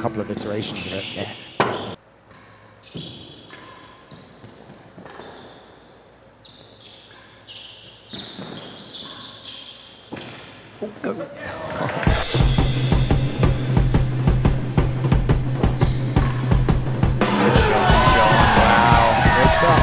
couple of iterations of it. Yeah. Oh, go. Good shot, John. Wow, that's a great shot.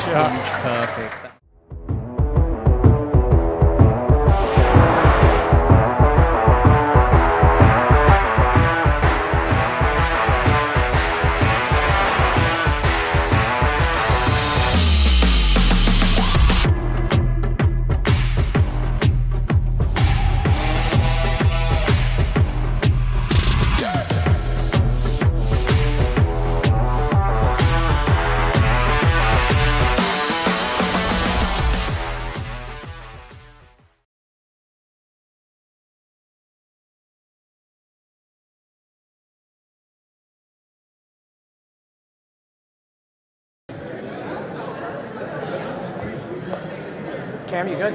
That was perfect. Cam, you good?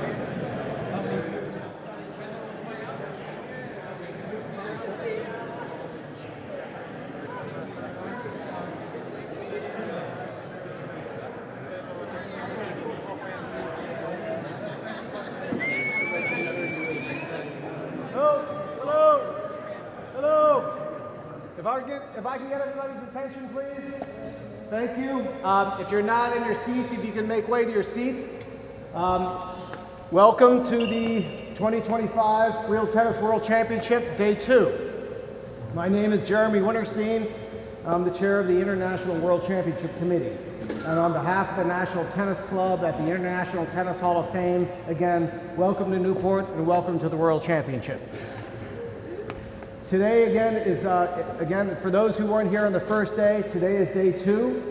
Hello. If I can get everybody's attention, please. Thank you. If you're not in your seats, if you can make way to your seats. Welcome to the 2025 Real Tennis World Championship, Day 2. My name is Jeremy Winterstein. I'm the chair of the International World Championship Committee. And on behalf of the National Tennis Club at the International Tennis Hall of Fame, again, welcome to Newport and welcome to the World Championship. Today, again, is, for those who weren't here on the first day, today is Day 2.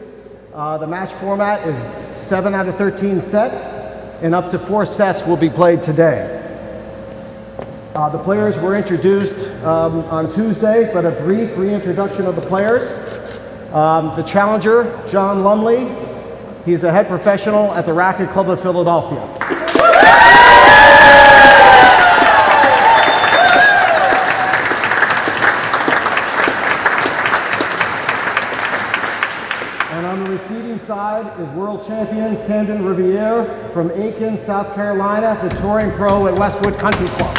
The match format is 7 out of 13 sets. And up to 4 sets will be played today. The players were introduced on Tuesday, but a brief reintroduction of the players. The challenger, John Lumley, he's a head professional at the Racquet Club of Philadelphia. And on the receiving side is world champion Camden Riviere. from Aiken, South Carolina, the touring pro at Westwood Country Club.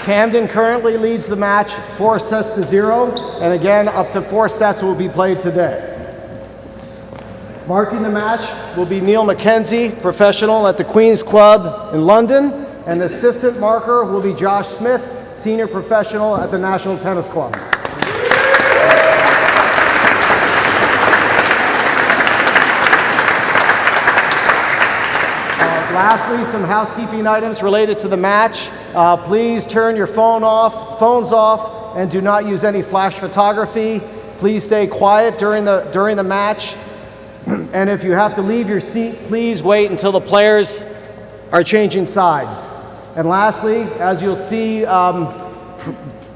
Camden currently leads the match 4-0, and again, up to 4 sets will be played today. Marking the match will be Neil McKenzie, professional at the Queen's Club in London, and the assistant marker will be Josh Smith, senior professional at the National Tennis Club. Lastly, some housekeeping items related to the match. Please turn your phones off, and do not use any flash photography. Please stay quiet during the match. And if you have to leave your seat, please wait until the players are changing sides. And lastly, as you'll see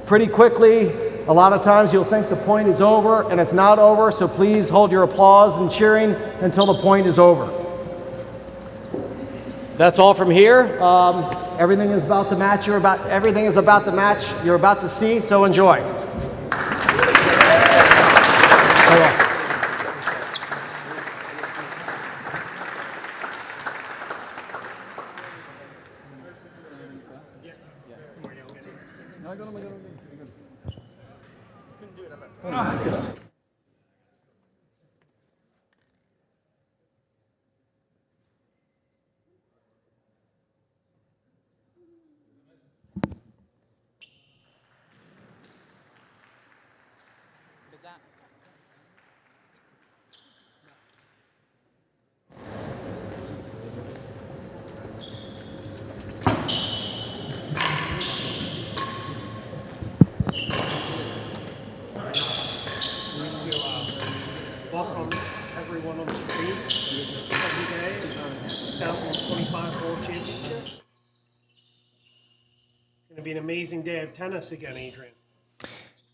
pretty quickly, a lot of times you'll think the point is over, and it's not over, so please hold your applause and cheering until the point is over. That's all from here. Everything is about the match you're about to see, so enjoy. Welcome everyone on the stream. Second day of the 2025 World Championship. It's going to be an amazing day of tennis again, Adrian.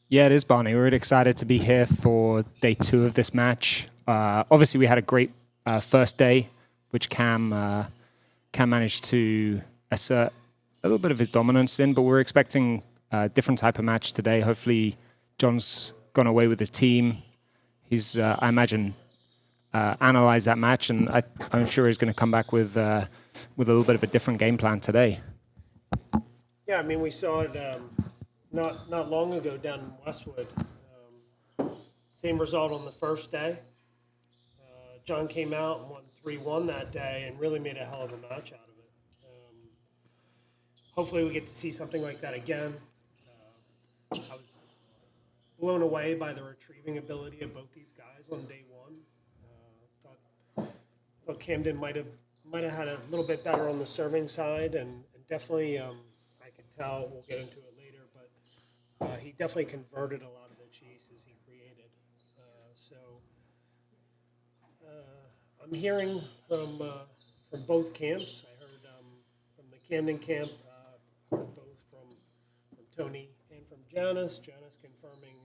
Yeah, it is, Barney. We're really excited to be here for day 2 of this match. Obviously, we had a great first day, which Cam managed to assert a little bit of his dominance in, but we're expecting a different type of match today. Hopefully, John's gone away with his team. He's, I imagine, analyzed that match, and I'm sure he's going to come back with a little bit of a different game plan today. Yeah, I mean, we saw it not long ago down in Westwood. Same result on the first day. John came out and won 3-1 that day and really made a hell of a match out of it. Hopefully we get to see something like that again. I was blown away by the retrieving ability of both these guys on day 1. Thought Camden might have had a little bit better on the serving side, and definitely I could tell, we'll get into it later, but he definitely converted a lot of the chases he created. I'm hearing from both camps. I heard from the Camden camp, both from Tony and from Janice. Janice confirming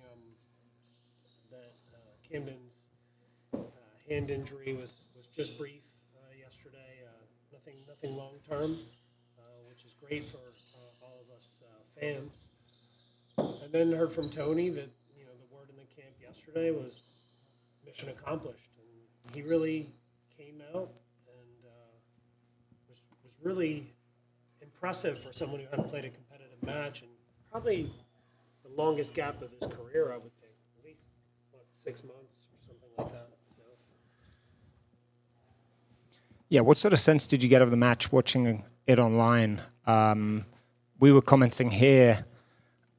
that Camden's hand injury was just brief yesterday. Nothing long term, which is great for all of us fans. And then heard from Tony that the word in the camp yesterday was mission accomplished, and he really came out and was really impressive for someone who hadn't played a competitive match, and probably the longest gap of his career, I would think, at least 6 months or something like that. So. Yeah, what sort of sense did you get of the match watching it online? We were commenting here,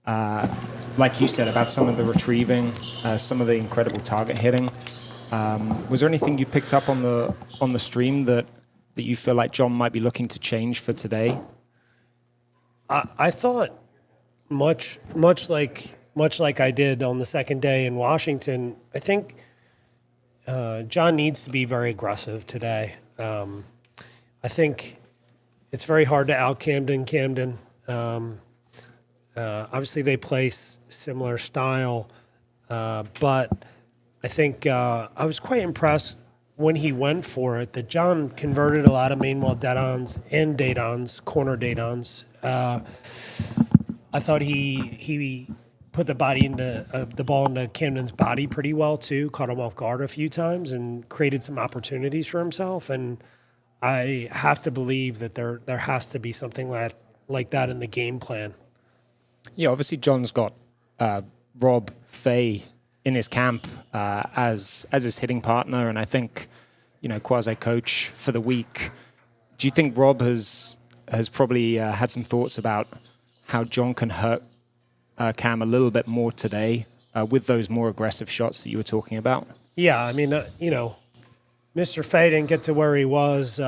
like you said, about some of the retrieving, some of the incredible target hitting. Was there anything you picked up on the stream that you feel like John might be looking to change for today? I thought much like I did on the second day in Washington. I think John needs to be very aggressive today. I think it's very hard to out Camden. Obviously, they play similar style, but I think I was quite impressed when he went for it that John converted a lot of main wall dead-ons and date-ons, corner date-ons. I thought he put the ball into Camden's body pretty well too. Caught him off guard a few times and created some opportunities for himself. And I have to believe that there has to be something like that in the game plan. Yeah, obviously John's got Rob Fay in his camp as his hitting partner, and I think, quasi-coach for the week. Do you think Rob has probably had some thoughts about how John can hurt Cam a little bit more today with those more aggressive shots that you were talking about? Yeah, I mean, Mr. Fay didn't get to where he was,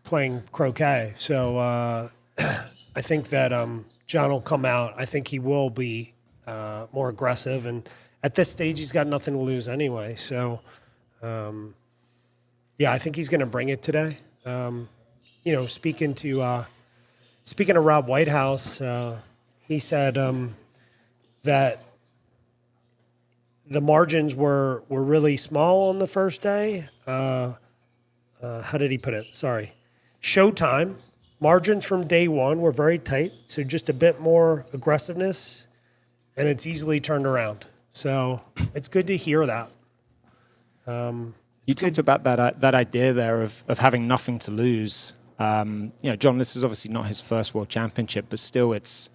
playing croquet. So I think that John will come out. I think he will be more aggressive. And at this stage, he's got nothing to lose anyway. So, I think he's going to bring it today. Speaking of Rob Whitehouse, he said that the margins were really small on the first day. How did he put it? Sorry. Showtime. Margins from day one were very tight, so just a bit more aggressiveness, and it's easily turned around. So it's good to hear that. You talked about that idea there of having nothing to lose. John, this is obviously not his first World Championship, but still it's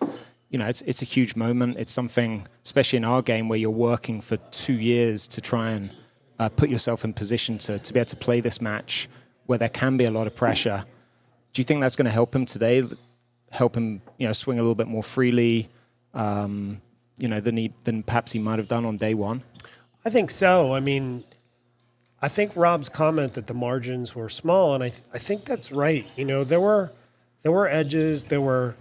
a huge moment. It's something, especially in our game, where you're working for 2 years to try and put yourself in position to be able to play this match where there can be a lot of pressure. Do you think that's going to help him today? Help him, swing a little bit more freely, than perhaps he might have done on day one? I think so. I mean, I think Rob's comment that the margins were small, and I think that's right. There were edges, there were,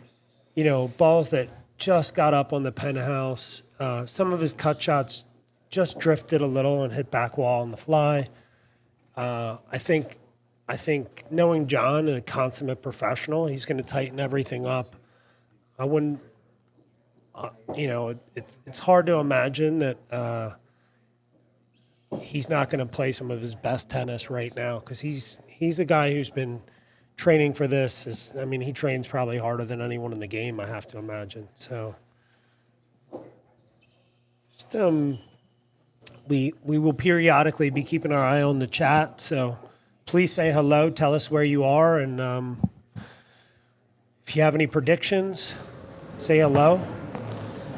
balls that just got up on the penthouse. Some of his cut shots just drifted a little and hit back wall on the fly. I think knowing John, a consummate professional, he's going to tighten everything up. I wouldn't, it's hard to imagine that he's not going to play some of his best tennis right now, because he's a guy who's been training for this. He trains probably harder than anyone in the game, I have to imagine. So just we will periodically be keeping our eye on the chat. So please say hello, tell us where you are, and if you have any predictions, say hello.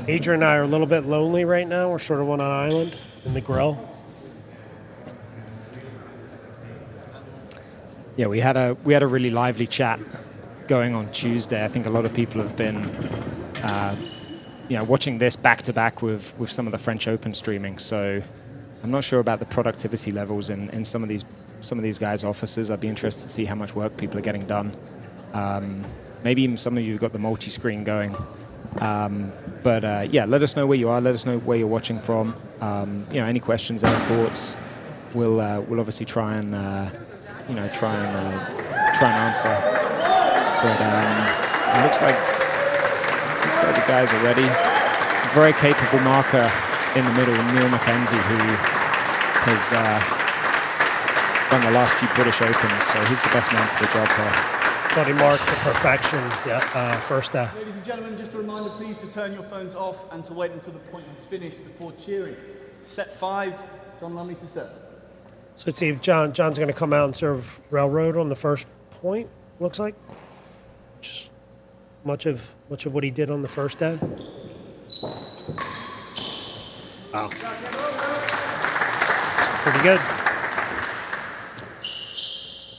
Adrian and I are a little bit lonely right now. We're sort of on an island in the grill. Yeah, we had a really lively chat going on Tuesday. I think a lot of people have been, watching this back to back with some of the French Open streaming. So I'm not sure about the productivity levels in some of these guys' offices. I'd be interested to see how much work people are getting done. Maybe even some of you have got the multi-screen going. But let us know where you are. Let us know where you're watching from. Any questions, any thoughts. We'll obviously try and answer. But it looks like the guys are ready. Very capable marker in the middle, Neil Mackenzie, who has done the last few British Opens, so he's the best man for the job here. Body mark to perfection. First. Ladies and gentlemen, just a reminder, please, to turn your phones off and to wait until the point is finished before cheering. Set 5, John Lumley to serve. So let's see if John's going to come out and serve railroad on the first point, looks like. Just much of what he did on the first day. Wow. It's pretty good.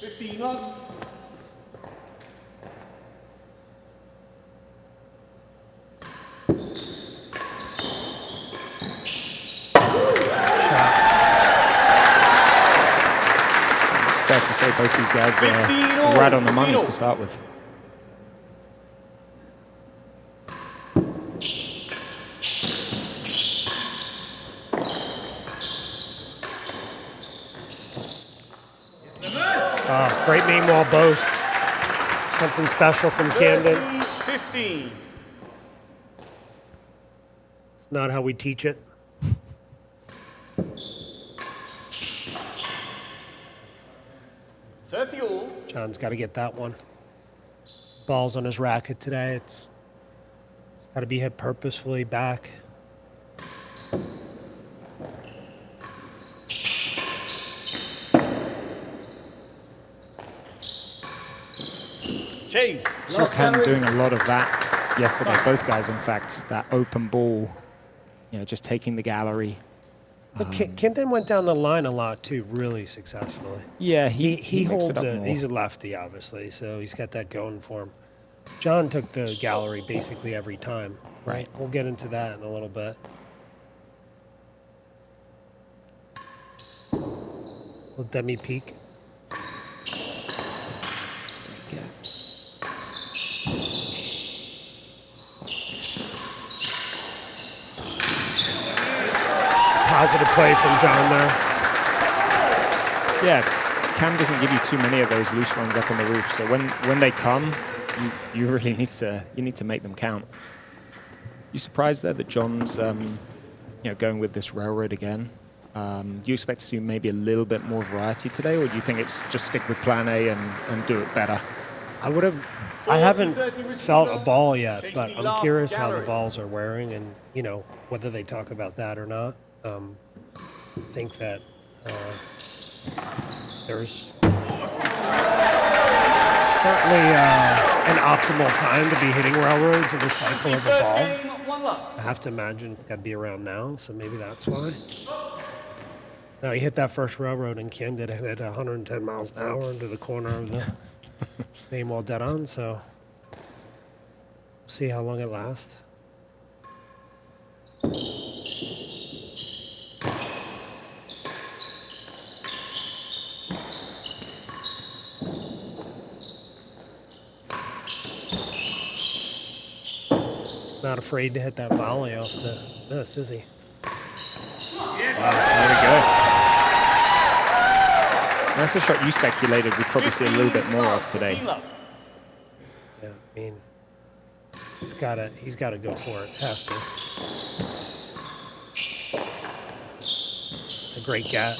15 on. Fair to say both these guys are right on the money to start with. Great meanwhile boast. Something special from Camden. 15. It's not how we teach it. John's got to get that one. Ball's on his racket today. It's Got to be hit purposefully back. Chase. Saw Cam doing a lot of that yesterday. Both guys, in fact, that open ball, just taking the gallery. But Camden went down the line a lot too, really successfully. Yeah, He makes holds it up it. more. He's a lefty, obviously, so he's got that going for him. John took the gallery basically every time. Right. We'll get into that in a little bit. Little demi peek. Yeah. Positive play from John there. Yeah, Cam doesn't give you too many of those loose ones up on the roof. So when they come, you really need to make them count. You surprised there that John's going with this railroad again? Do you expect to see maybe a little bit more variety today, or do you think it's just stick with plan A and do it better? I haven't felt a ball yet, but I'm curious how the balls are wearing and, whether they talk about that or not. I think that there's certainly an optimal time to be hitting railroads in the cycle of a ball. I have to imagine it's got to be around now, so maybe that's why. Now, he hit that first railroad in Camden and hit 110 miles an hour into the corner of the main wall dead on, so we'll see how long it lasts. Not afraid to hit that volley off the miss, is he? Wow, there we go. That's a shot you speculated we'd probably see a little bit more of today. Yeah, I mean, he's got to go for it. Has to. It's a great gat.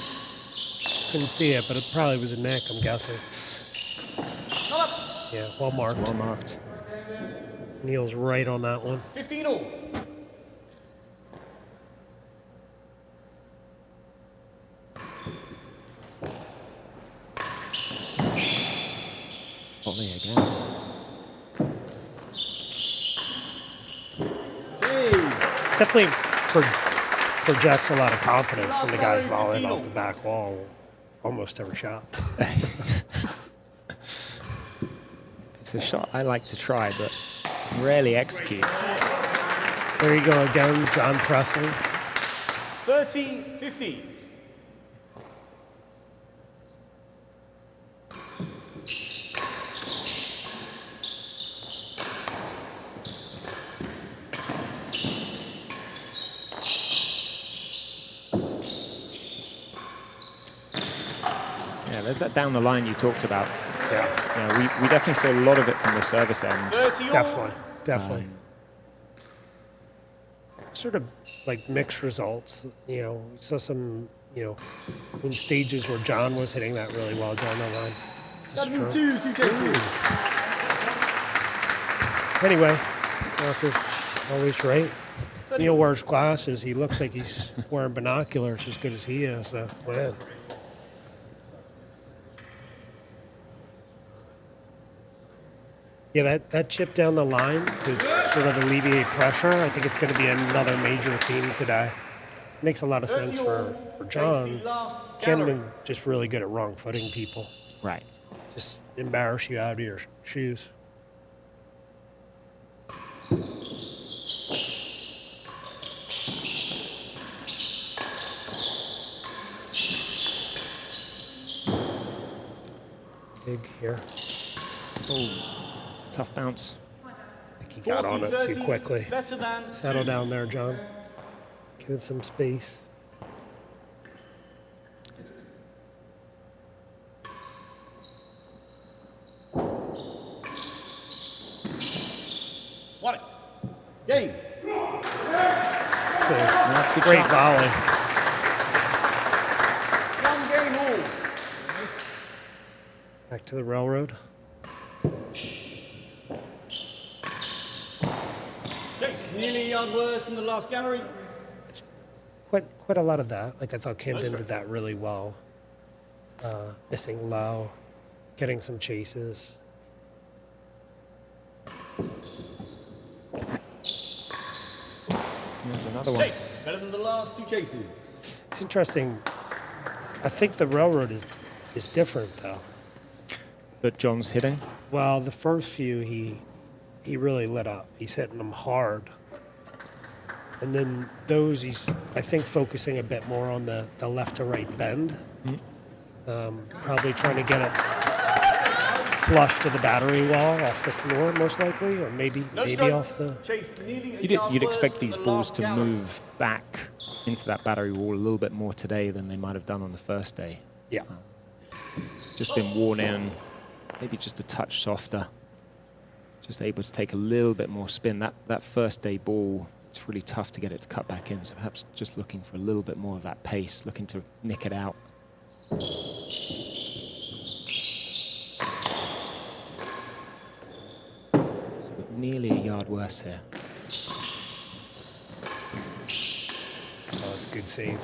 Couldn't see it, but it probably was a nick, I'm guessing. Yeah, well marked. Well marked. Neil's right on that one. 15 all. Volley again. Definitely projects a lot of confidence when the guy's volleying off the back wall almost every shot. It's a shot I like to try, but rarely execute. There you go again, John pressing. 13-15. Yeah, there's that down the line you talked about. Yeah, We definitely saw a lot of it from the service end. 30 all. definitely. Sort of like mixed results. We saw some, in stages where John was hitting that really well down the line. It's a stroke. 2 Chase. Anyway, Marcus always right. Neil wears glasses. He looks like he's wearing binoculars as good as he is. Man. Yeah, that chip down the line to sort of alleviate pressure, I think it's going to be another major theme today. Makes a lot of sense for John. Camden just really good at wrong footing people. Right. Just embarrass you out of your shoes. Big here. Oh, tough bounce. I think he got on it too quickly. Settle down there, John. Give it some space. Won it. Game. That's a great volley. 1 game all. Back to the railroad. Chase, nearly a yard worse than the last gallery. Quite a lot of that. Like I thought Camden did that really well. Missing low, getting some chases. There's another one. Chase, better than the last 2 chases. It's interesting. I think the railroad is different though. That John's hitting. Well, the first few he really lit up. He's hitting them hard. And then those he's I think focusing a bit more on the left to right bend. Probably trying to get it flush to the battery wall off the floor most likely, or maybe off the. Chase, nearly a yard You'd worse expect than these the balls last to gallery. move back into that battery wall a little bit more today than they might have done on the first day. Yeah. Just been worn in, maybe just a touch softer. Just able to take a little bit more spin. That first day ball, it's really tough to get it to cut back in. So perhaps just looking for a little bit more of that pace, looking to nick it out. So nearly a yard worse here. That was a good save.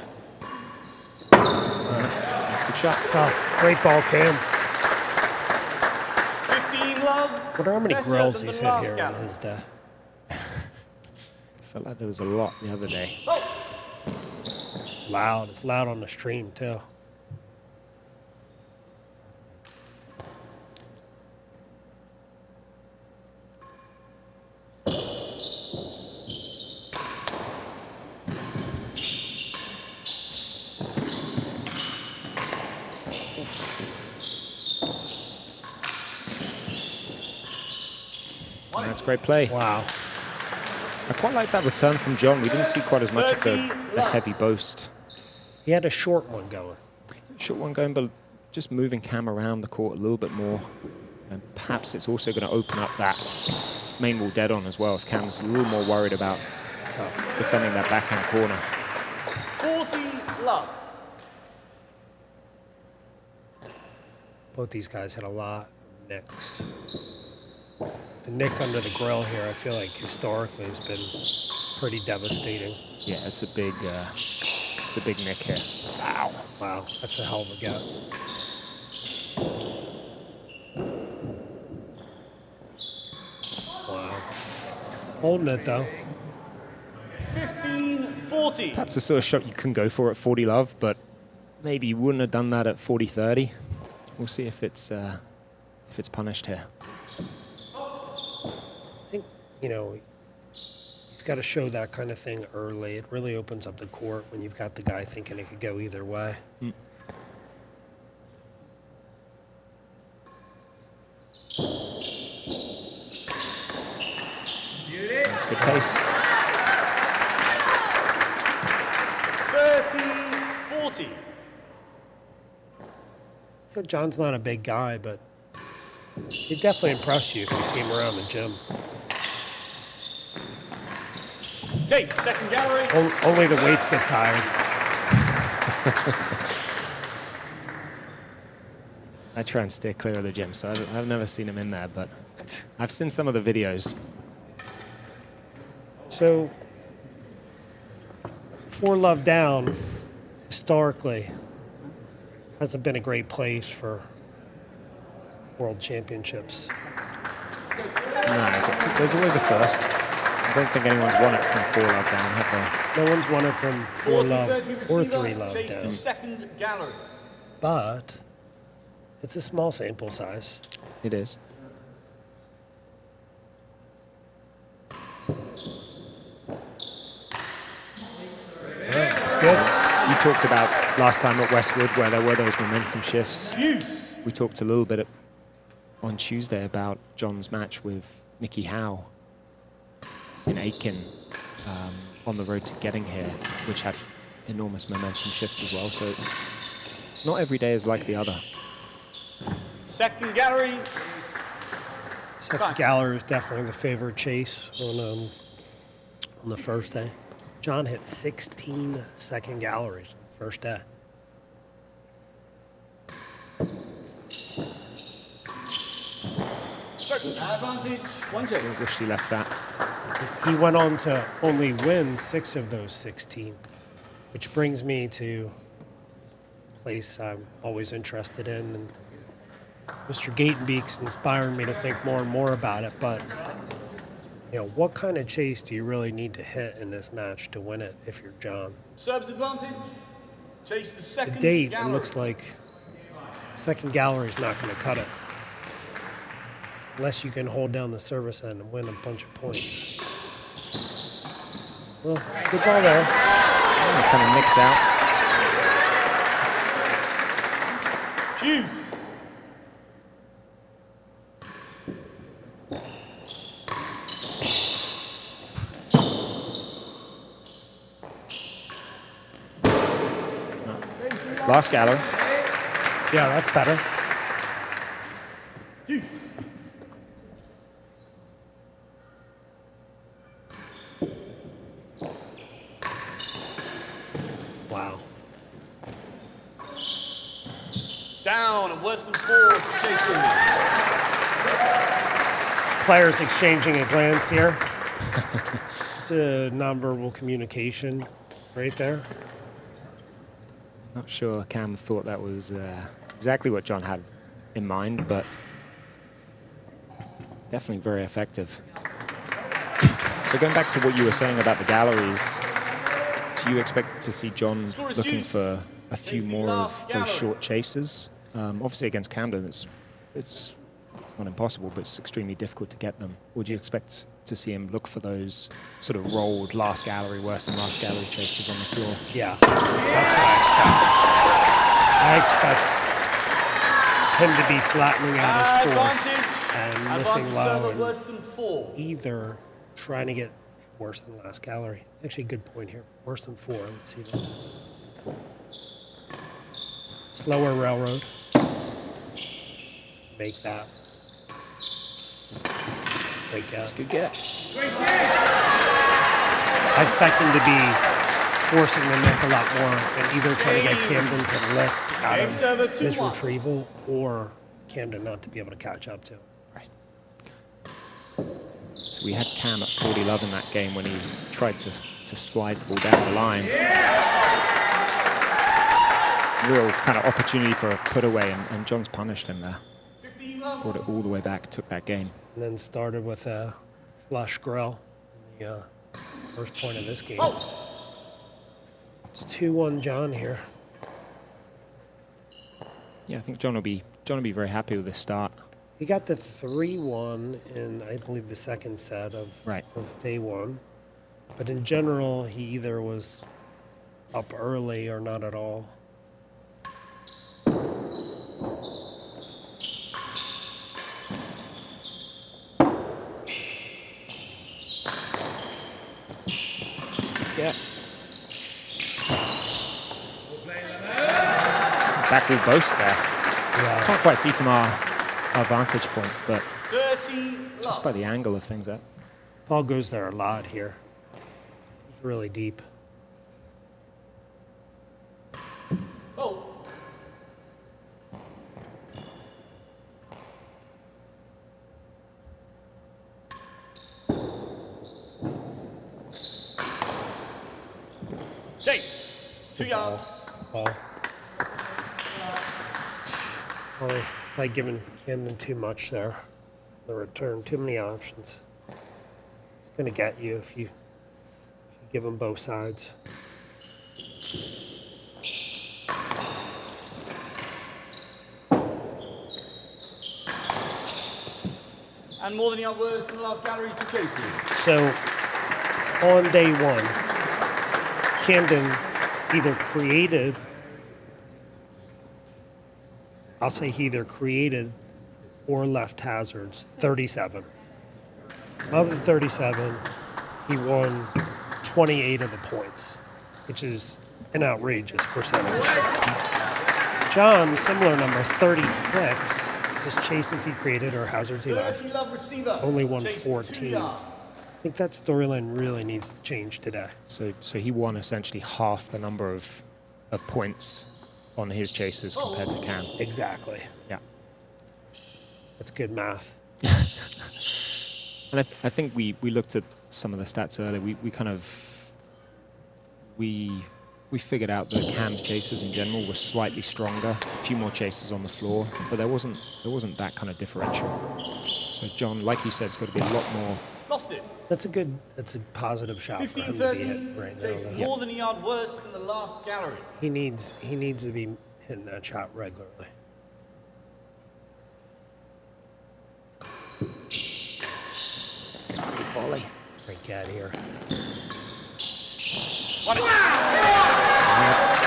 That's a good shot. Tough. Great ball, Cam. 15 love. Wonder how many better grills than he's the hit last here on gallery. his day. Felt like there was a lot the other day. Loud. It's loud on the stream too. And that's great play. Wow. I quite like that return from John. We didn't see quite as much of the heavy boast. He had a short one going. Short one going, but just moving Cam around the court a little bit more. And perhaps it's also going to open up that main wall dead on as well if Cam's a little more worried about It's tough. defending that backhand corner. 40 love. Both these guys had a lot of nicks. The nick under the grill here, I feel like historically has been pretty devastating. Yeah, it's a big nick here. Wow. Wow, that's a hell of a get. Wow. Holding it though. 15-40. Perhaps a sort of shot you can go for at 40 love, but maybe you wouldn't have done that at 40-30. We'll see if it's punished here. I think, he's got to show that kind of thing early. It really opens up the court when you've got the guy thinking it could go either way. That's good pace. 30-40. John's not a big guy, but he'd definitely impress you if you see him around the gym. Chase, second gallery. Only the weights get tired. I try and stay clear of the gym, so I've never seen him in there, but I've seen some of the videos. So, 4 love down, historically, hasn't been a great place for world championships. No, there's always a first. I don't think anyone's won it from 4 love down, have No one's won it from 4 love or 3 love Chase, down. second gallery. But it's a small sample size. they? It is. It's good. You talked about last time at Westwood where there were those momentum shifts. We talked a little bit on Tuesday about John's match with Nicky Howe in Aiken on the road to getting here, which had enormous momentum shifts as well. So not every day is like the other. Second gallery. Second gallery is definitely the favorite chase on the first day. John hit 16 second galleries on the first day. Start. Advantage, 1-2. I wish he left that. He went on to only win 6 of those 16, which brings me to a place I'm always interested in. And Mr. Gatenbeek's inspiring me to think more and more about it. But, you know, what kind of chase do you really need to hit in this match to win it if you're John? Serves advantage. Chase the The second date, gallery. it looks like second gallery's not going to cut it. Unless you can hold down the service end and win a bunch of points. Well, good ball there. Kind of nicked out. Cue. Last gallery. Yeah, that's better. Cue. Wow. Down and worse than 4 to chase him. Players exchanging a glance here. It's a nonverbal communication right there. Not sure Cam thought that was exactly what John had in mind, but definitely very effective. So going back to what you were saying about the galleries, do you expect to see John looking for a few more of those short chases? Obviously against Camden, it's not impossible, but it's extremely difficult to get them. Would you expect to see him look for those sort of rolled last gallery, worse than last gallery chases on the floor? Yeah, that's what I expect. I expect him to be flattening out his force and missing low and Worse than 4. either trying to get worse than last gallery. Actually, good point here. Worse than 4. Let's see this. Slower railroad. Make that. Great That's gap. a good get. I expect him to be forcing the neck a lot more and either trying to get Camden to lift out of his retrieval or Camden not to be able to catch up to him. Right. So we had Cam at 40 love in that game when he tried to slide the ball down the line. Real kind of opportunity for a put away, and John's punished him there. Brought it all the way back, took that game. And then started with a flush grill in the first point of this game. It's 2-1 John here. Yeah, I think John will be very happy with this start. He got the 3-1 in, I believe, the second set of day one. But in general, he either was up early or not at all. Yeah. Back with both there. Yeah. Can't quite see from our vantage point, but 30 just by the angle of things, that Paul goes there a lot here. It's really deep. Oh. Chase. 2 yards. Paul. Probably like giving Camden too much there. The return, too many options. It's going to get you if you give him both sides. And more than yard worse than the last gallery to chase him. So on day one, Camden either created, I'll say he either created or left hazards 37. Of the 37, he won 28 of the points, which is an outrageous percentage. John, similar number, 36. This is chases he created or hazards he left. Only won 14. I think that storyline really needs to change today. so he won essentially half the number of points on his chases compared to Cam. Exactly. Yeah. That's good math. And I think we looked at some of the stats earlier. We figured out that Cam's chases in general were slightly stronger, a few more chases on the floor, but there wasn't that kind of differential. So John, like you said, it's got to be a lot more. Lost it. That's a positive shot for him to be hitting right now. Though. More than a yard worse than the last gallery. He needs to be hitting that shot regularly. Great volley. Great cat here. That's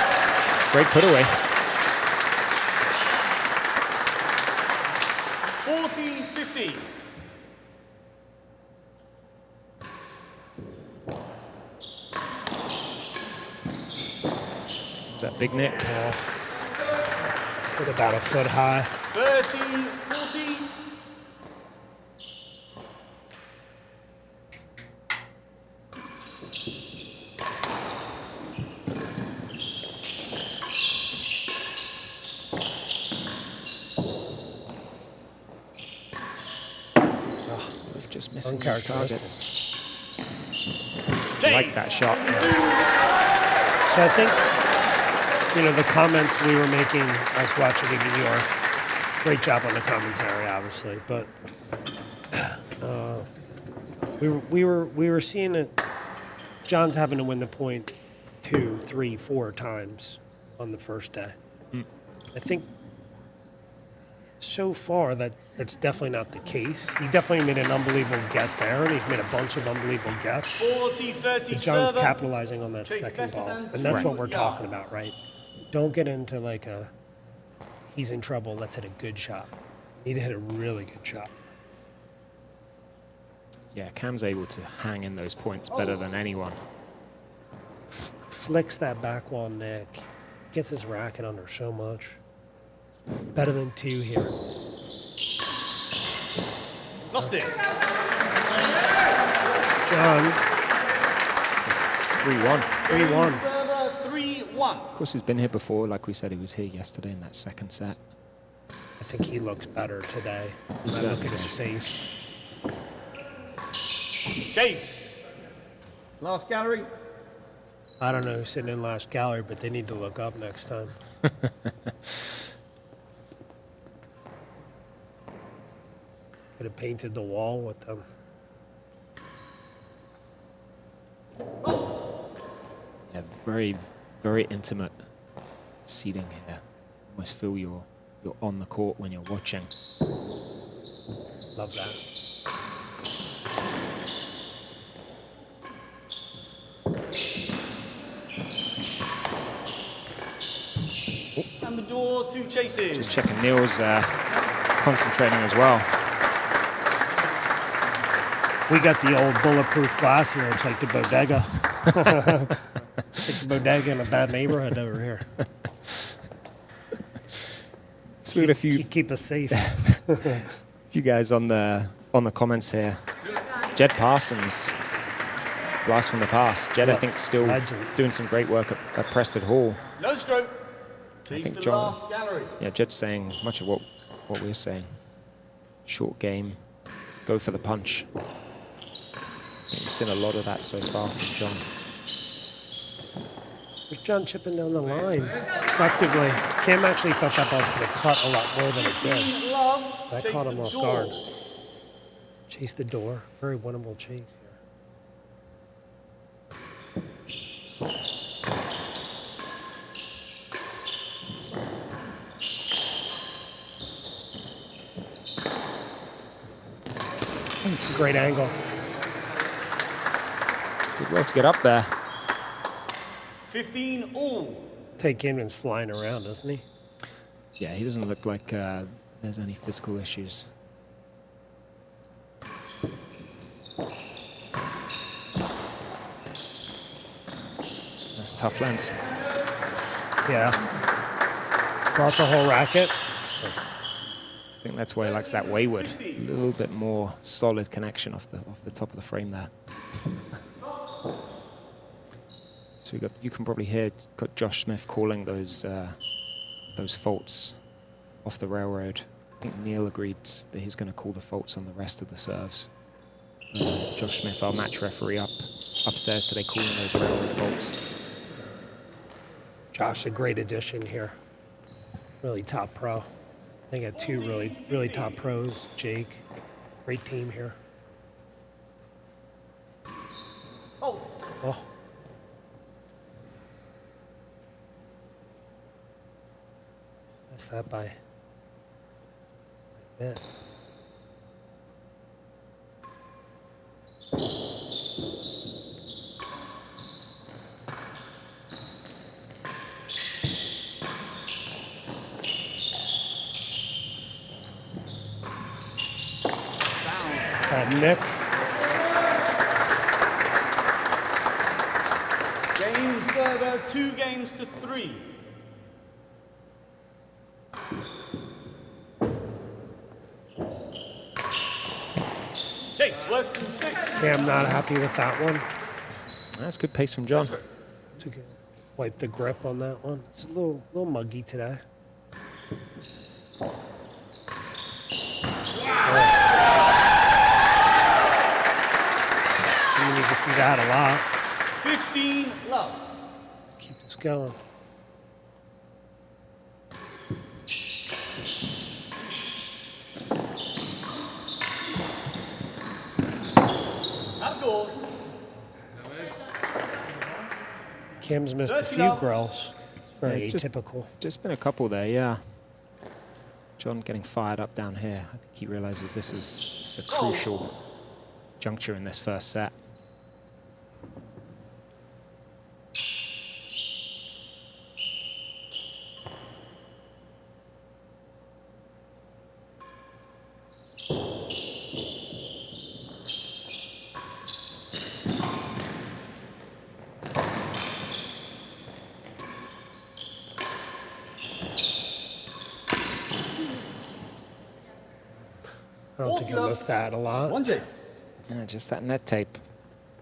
great put away. 40-50. Is that big Nick? Hit about a foot high. 30-40. Both just missing these targets. James. Like that shot. So I think, the comments we were making, us watching in New York, great job on the commentary, obviously, but we were seeing it. John's having to win the point 2, 3, 4 times on the first day. I think so far that's definitely not the case. He definitely made an unbelievable get there, and he's made a bunch of unbelievable gets. 40-30 But John's server. capitalizing on that second ball, and that's what we're talking about, right? Don't get into like he's in trouble, let's hit a good shot. You need to hit a really good shot. Yeah, Cam's able to hang in those points better than anyone. Flicks that back wall, Nick. Gets his racket under so much. Better than 2 here. Lost it. John, 3-1. 3-1. Server 3-1. Of course, he's been here before. Like we said, he was here yesterday in that second set. I think he looks better today. When I look at his face. Chase. Last gallery. I don't know who's sitting in last gallery, but they need to look up next time. Could have painted the wall with them. Yeah, very, very intimate seating here. Almost feel you're on the court when you're watching. Love that. And the door to chases. Just checking Neil's concentrating as well. We got the old bulletproof glass here. It's like the bodega. It's like the bodega in a bad neighborhood over here. So we got a few Keep us safe. few guys on the comments here. Jed Parsons, blast from the past. Jed, I think, still Legend. doing some great work at Preston Hall. No stroke. I Chase think the John. last gallery. Yeah, Jed's saying much of what we're saying. Short game, go for the punch. I think we've seen a lot of that so far from John. There's John chipping down the line effectively. Cam actually thought that ball was going to cut a lot more than it did. That Chase caught him the off door. guard. Chase the door. Very winnable chase here. It's a great angle. Did well to get up there. 15 all. Tate Camden's flying around, doesn't he? Yeah, he doesn't look like there's any physical issues. That's tough length. Yeah. Brought the whole racket. I think that's why he likes that wayward. A little bit more solid connection off the top of the frame there. So you can probably hear got Josh Smith calling those faults off the railroad I think Neil agreed that he's going to call the faults on the rest of the serves. Josh Smith, our match referee, upstairs today, calling those railroad faults. Josh, a great addition here. Really top pro. They got two really top pros. Jake, great team here. Oh, Oh. Missed that by a bit. Is that Nick? game server, 2 games to 3. Chase, worse than 6. Cam not happy with that one. That's good pace from John. Wipe the grip on that one. It's a little muggy today. You need to see that a lot. 15 love. Keep this going. Outdoors. Cam's missed a few grills. It's very Yeah, atypical. Just been a couple there, yeah. John getting fired up down here. I think he realizes this is a crucial juncture in this first set. I don't think I missed that a lot. 1 Chase. Yeah, just that net tape.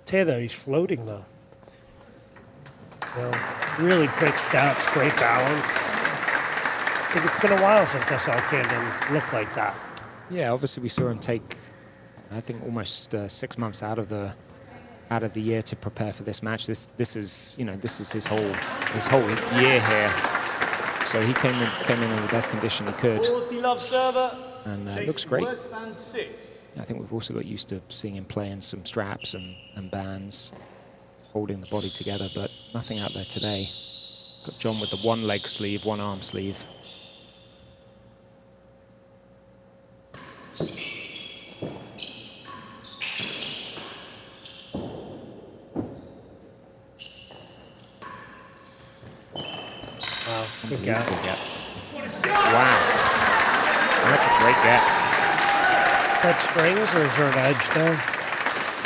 Tell you though, he's floating though. You know, really quick steps, great balance. I think it's been a while since I saw Camden look like that. Yeah, obviously we saw him take, I think, almost 6 months out of the year to prepare for this match. This is his whole year here. So he came in the best condition he could, 40 love server. and Chase, looks great. worse than 6. I think we've also got used to seeing him playing some straps and bands, holding the body together, but nothing out there today. Got John with the one leg sleeve, one arm sleeve. Wow, good gap. Good gap. Wow. That's a great gap. Is that strings or is there an edge there?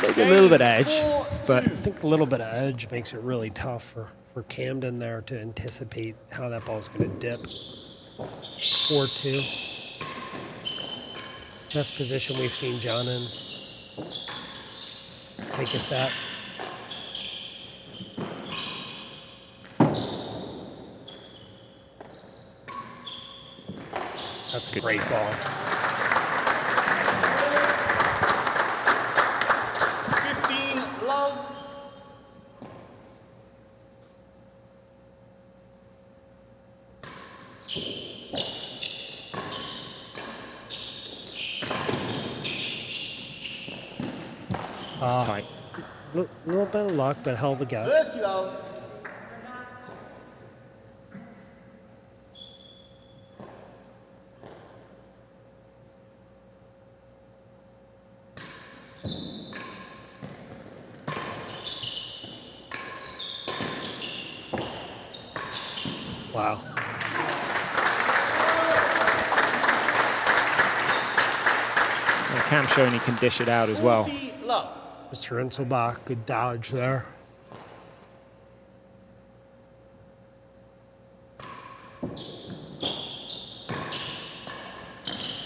Maybe a little bit of edge, but I think a little bit of edge makes it really tough for Camden there to anticipate how that ball's going to dip. 4-2. Best position we've seen John in. Take a set. That's a great ball. 15 love. it's tight. Little bit of luck, but hell of a gap. 30 love. Wow. And Cam showing he can dish it out as well. 40 love. Mr. Inselbach, good dodge there.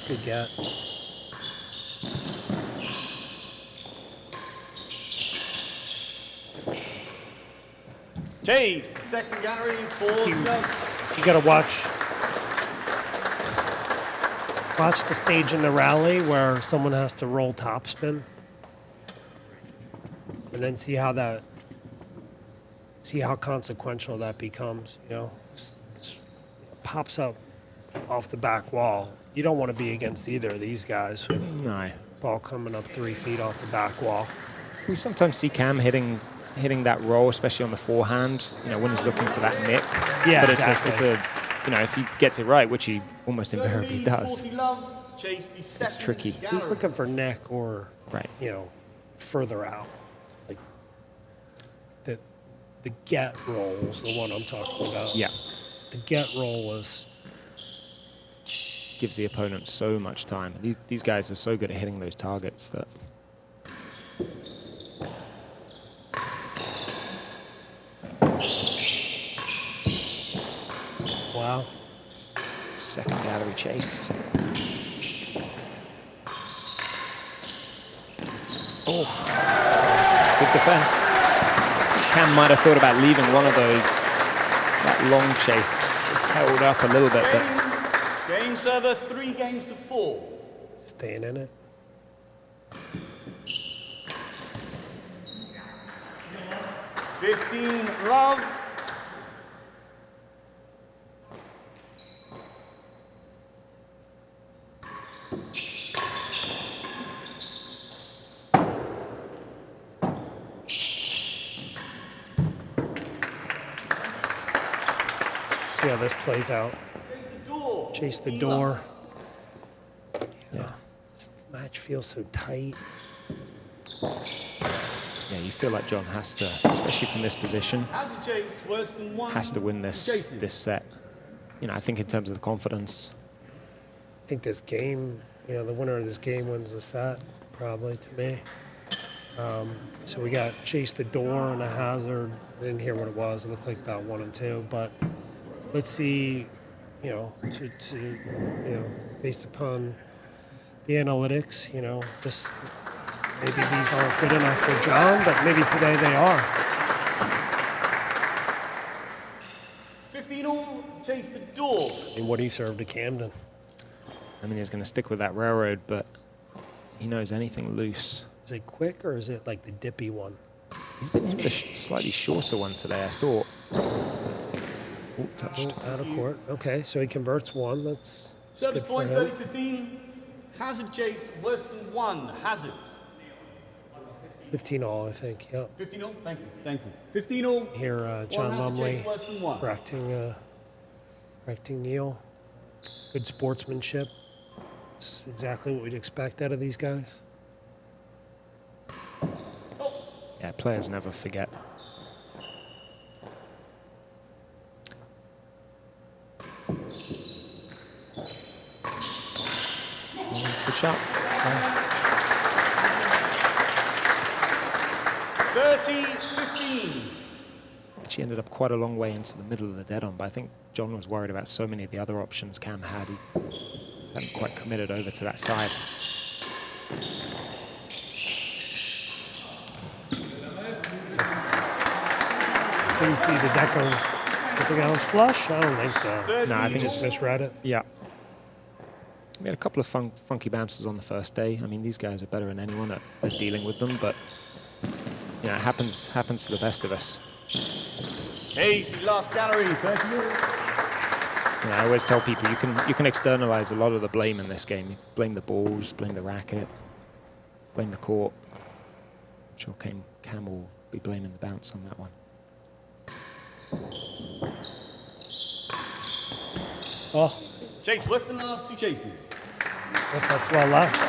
Good get. Chase, second gallery, 40 love. You got to watch. Watch the stage in the rally where someone has to roll topspin. And then see how consequential that becomes, you know. It pops up off the back wall. You don't want to be against either of these guys with No. ball coming up 3 feet off the back wall. We sometimes see Cam hitting that roll, especially on the forehand, you know, when he's looking for that nick. Yeah, but exactly. it's a, you know, if he gets it right, which he almost invariably does, 40 love, chase the it's second tricky. gallery. He's looking for neck or, Right. you know, further out. Like the get roll is the one I'm talking about. Yeah. The get roll was Gives the opponent so much time. These guys are so good at hitting those targets that. wow. Second gallery chase. Oh, that's good defense. Cam might have thought about leaving one of those. That long chase just held up a little bit, but Game server, 3 games to 4. Staying in it. Love. See how this plays out. Chase the door. Yeah. This match feels so tight. yeah, you feel like John has to, especially from this position, Hazard chase worse than 1. has to win this set. You know, I think in terms of the confidence, I think this game, you know, the winner of this game wins the set, probably, to me. So we got Chase the Door and a hazard. I didn't hear what it was. It looked like about 1 and 2. But let's see, you know, based upon the analytics, you know, this maybe these aren't good enough for John, but maybe today they are. 15 all, chase the door. And what he served to Camden. I mean, he's going to stick with that railroad, but he knows anything loose. Is it quick or is it like the dippy one? He's been hitting the slightly shorter one today, I thought. Ooh, touched. Out of court. Okay, so he converts one. That's Service good for point him. 30-15. Hazard chase worse than 1. Hazard. 15 all, I think. Yep. 15 all. Thank you. Thank you. 15 all. Here, John hazard Lumley chase worse than 1. correcting Neil. Good sportsmanship. It's exactly what we'd expect out of these guys. Yeah, players never forget. That's a good shot. 30-15. Actually ended up quite a long way into the middle of the dead on, but I think John was worried about so many of the other options Cam had. He hadn't quite committed over to that side. Didn't see the deck on. You think I was flush? I don't think so. No, I think Just misread it. Yeah. We had a couple of funky bounces on the first day. I mean, these guys are better than anyone at dealing with them, but you know, it happens to the best of us. Hey, the last gallery. 30 all. You know, I always tell people you can externalize a lot of the blame in this game. You blame the balls, blame the racket, blame the court. I'm sure Cam will be blaming the bounce on that one. Oh, Chase worse than the last 2 chases. guess that's well left.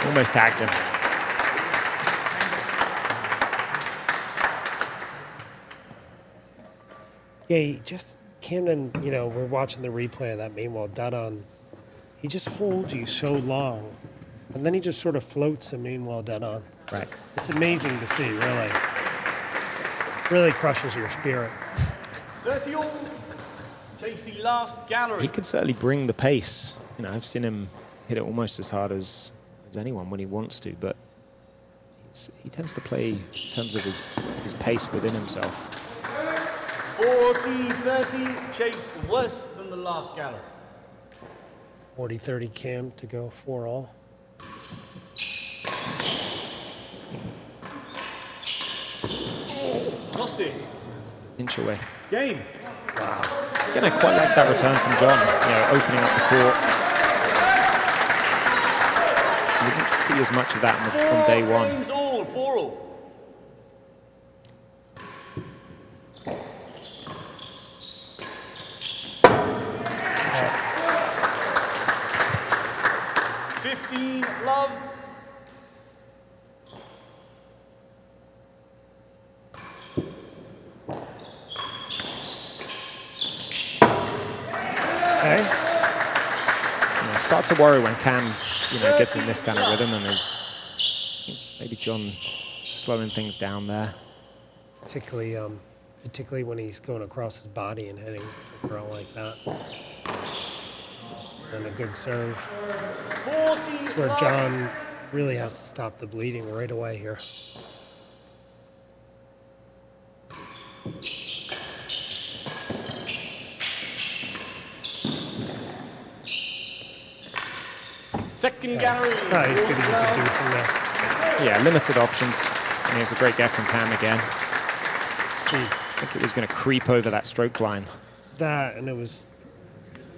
Almost tagged him. Yeah, he just Camden, you know, we're watching the replay of that meanwhile dead on. He just holds you so long. And then he just sort of floats the meanwhile dead on. Right. It's amazing to see, really. Really crushes your spirit. 30 all. Chase the last gallery. He could certainly bring the pace. You know, I've seen him hit it almost as hard as anyone when he wants to, but he tends to play in terms of his pace within himself. 40-30. Chase worse than the last gallery. 40-30 Cam to go 4 all. Lost it. Inch away. Game. Again, I quite like that return from John, opening up the court. You didn't see as much of that on day one. 4 all. 15 love. Okay. I start to worry when Cam, gets in this kind of rhythm, and there's maybe John slowing things down there. Particularly when he's going across his body and hitting a curl like that. And a good serve. That's where John really has to stop the bleeding right away here. Second gallery. It's not as good as he could do from there. Yeah, limited options. And here's a great get from Cam again. See, I think it was going to creep over that stroke line. that, and it was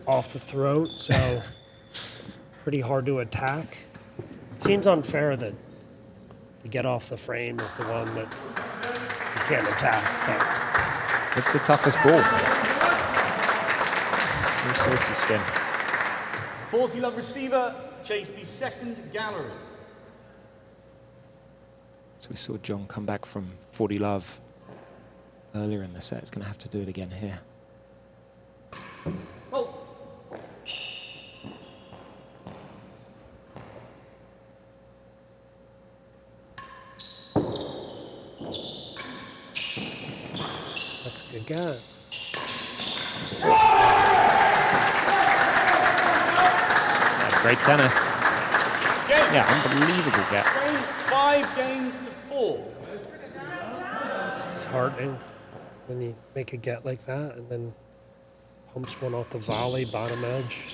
off the throat, so pretty hard to attack. It seems unfair that the get off the frame is the one that you can't attack, but It's the toughest ball. All sorts of spin. 40 love receiver, chase the second gallery. So we saw John come back from 40 love earlier in the set. He's going to have to do it again here. Halt. that's a good get. That's great tennis. Game. Yeah, unbelievable get. 5 games to 4. It's disheartening when you make a get like that and then pumps one off the volley, bottom edge.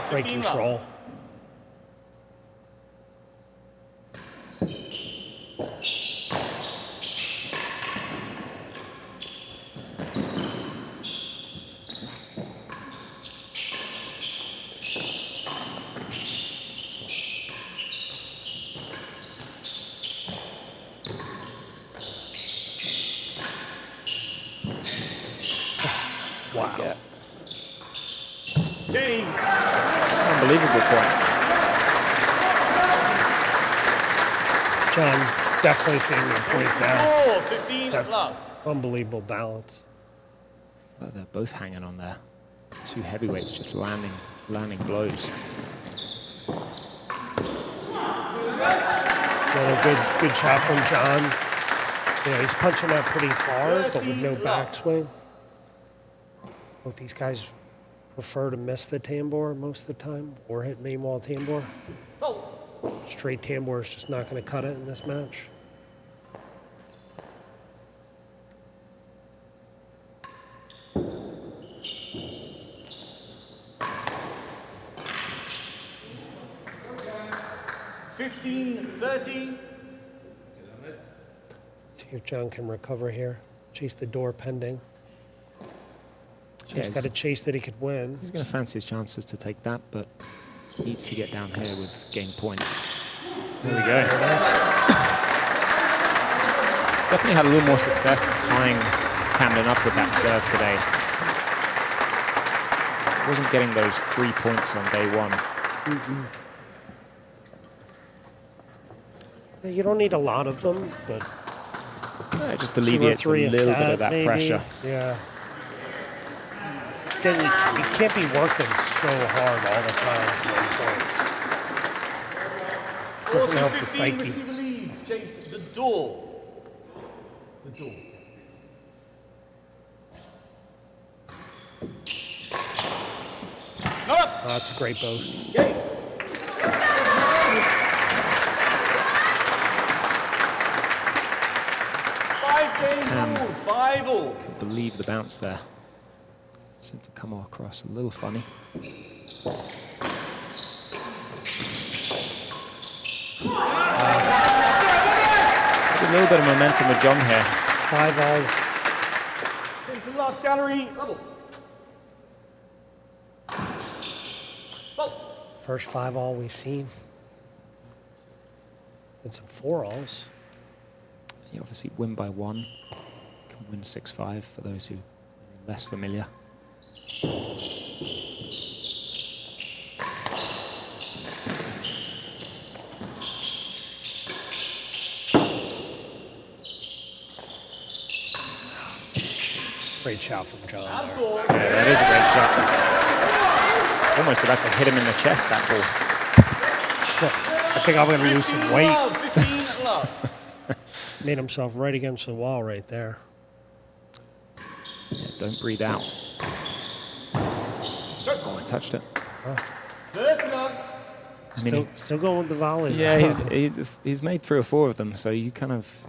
Great 15 control. love. Wow. Get. James. Unbelievable point. John definitely seeing the point there. 15 That's love. unbelievable balance. They're both hanging on there. Two heavyweights just landing blows. Another good shot from John. He's punching that pretty hard, but with no backswing. Both these guys prefer to miss the tambour most of the time, or hit main wall tambour. Straight tambour is just not going to cut it in this match. $15-30. See if John can recover here. Chase the door pending. He's Yeah, got a chase that he could win. He's going to fancy his chances to take that, but needs to get down here with game point. There we go. Definitely had a little more success tying Camden up with that serve today. Wasn't getting those 3 points on day one. You don't need a lot of them, but It just 2 or alleviates a 3 little bit set, of that maybe. pressure. Yeah. Then you can't be working so hard all the time to win points. Doesn't help the 15 psyche. receiver leads, chase the door. The door. Not up. Oh, that's a great boast. Game. Cam. Game 5-all. Believe the bounce there. Seemed to come across a little funny. A little bit of momentum with John here. 5-all. Here's the last gallery. Level. First 5-all we've seen. And some 4-alls. You obviously win by 1. Can win 6-5 for those who are less familiar. Great shot from John there. Yeah, that is a great shot. Almost about to hit him in the chest, that ball. I think I'm going to lose some weight. 15 love. Made himself right against the wall right there. Yeah, don't breathe out. Oh, I touched it. 30 love. I mean, Still going with the volley. yeah, he's made 3 or 4 of them, so you kind of,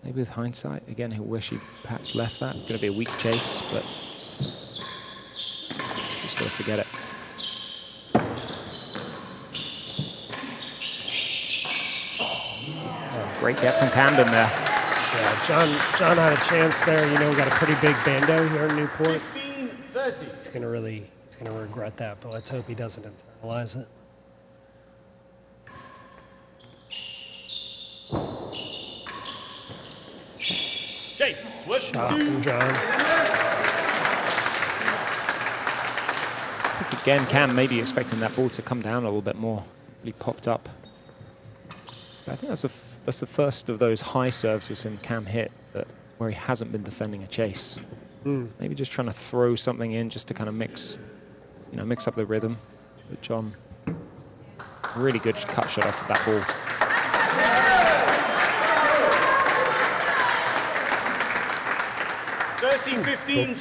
maybe with hindsight, again, he'll wish he perhaps left that. It's going to be a weak chase, but just got to forget it. Great get from Camden there. Yeah, John had a chance there. You know, got a pretty big bando here in Newport. 15-30. He's gonna regret that, but let's hope he doesn't internalize it. Chase. Shot from John. I think again, Cam may be expecting that ball to come down a little bit more. He popped up. But I think that's the first of those high serves we've seen Cam hit where he hasn't been defending a chase. Maybe just trying to throw something in just to kind of mix up the rhythm. But John, really good cut shot off of that ball.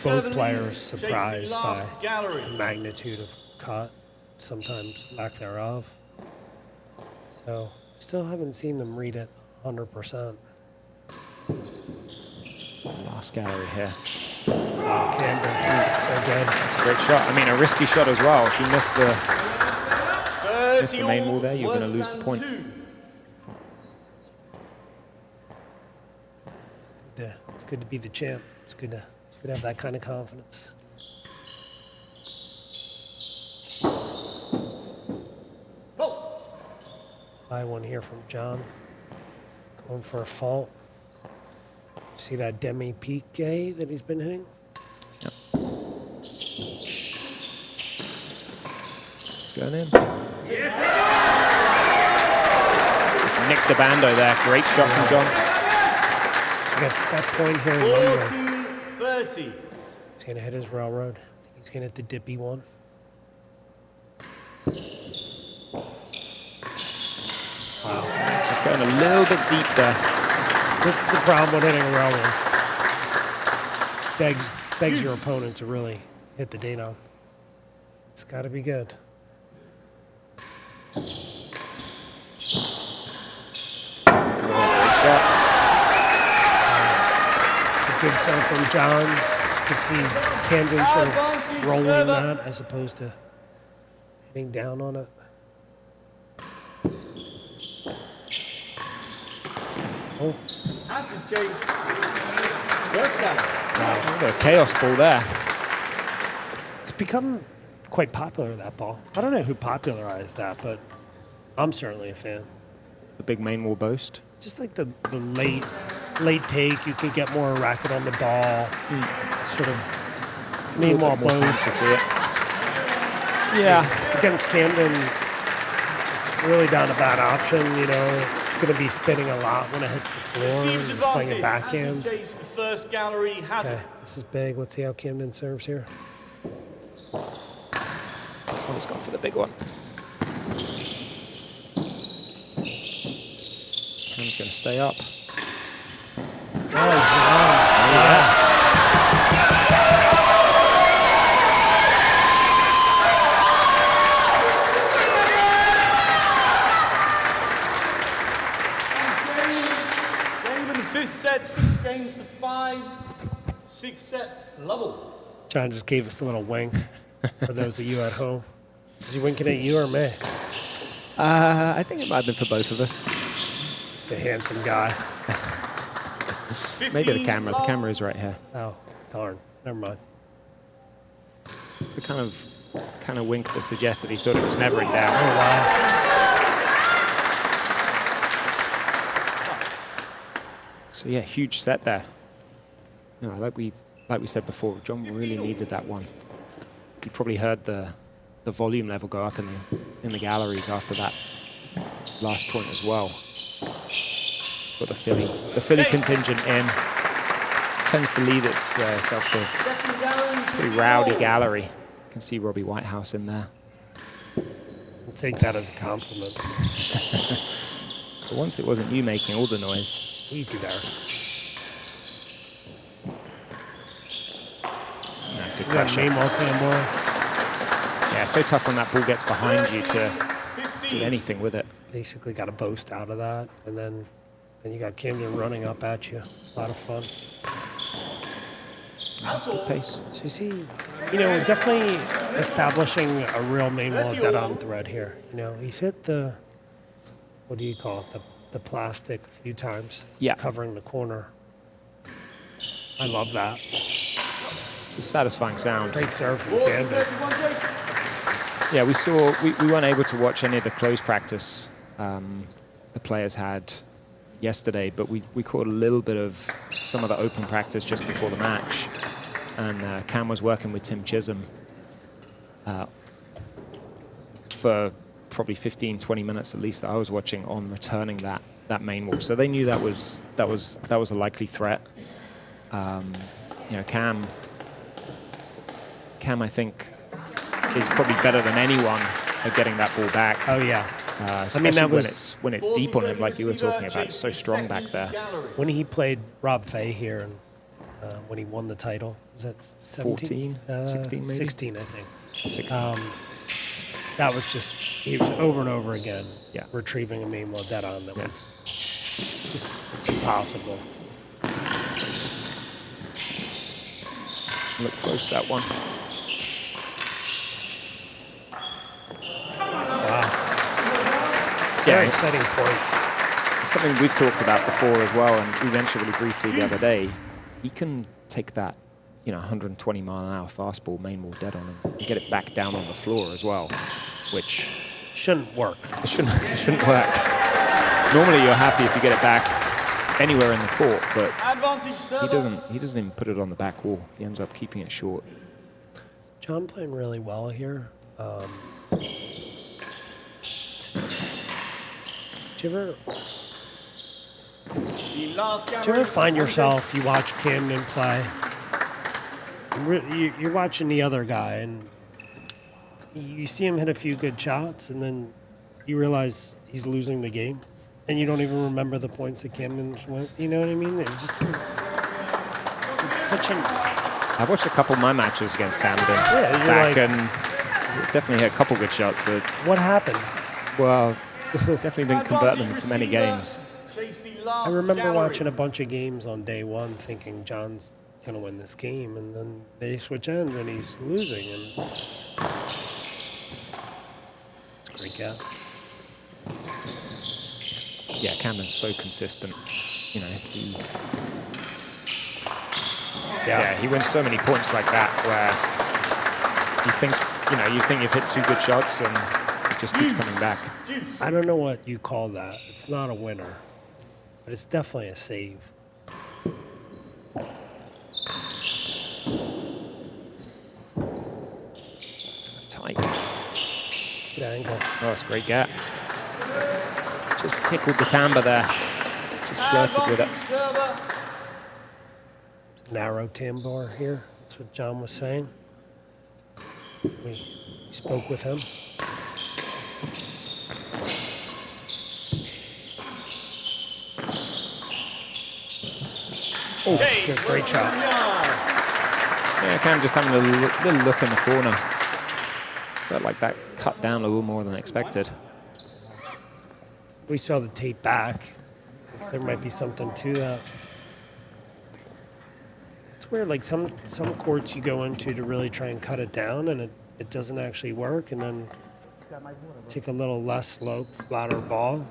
Both players surprised by gallery. the magnitude of cut, sometimes lack thereof. So still haven't seen them read it 100%. Last gallery here. Camden, it's so good. That's a great shot. I mean, a risky shot as well. If you miss the main wall there, you're going to lose the point. It's good to be the champ. It's good to have that kind of confidence. High one here from John. Going for a fault. See that demi-pique that he's been hitting? Yep. It's going in. Just nicked the bando there. Great shot from John. So we got set point here in Lumley. 40-30. He's going to hit his railroad. I think he's going to hit the dippy one. Wow. Just going a little bit deep there. This is the problem with hitting a railroad. Begs your opponent to really hit the date on. It's got to be good. Great shot. It's a good serve from John. As you can see, Camden sort of rolling that as opposed to hitting down on it. Oh. That's a chase. First gallery. Wow, a chaos ball there. It's become quite popular, that ball. I don't know who popularized that, but I'm certainly a fan. The big main wall boast. Just like the late take, you can get more racket on the ball. Sort of main wall More time to boast. see it. Yeah. Against Camden, it's really not a bad option, you know. It's going to be spinning a lot when it hits the floor. Receives He's playing a advantage. backhand. Chase, the first gallery has Okay, it. this is big. Let's see how Camden serves here. Oh, he's gone for the big one. Cam's going to stay up. Oh, John. Yeah. Game in the fifth set, 65, sixth set, level. John just gave us a little wink for those of you at home. Is he winking at you or me? I think it might have been for both of us. He's a handsome guy. Maybe the camera. The camera is right here. Oh, darn. Never mind. It's the kind of wink that suggested he thought it was never in doubt. Oh, wow. So yeah, huge set there. You know, like we said before, John really needed that one. You probably heard the volume level go up in the galleries after that last point as well. Got the Philly contingent in. It tends to lead itself to a pretty rowdy gallery. You can see Robbie Whitehouse in there. I'll take that as a compliment. But once it wasn't you making all the noise. Easy there. Nice good Is that pressure. main multi-more? Yeah, so tough when that ball gets behind you to do anything with it. Basically got a boast out of that, and then you got Camden running up at you. A lot of fun. That's good pace. So you see, we're definitely establishing a real main wall dead-on thread here. He's hit the, what do you call it, the plastic a few times. Yeah. It's covering the corner. I love that. It's a satisfying sound. Great serve from Camden. Yeah, we weren't able to watch any of the close practice the players had yesterday, but we caught a little bit of some of the open practice just before the match. And Cam was working with Tim Chisholm for probably 15, 20 minutes at least that I was watching on returning that main wall. So they knew that was a likely threat. Cam, I think, is probably better than anyone at getting that ball back. Oh, yeah. Especially when it's deep on him, like you were talking about. It's so strong back there. When he played Rob Fay here, and when he won the title, was that 17? 16 maybe? 16, I think. 16. That was he was over and over again Yeah. retrieving a main wall dead on that was just impossible. Look close, that one. Wow. Yeah, Very exciting points. Something we've talked about before as well, and we mentioned really briefly the other day. He can take that, 120 mile an hour fastball, main wall dead on him, and get it back down on the floor as well, which Shouldn't work. it shouldn't work. Normally, you're happy if you get it back anywhere in the court, but he doesn't even put it on the back wall. He ends up keeping it short. John playing really well here. Do you ever find yourself, you watch Camden play, you're watching the other guy, and you see him hit a few good shots, and then you realize he's losing the game, and you don't even remember the points that Camden went. You know what I mean? It just is such an... I've watched a couple of my matches against Camden and definitely had a couple good shots. So, what happened? well, definitely didn't convert them into many games. I remember watching a bunch of games on day one thinking John's going to win this game, and then they switch ends and he's losing, and it's a great gap. Yeah, Camden's so consistent. He wins so many points like that where you think you've hit two good shots and it just keeps coming back. I don't know what you call that. It's not a winner, but it's definitely a save. That's tight. Good angle. Oh, it's a great gap. Just tickled the timbre there. Just flirted with it. Narrow timber here. That's what John was saying. We spoke with him. Oh, good, great shot. Yeah, Cam just having a little look in the corner. Felt like that cut down a little more than expected. We saw the tape back. There might be something to that. It's weird. Like some courts you go into to really try and cut it down, and it doesn't actually work. And then take a little less slope, flatter ball,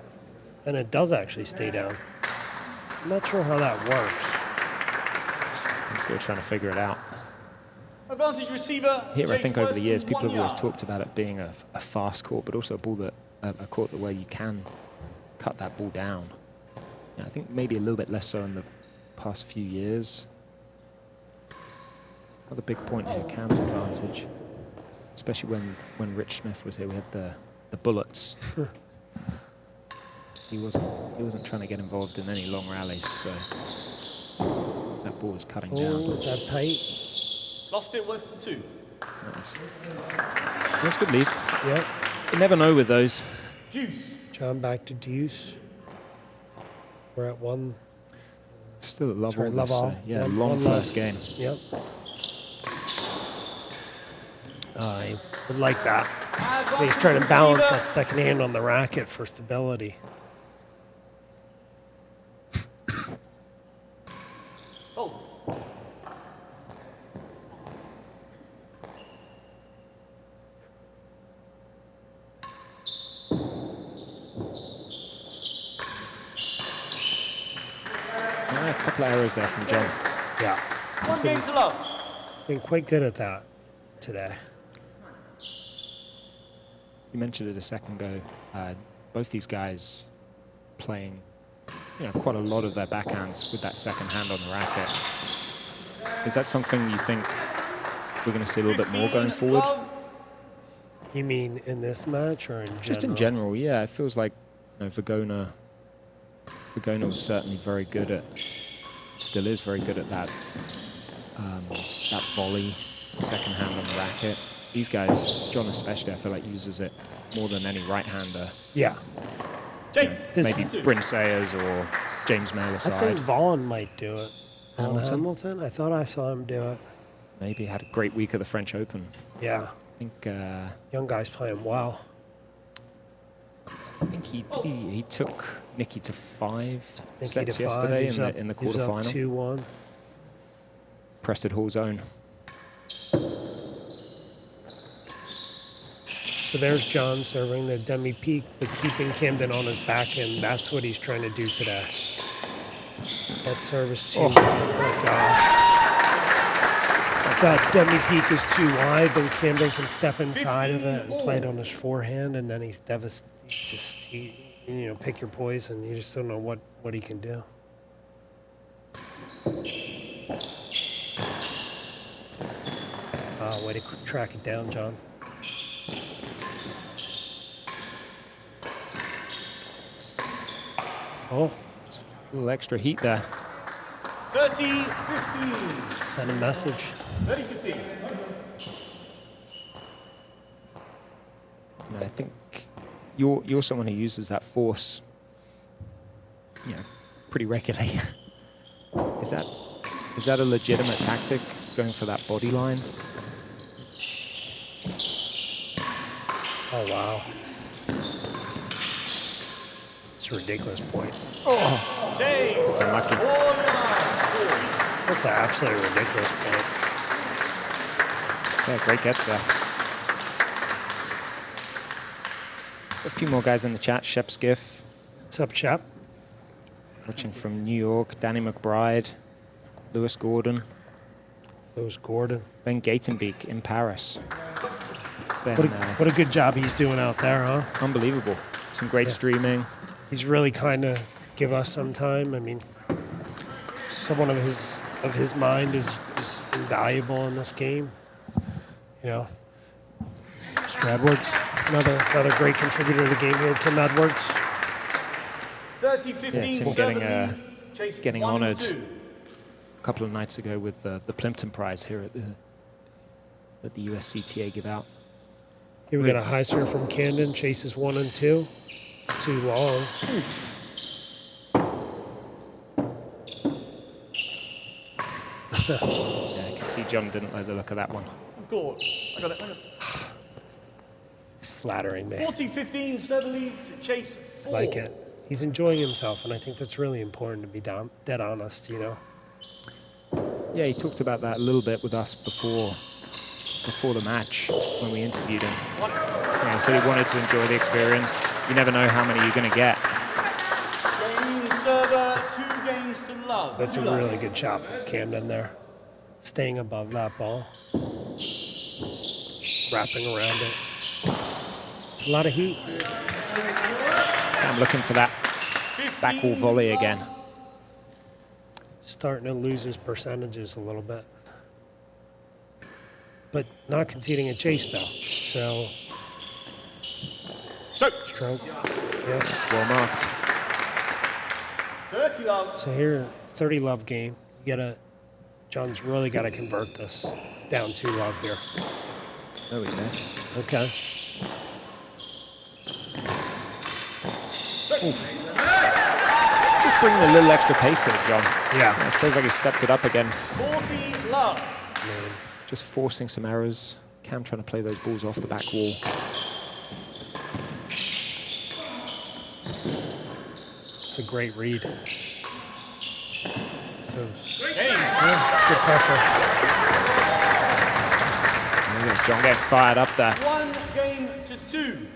and it does actually stay down. I'm not sure how that works. I'm still trying to figure it out. Advantage receiver. Here, I think over the years, people have 1 always yard. talked about it being a fast court, but also a court where you can cut that ball down. Yeah, I think maybe a little bit less so in the past few years. Another big point here, Cam's advantage, especially when Rich Smith was here. We had the bullets. He wasn't trying to get involved in any long rallies, so that ball was cutting down. Oh, is that tight? Lost it, worse than 2. That's good lead. Yep. You never know with those. John back to deuce. We're at 1. Still at love Sorry, all love this, all. yeah, One- long one first game. love. Yep. I would like that. He's trying to balance that second hand on the racket for stability. Oh. A couple of errors there from John. Yeah. He's 1 game to love. been quite good at that today. You mentioned it a second ago. Both these guys playing, quite a lot of their backhands with that second hand on the racket. Is that something you think we're going to see a little bit more going forward? You mean in this match or in general? Just in general, yeah. It feels like Vergona was certainly very good at, still is very good at that volley, second hand on the racket. These guys, John especially, I feel like uses it more than any right-hander. Yeah. Maybe Bryn Sayers or James Mayle I aside. think Vaughn might do it. Vaughn Hamilton? Hamilton? I thought I saw him do it. Maybe had a great week at the French Open. Yeah. I think Young guy's playing well. he took Nicky to 5 I think he sets did 5. yesterday He's in the He's up quarterfinal. 2-1. Preston Hall zone. So there's John serving the demi-peak, but keeping Camden on his back end. That's what he's trying to do today. That service too. Oh gosh. If that demi-peak is too wide, then Camden can step inside of it and play it on his forehand, and then he's pick your poison. You just don't know what he can do. Way to track it down, John. Oh, A little extra heat there. 30-15. send a message. 30-15. I think you're someone who uses that force, pretty regularly. Is that a legitimate tactic, going for that body line? Oh, wow. It's a ridiculous point. James. Unlucky. That's an absolutely ridiculous point. Yeah, great gets there. A few more guys in the chat. Shep Skiff, What's up, chap? watching from New York. Danny McBride, Lewis Gordon, Lewis Gordon. Ben Gatenbeek in Paris. Ben, What a good job he's doing out there, huh? unbelievable. Some great streaming. He's really kind of give us some time. I mean, someone of his mind is just invaluable in this game. Mr. Edwards, another great contributor to the game here, Tim Edwards. 30-15. Yeah, Tim Chase getting 1 and honoured 2. a couple of nights ago with the Plimpton Prize here at the USCTA give out. Here we got a high serve from Camden. Chases 1 and 2. It's too long. Yeah, I can see John didn't like the look of that one. Good. I got it. It's flattering me. 40-15. Server leads. Chase 4. Like it. He's enjoying himself, and I think that's really important to be dead honest, Yeah, he talked about that a little bit with us before the match when we interviewed him. Yeah, he said he wanted to enjoy the experience. You never know how many you're going to get. Game server, 2 games to love. That's a really good shot from Camden there. Staying above that ball. Wrapping around it. It's a lot of heat. I'm looking for that back wall volley again. Starting to lose his percentages a little bit. But not conceding a chase though. So stroke. Yeah. It's well marked. 30 love. So here, 30 love game. John's really got to convert this. Down 2 love here. There we go. Okay. Just bringing a little extra pace in it, John. Yeah. It feels like he stepped it up again. 40 love. Man. Just forcing some errors. Cam trying to play those balls off the back wall. It's a great read. So, yeah, it's good pressure. John getting fired up there. 1 game to 2.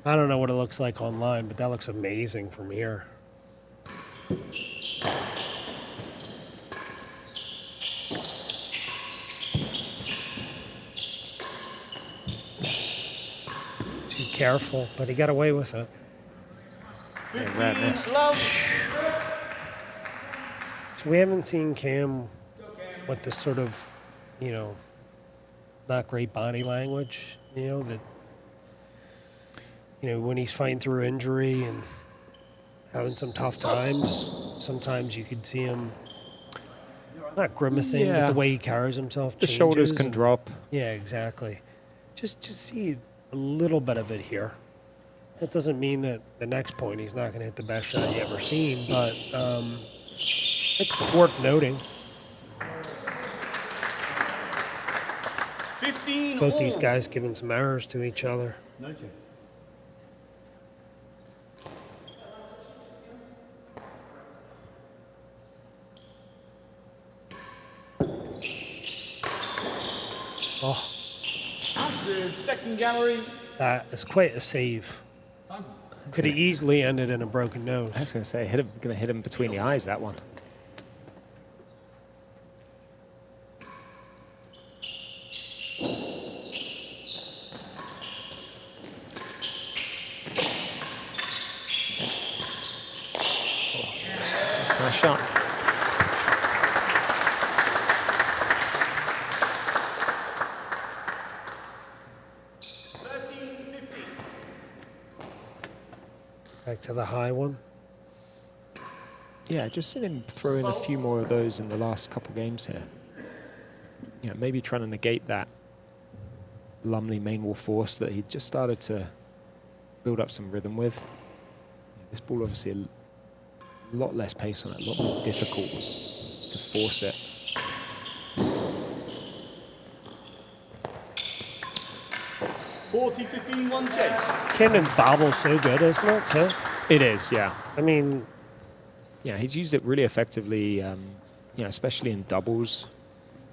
I don't know what it looks like online, but that looks amazing from here. Too careful, but he got away with it. Yeah, rare miss. Love. So we haven't seen Cam with this sort of, not great body language, that, when he's fighting through injury and having some tough times, sometimes you could see him not grimacing, but the way he carries himself The changes shoulders can and- drop. Yeah, exactly. Just see a little bit of it here. That doesn't mean that the next point he's not going to hit the best shot you ever seen, but it's worth noting. 15 Both these all. guys giving some errors to each other. No chance. Oh, 100, second gallery. that is quite a save. Could have easily ended in a broken nose. I was going to say, going to hit him between the eyes, that one. That's a nice shot. Back to the high one. Yeah, just seen him throw in a few more of those in the last couple games here. Maybe trying to negate that Lumley main wall force that he just started to build up some rhythm with. This ball obviously a lot less pace on it, a lot more difficult to force it. $40-15, 1 chase. Camden's bobble's so good, isn't it, too? It is, yeah. I mean, Yeah, he's used it really effectively, especially in doubles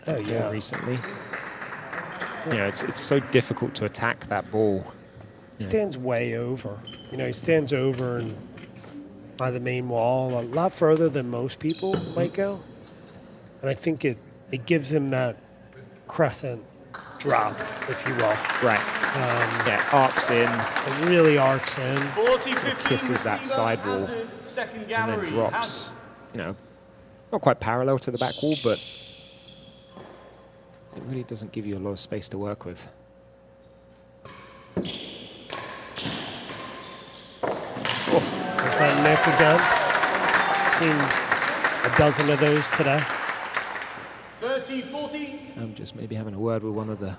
oh yeah. recently. It's so difficult to attack that ball. He stands way over. He stands over and by the main wall a lot further than most people might go. And I think it gives him that crescent drop, if you will. Right. Arcs in, It really arcs in. 40-15, kisses that receiver, sidewall, Hazard, second and gallery. then drops, not quite parallel to the back wall, but it really doesn't give you a lot of space to work with. There's that neck again. Seen a dozen of those today. 30-40. I'm just maybe having a word with one of the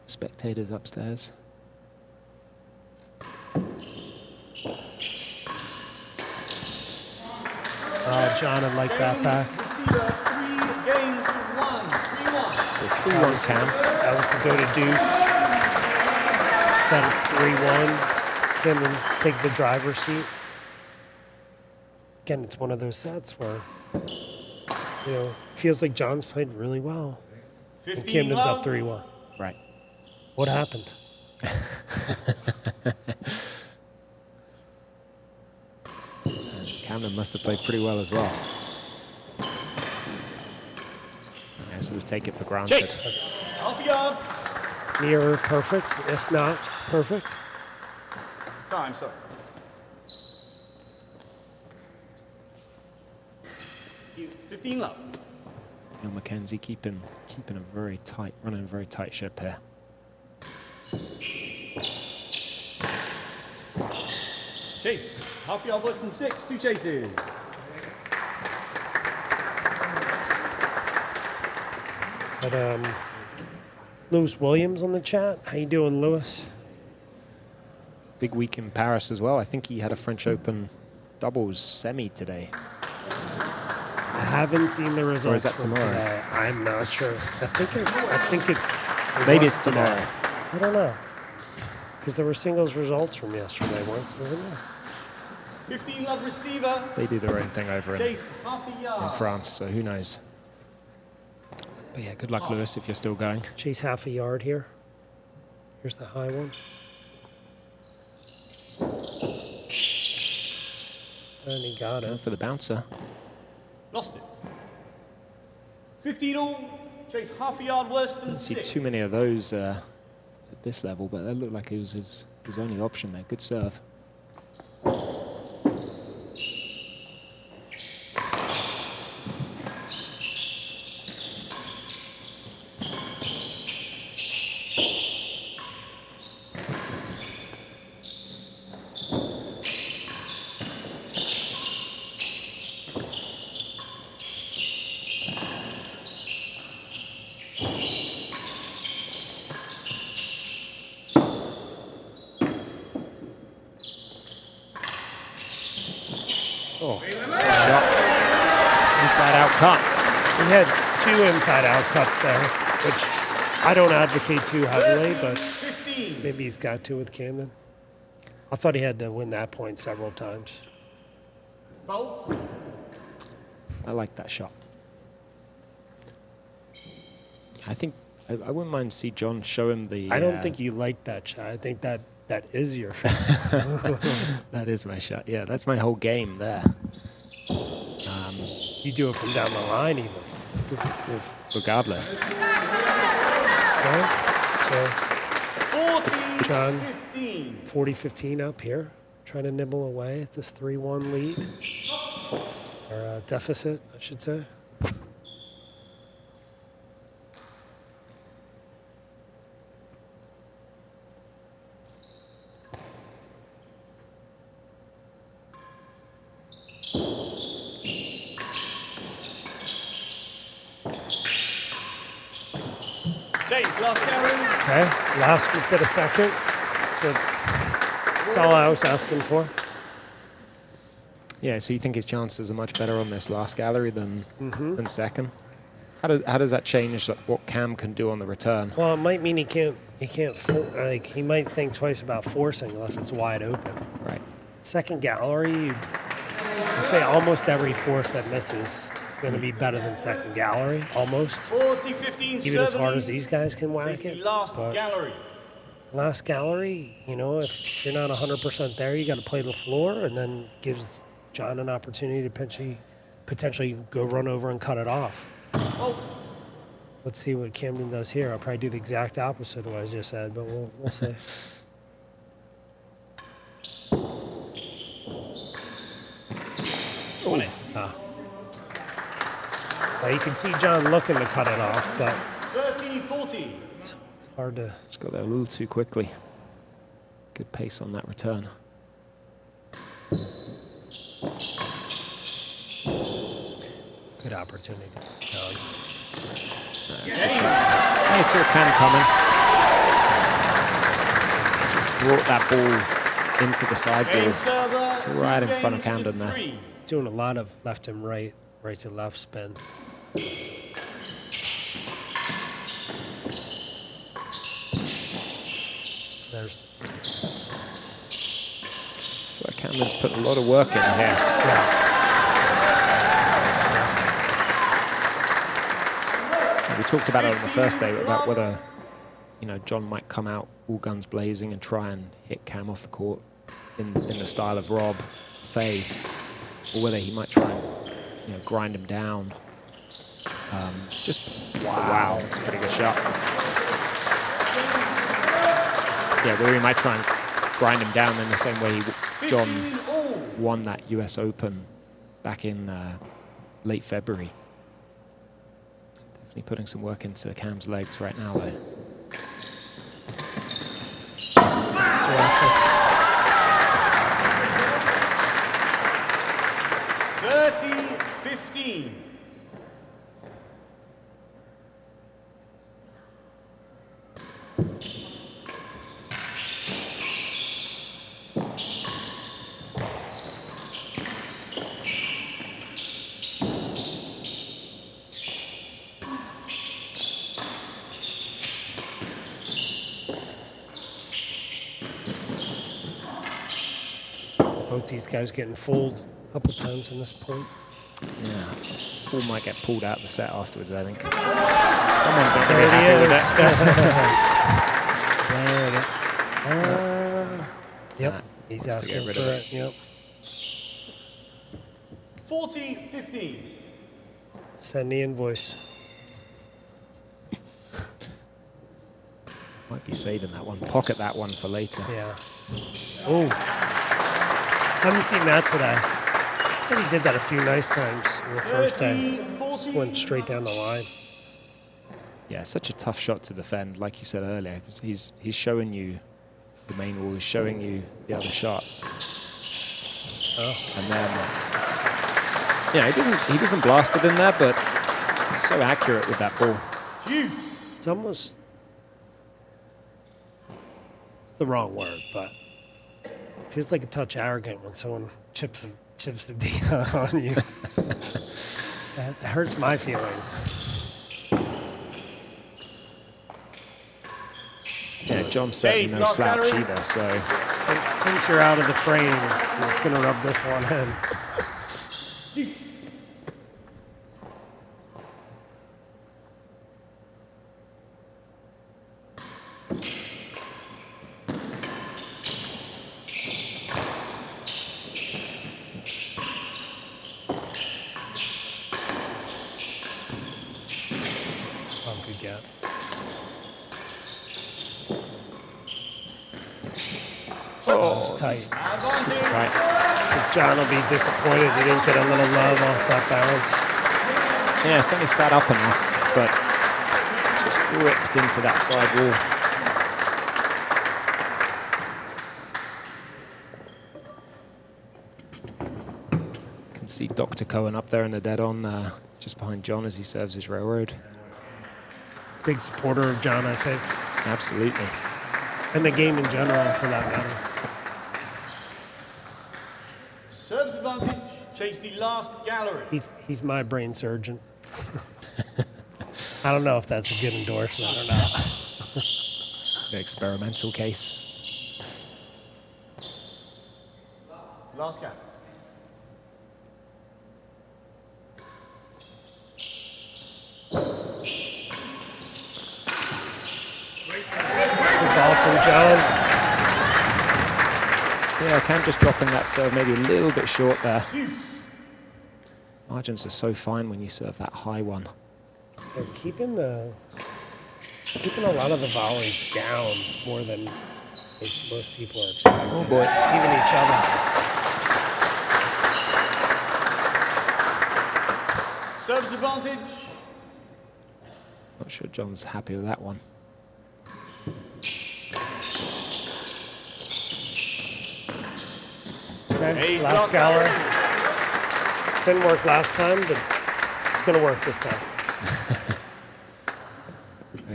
spectators upstairs. Oh, John would like that back. Receiver, 3 games to 1. 3-1. So 3-1 Cam. That was to go to deuce. Instead, it's 3-1. Camden take the driver's seat. Again, it's one of those sets where You know, feels like John's played really well. 15 And Camden's love. up 3-1. Right. What happened? Camden must have played pretty well as well. Yeah, sort of take it for granted. Chase. That's Half a yard. near perfect, if not perfect. Time, sorry. Thank you. 15 love. Neil Mackenzie keeping a very tight, running a very tight ship here. Chase. Half yard worse than 6. 2 chases. But Lewis Williams on the chat. How you doing, Lewis? Big week in Paris as well. I think he had a French Open doubles semi today. I haven't seen the results that from tomorrow? today. I'm not sure. I think it's Maybe was it's tomorrow. I don't know. Because there were singles results from yesterday, wasn't there? 15 love receiver. They do their own thing over in Chase. Half a yard. France, so who knows. But yeah, good luck, Lewis, if you're still going. Chase half a yard here. Here's the high one. And he got Going it. for the bouncer. Lost it. 15 all. Chase half a yard worse than Don't see 6. too many of those at this level, but that looked like it was his only option there. Good serve. Oh, good shot. Inside out cut. He had 2 inside out cuts there, which I don't advocate too heavily, but 15. maybe he's got to with Camden. I thought he had to win that point several times. Foul. I like that shot. I think I wouldn't mind to see John show him the. I don't think you like that shot. I think that is your shot. That is my shot. Yeah, that's my whole game there. You do it from down the line even. Regardless. Okay? So 14. John, 15. 40-15 up here, trying to nibble away at this 3-1 lead. Or deficit, I should say. Chase, last carry. Okay, last instead of second. That's all I was asking for. Yeah, so you think his chances are much better on this last gallery than second? How does that change what Cam can do on the return? Well, it might mean he can't he might think twice about forcing unless it's wide open. Right. Second gallery, you say almost every force that misses is going to be better than second gallery, almost. 40-15. Even as hard as these guys can whack it. Last but gallery. last gallery, you know, if you're not 100% there, you got to play the floor, and then gives John an opportunity to potentially go run over and cut it off. Let's see what Camden does here. I'll probably do the exact opposite of what I just said, but we'll see. Well, you can see John looking to cut it off, but 30-40. it's hard to. Just got there a little too quickly. Good pace on that return. Good opportunity, John. That's good shot. I saw Cam coming. Just brought that ball into the sideboard right in front of Camden there. He's doing a lot of left and right to left spin. There's. So Camden's put a lot of work in here. talked about it on the first day, about whether, you know, John might come out all guns blazing and try and hit Cam off the court in the style of Rob Fay, or whether he might try and, you know, grind him down. Wow, that's a pretty good shot. Yeah, where he might try and grind him down in the same way John won that US Open back in late February. Definitely putting some work into Cam's legs right now, though. That's terrific. 30-15. Both these guys getting fooled a couple times in this point. Yeah, this ball might get pulled out of the set afterwards, I think. Someone's not There going to be it happy with it. Yep, Nah, he's wants to get asking rid for of it. Yep. 40-15. Send the invoice. Might be saving that one. Pocket that one for later. Yeah. Oh. Haven't seen that today. I thought he did that a few nice times in the first day. Just went straight down the line. Yeah, such a tough shot to defend, like you said earlier. He's showing you the main wall, he's showing you the other shot. Oh. And then, yeah, he doesn't blast it in there, but he's so accurate with that ball. It's almost, it's the wrong word, but it feels like a touch arrogant when someone chips the D on you. It hurts my feelings. Yeah, John certainly no slouch either, so. Since you're out of the frame, I'm just going to rub this one in. Oh, good gap. Oh, It's tight. super tight. John will be disappointed he didn't get a little love off that bounce. Yeah, it's only sat up enough, but just gripped into that side wall. Can see Dr. Cohen up there in the dead on, just behind John as he serves his railroad. Big supporter of John, I think. Absolutely. And the game in general, for that matter. Serves advantage. Chase the last gallery. He's my brain surgeon. I don't know if that's a good endorsement or not. The experimental case. Last gap. Good ball from John. Yeah, Cam just dropping that serve maybe a little bit short there. Margins are so fine when you serve that high one. They're keeping a lot of the volleys down more than I think most people are expecting. Oh boy. Even each other. Serves advantage. Not sure John's happy with that one. Okay, last gallery. Didn't work last time, but it's going to work this time.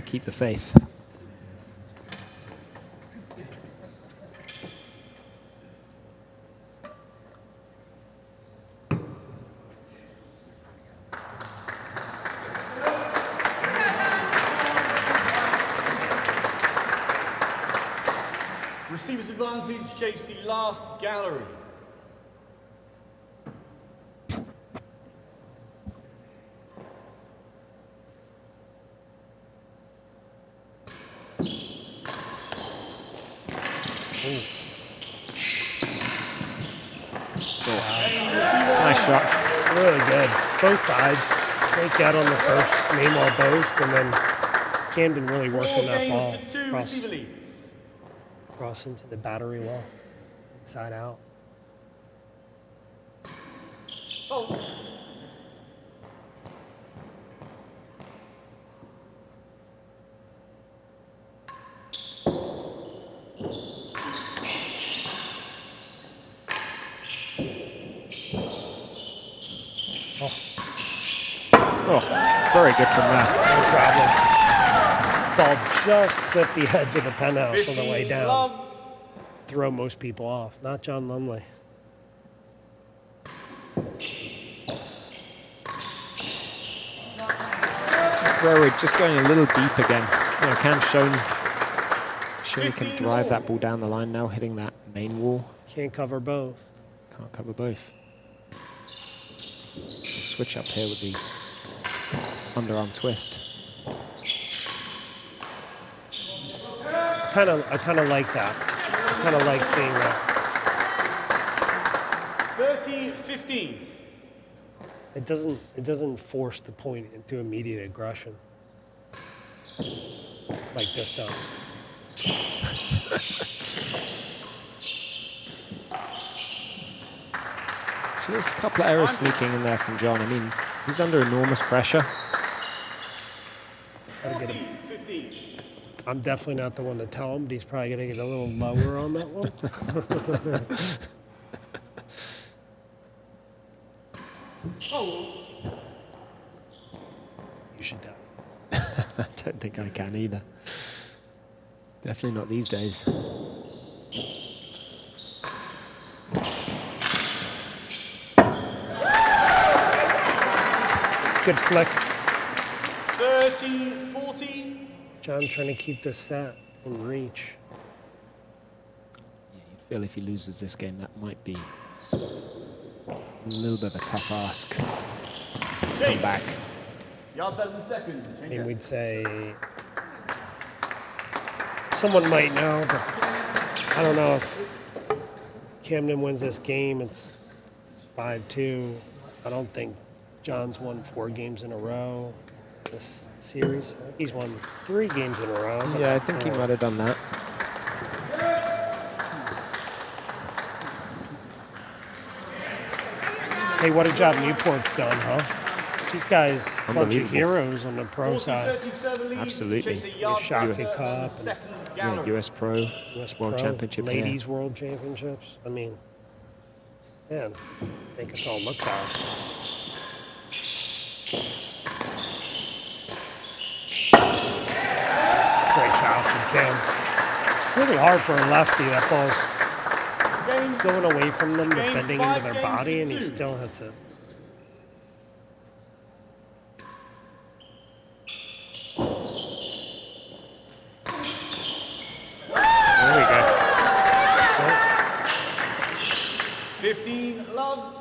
Keep the faith. Receiver's advantage. Chase the last gallery. It's a nice shot. Really good. Both sides. Great get on the first main wall boast, and then Camden really working that ball cross into the battery wall, inside out. Oh, very good from there. No problem. Ball just clipped the edge of the penthouse on the way down. Throw most people off. Not John Lumley. Railroad just going a little deep again. You know, Cam's shown he can drive that ball down the line now, hitting that main wall. Can't cover both. Can't cover both. Switch up here with the underarm twist. I kind of like that. I kind of like seeing that. 30-15. It doesn't force the point into immediate aggression like this does. So there's a couple of errors sneaking in there from John. I mean, he's under enormous pressure. 15. I'm definitely not the one to tell him, but he's probably going to get a little lower on that one. You should doubt. I don't think I can either. Definitely not these days. It's a good flick. 30-40. John trying to keep this set in reach. Yeah, you feel if he loses this game, that might be a little bit of a tough ask to come back. Yard better than second. I mean, we'd say someone might know, but I don't know if Camden wins this game. It's 5-2. I don't think John's won 4 games in a row this series. I think he's won 3 games in a row. Yeah, I think he might have done that. Hey, what a job Newport's done, huh? These guys, a bunch of Unbelievable. heroes on the pro side. Absolutely. Shotgun Cup, and Yeah, US Pro, US World Pro, Championship. Ladies World Championships. I mean, man, make us all look bad. Great job from Cam. Really hard for a lefty. That ball's going away from them, but bending into their body, and he still hits it. There we go. So, 15 love.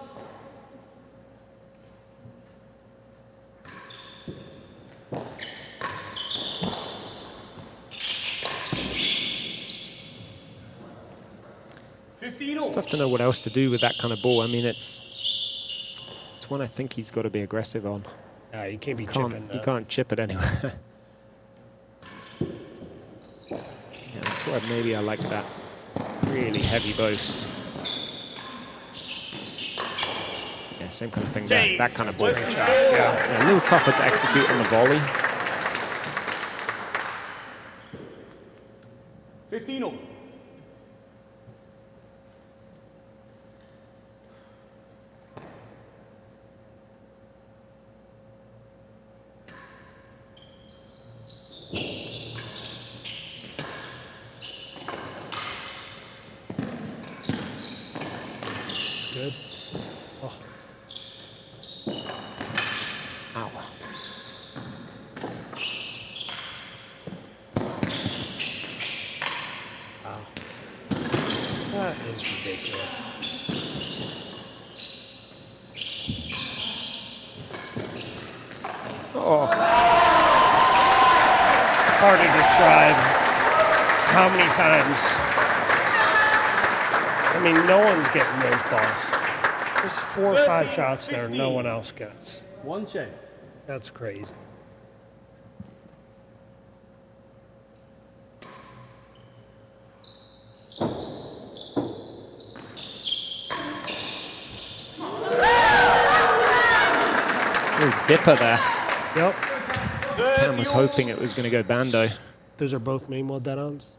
Tough to know what else to do with that kind of ball. I mean, it's one I think he's got to be aggressive on. you can't be chipping. You can't chip it anywhere. Yeah, that's why maybe I like that really heavy boast. Yeah, same kind of thing there. That kind of ball. Yeah, a little tougher to execute on the volley. 15 all. Good. Oh. Ow. Wow. That is ridiculous. Oh, It's hard to describe how many times. I mean, no one's getting those balls. There's 4 or 5 shots there no one else gets. One chase. That's crazy. Ooh, dipper there. Yep. Cam was hoping it was going to go bando. Those are both main wheel dead-ons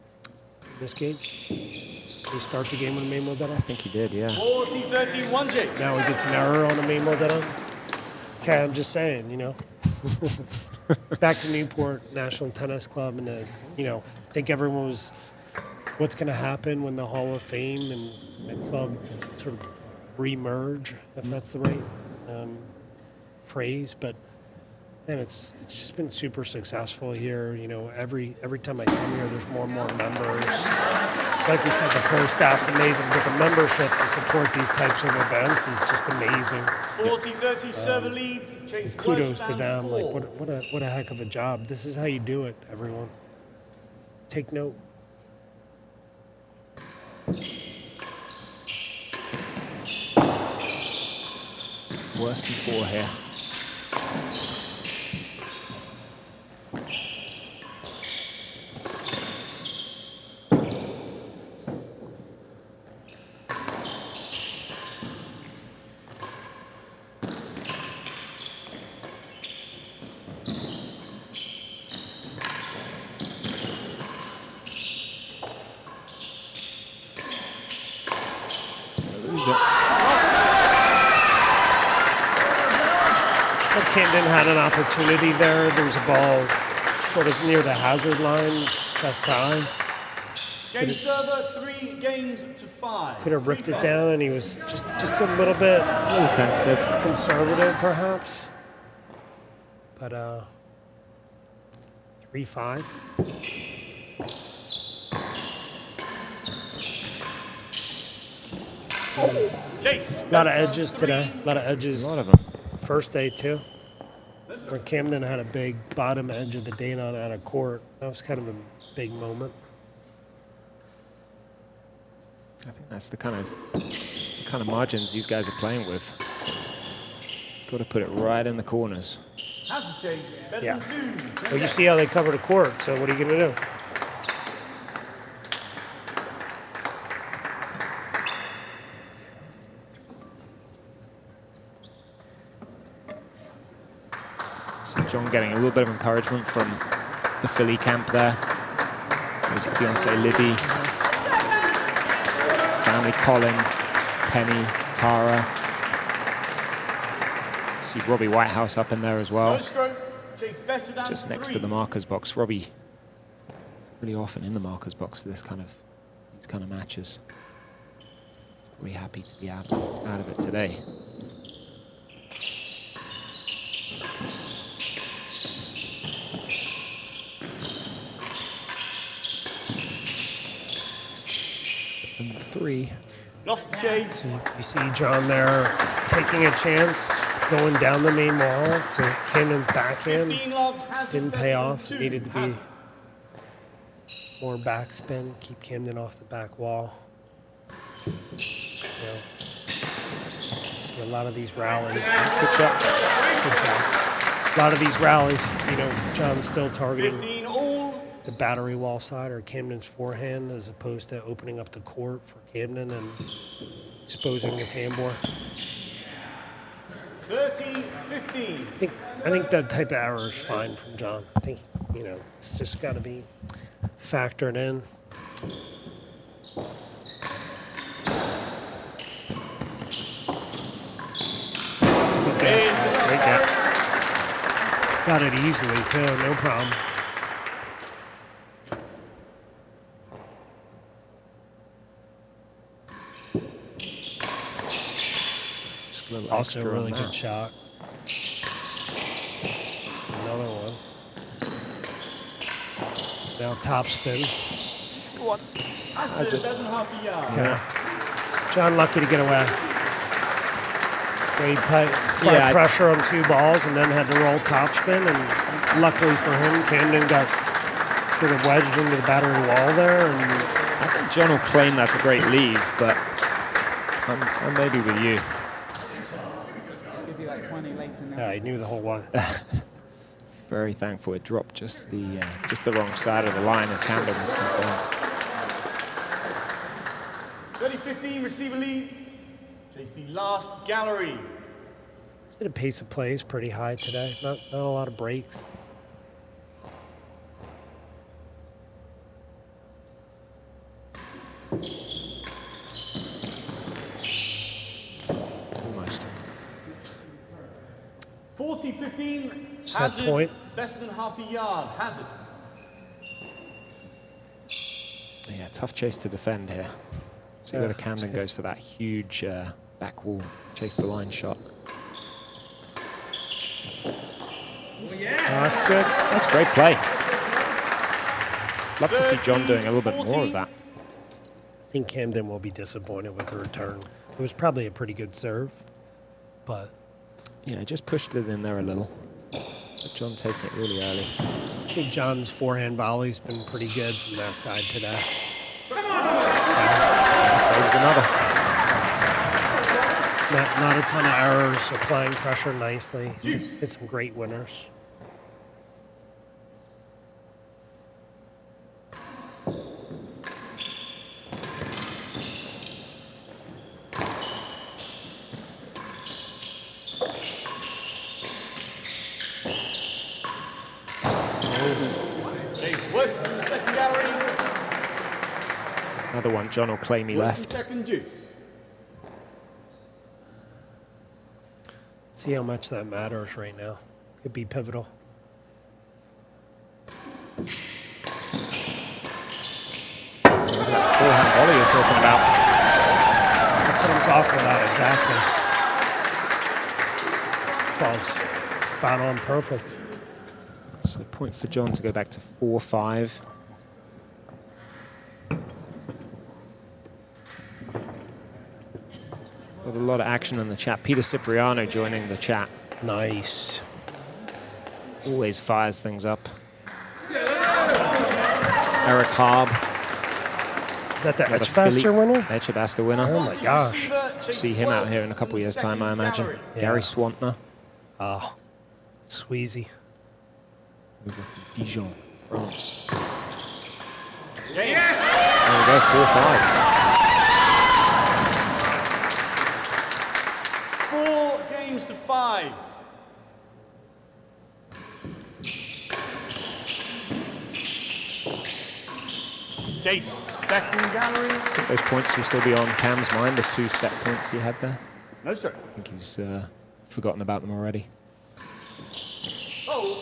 in this game. Did he start the game with a main wheel dead-on? I think he did, yeah. 40-30, one chase. Now he gets an error on a main wheel dead-on? Okay, I'm just saying, you know. Back to Newport National Tennis Club, and I think everyone was, what's going to happen when the Hall of Fame and the club sort of re-merge, if that's the right phrase. But man, it's just been super successful here. You know, every time I come here, there's more and more members. Like we said, the pro staff's amazing, but the membership to support these types of events is just amazing. 40-30 server leads. Chase Kudos to down them. 4. Like what a heck of a job. This is how you do it, everyone. Take note. Worse than 4 here. Camden had an opportunity there. There was a ball sort of near the hazard line, chest high. Game server, 3 games to 5. Could have ripped it down, and he was just a little bit tentative, conservative, perhaps. But 3-5. Chase. A lot of edges today. A lot of edges. A lot of them. First day too. Where Camden had a big bottom edge of the Danon out of court. That was kind of a big moment. I think that's the kind of margins these guys are playing with. Got to put it right in the corners. Has a chase. Better Yeah. than 2. Well, you see how they cover the court, so what are you going to do? So John getting a little bit of encouragement from the Philly camp there. His fiancée Libby, family Colin, Penny, Tara. See Robbie Whitehouse up in there as well. No stroke. Chase better than Just next 3. to the markers box. Robbie really often in the markers box for these kind of matches. He's probably happy to be out of it today. And 3. Lost the chase. You see John there taking a chance, going down the main wall to Camden's backhand. 15 love. Has Didn't it, pay better off. than 2. Needed to be Has it. more backspin, keep Camden off the back wall. You know, see a lot of these rallies. That's a good shot. It's a good job. A lot of these rallies, you know, John's still targeting 15 all. the battery wall side or Camden's forehand as opposed to opening up the court for Camden and exposing the tambour. 30-15. I think that type of error is fine from John. I think, you know, it's just got to be factored in. Good game. Great game. Got it easily, too. No problem. Also a really good shot. Another one. Now top spin. Go on. Has it? 11.5 yards. Okay. John lucky to get away. He applied pressure on 2 balls and then had to roll topspin. And luckily for him, Camden got sort of wedged into the battery wall there. And I think John will claim that's a great leave, but I'm maybe with you. 20 later now. Yeah, I knew the whole way. Very thankful it dropped just the wrong side of the line as Camden was concerned. 30-15, receiver lead. Chase the last gallery. The pace of play is pretty high today. Not a lot of breaks. Almost. 40-15. Set Hazard, point. better than half a yard. Hazard. Yeah, tough chase to defend here. See whether Camden goes for that huge back wall, chase the line shot. Oh, that's good. That's great play. Love to see John doing a little bit more of that. I think Camden will be disappointed with the return. It was probably a pretty good serve, but Yeah, just pushed it in there a little. But John taking it really early. I think John's forehand volley's been pretty good from that side today. Yeah, saves another. Not a ton of errors, applying pressure nicely. Hit some great winners. Chase West in the second gallery. Another one, John will claim he West left. second juice. See how much that matters right now. Could be pivotal. This is forehand volley you're talking about. That's what I'm talking about, exactly. Ball's spot on, perfect. So point for John to go back to 4-5. Got a lot of action in the chat. Peter Cipriano joining the chat. Nice. Always fires things up. Eric Harb. Is that the another Etchebester Philly winner? Etchebester winner. Oh my gosh. See him out here in a couple years' time, I imagine. Yeah. Gary Swantner. Oh, Sweezy. Over from Dijon, France. Yeah. There we go, 4-5. 4 games to 5. Chase, second gallery. I think those points will still be on Cam's mind, the 2 set points he had there. No stroke. I think he's forgotten about them already.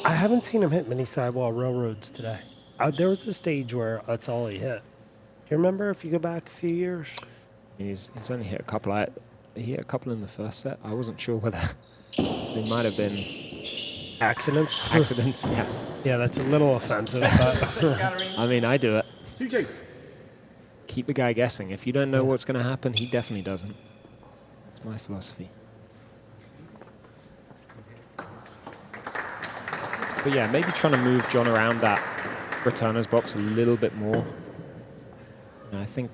I haven't seen him hit many sidewall railroads today. There was a stage where that's all he hit. Do you remember if you go back a few years? He's only hit a couple. He hit a couple in the first set. I wasn't sure whether they might have been Accidents? accidents. Yeah. Yeah, that's a little offensive, but Second gallery. I mean, I do it. 2 chase. Keep the guy guessing. If you don't know what's going to happen, he definitely doesn't. That's my philosophy. But yeah, maybe trying to move John around that returner's box a little bit more. You know, I think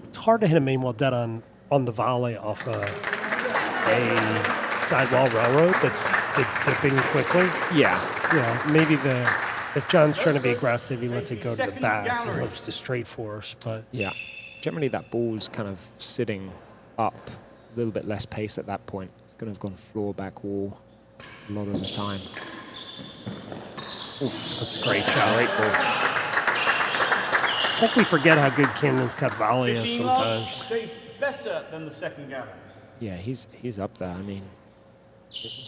it's hard to hit a main wall dead on the volley off a sidewall railroad that's dipping quickly. yeah, You know, maybe if John's trying to be aggressive, he lets it go to the back and hopes to straight force. But yeah. Generally, that ball's kind of sitting up, a little bit less pace at that point. It's going to have gone floor, back wall a lot of the time. that's a great shot. Great ball. I think we forget how good Camden's cut volley is 15 love. sometimes. Chase better than the second gallery. Yeah, he's up there. I mean,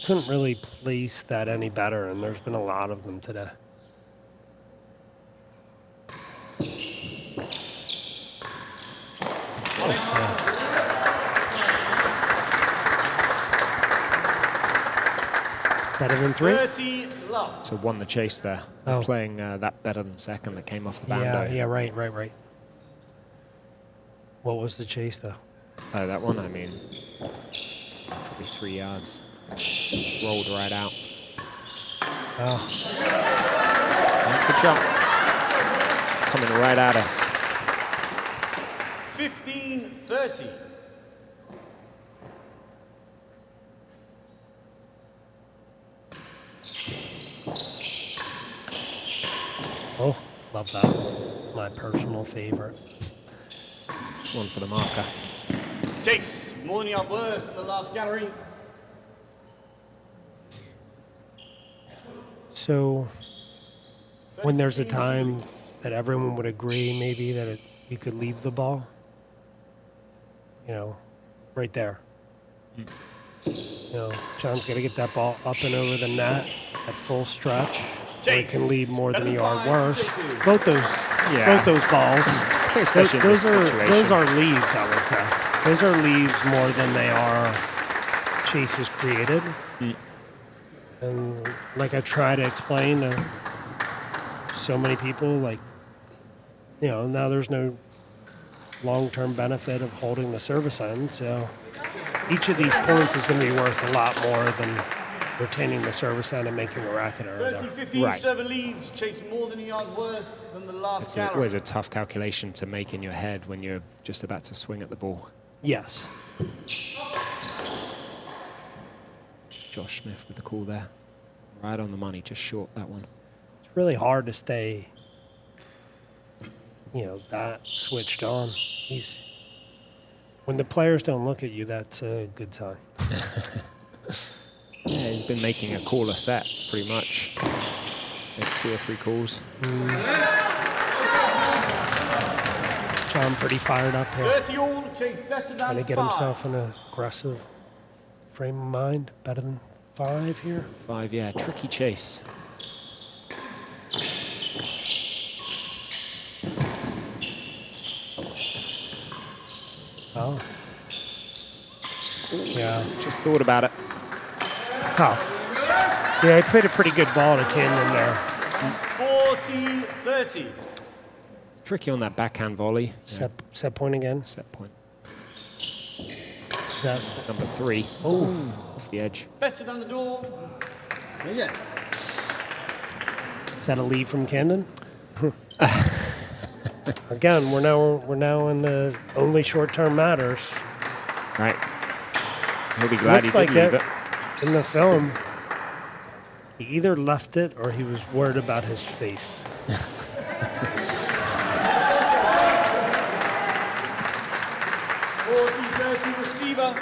Couldn't really place that any better, and there's been a lot of them today. Better than 3? 30 love. so won the chase there. Oh. Playing that better than second that came off the bando. Yeah, right. What was the chase, though? Oh, that one, I mean, probably 3 yards. Rolled right out. Oh, That's a good shot. Coming right at us. 15-30. Oh, love that. My personal favorite. It's one for the marker. Chase, more than a yard worse than the last gallery. So, when there's a time that everyone would agree maybe that you could leave the ball, you know, right there. You know, John's got to get that ball up and over the net at full stretch. Where it can lead more than a yard worse. Both those balls. Especially in this situation. Those are leaves, I would say. Those are leaves more than they are chases created. And like I try to explain to so many people, like, you know, now there's no long-term benefit of holding the service end. So each of these points is going to be worth a lot more than retaining the service end and making a racket error. 30-15 Right. server leads. Chase more than a yard worse than the last It's gallery. always a tough calculation to make in your head when you're just about to swing at the ball. Yes. Josh Smith with the call there. Right on the money, just short that one. It's really hard to stay, you know, that switched on. When the players don't look at you, that's a good sign. Yeah, he's been making a call a set, pretty much. Like 2 or 3 calls. John pretty fired up here. 30 all. Chase better than Trying to get 5. himself in an aggressive frame of mind. Better than 5 here. 5, yeah, tricky chase. Oh. Yeah, Just thought about it. it's tough. Yeah, he played a pretty good ball to Camden there. 40-30. It's tricky on that backhand volley. Set point again. Set point. Is that Number 3. oh Off the edge. Better than the door. Yeah. is that a lead from Camden? Again, we're now in the only short-term matters. Right. He'll be glad Looks he like did leave it. it. In the film, he either left it or he was worried about his face. 40-30 receiver.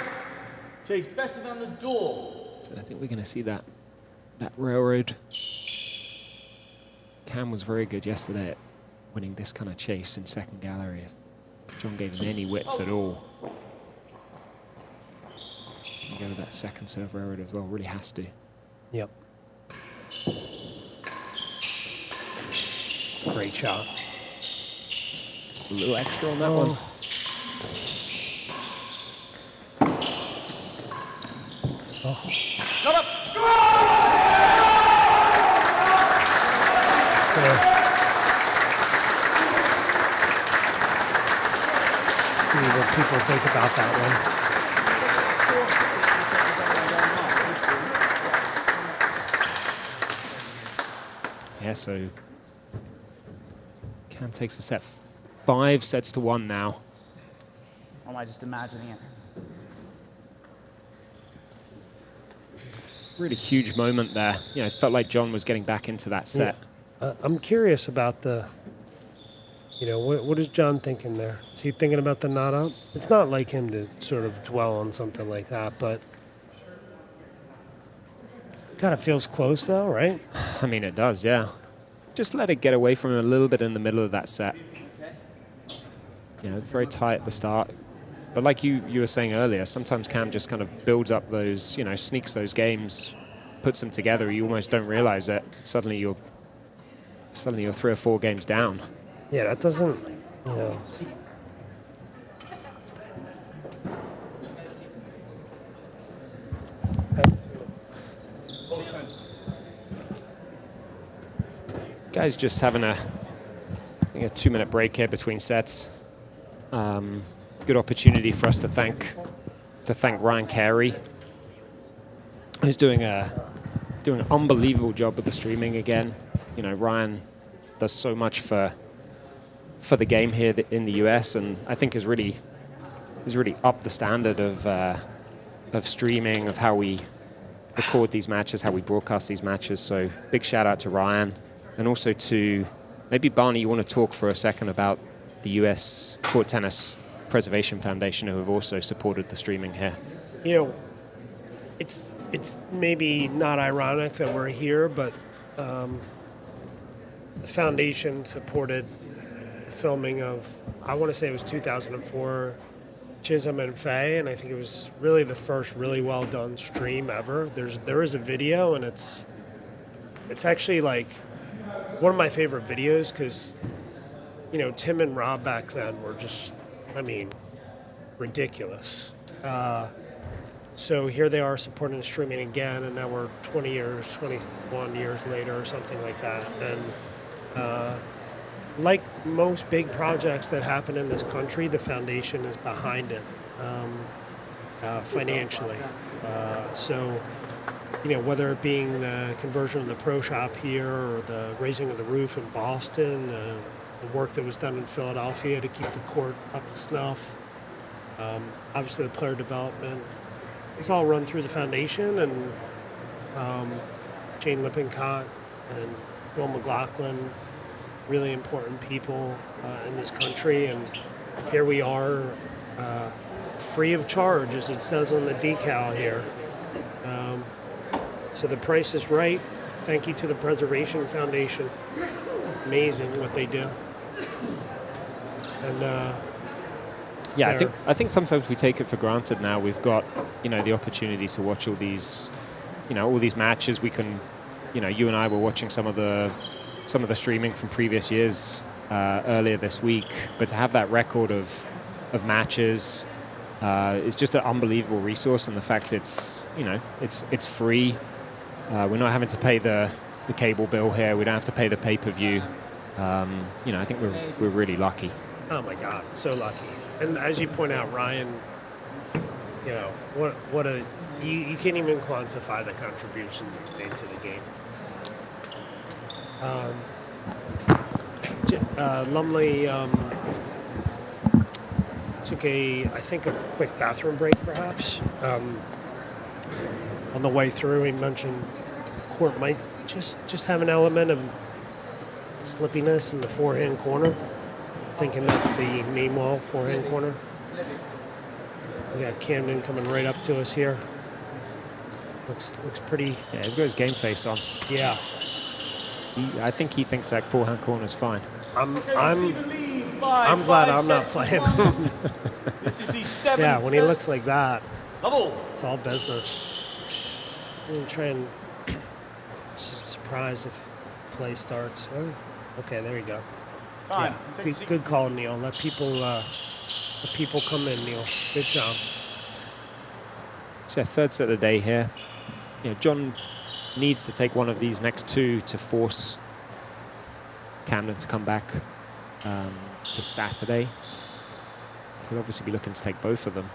Chase better than the door. So I think we're going to see that railroad. Cam was very good yesterday at winning this kind of chase in second gallery. If John gave him any width at all, he can go with that second serve railroad as well. Really has to. Yep. Great shot. A little extra on that one. Shut up. So, see what people think about that one. Yeah, so Cam takes a set. 5 sets to 1 now. Or am I just imagining it? Really huge moment there. You know, it felt like John was getting back into that set. I'm curious about what is John thinking there? Is he thinking about the not up? It's not like him to sort of dwell on something like that, but kind of feels close though, right? I mean, it does, yeah. Just let it get away from him a little bit in the middle of that set. You know, very tight at the start. But like you were saying earlier, sometimes Cam just kind of builds up those, you know, sneaks those games, puts them together. You almost don't realize it. Suddenly you're 3 or 4 games down. Yeah, that doesn't, you know. Guys just having I think a 2-minute break here between sets. Good opportunity for us to thank Ryan Carey, who's doing an unbelievable job with the streaming again. You know, Ryan does so much for the game here in the US, and I think has really upped the standard of streaming, of how we record these matches, how we broadcast these matches. So big shout out to Ryan, and also to Maybe, Barney, you want to talk for a second about the U.S. Court Tennis Preservation Foundation, who have also supported the streaming here. You know, it's maybe not ironic that we're here, but the foundation supported the filming of, I want to say it was 2004, Chisholm and Faye, and I think it was really the first really well done stream ever. There is a video, and it's actually like one of my favorite videos because, you know, Tim and Rob back then were just, I mean, ridiculous. So here they are supporting the streaming again, and now we're 21 years later or something like that. And like most big projects that happen in this country, the foundation is behind it financially. So, you know, whether it being the conversion of the pro shop here or the raising of the roof in Boston, the work that was done in Philadelphia to keep the court up to snuff, obviously the player development, it's all run through the foundation, and Jane Lippincott and Bill McLaughlin, really important people in this country, and here we are, free of charge, as it says on the decal here. So the price is right. Thank you to the Preservation Foundation. Amazing what they do. And yeah, I think sometimes we take it for granted now. We've got, you know, the opportunity to watch all these, you know, all these matches. We can, you know, you and I were watching some of the streaming from previous years earlier this week, but to have that record of matches is just an unbelievable resource. And the fact it's, you know, it's free. We're not having to pay the cable bill here. We don't have to pay the pay-per-view. You know, I think we're really lucky. Oh my God, so lucky. And as you point out, Ryan, you know, what a you can't even quantify the contributions he's made to the game. Lumley took I think a quick bathroom break, perhaps. On the way through, he mentioned court might just have an element of slippiness in the forehand corner. Thinking that's the main wall forehand corner. We got Camden coming right up to us here. Looks pretty. Yeah, he's got his game face on. Yeah. I think he thinks that forehand corner's fine. I'm glad I'm not playing. Yeah, when he looks like that, it's all business. I'm gonna try and surprise if play starts. Oh, okay, there you go. Yeah, good call, Neil. Let people come in, Neil. Good job. So third set of the day here. You know, John needs to take one of these next two to force Camden to come back to Saturday. He'll obviously be looking to take both of them.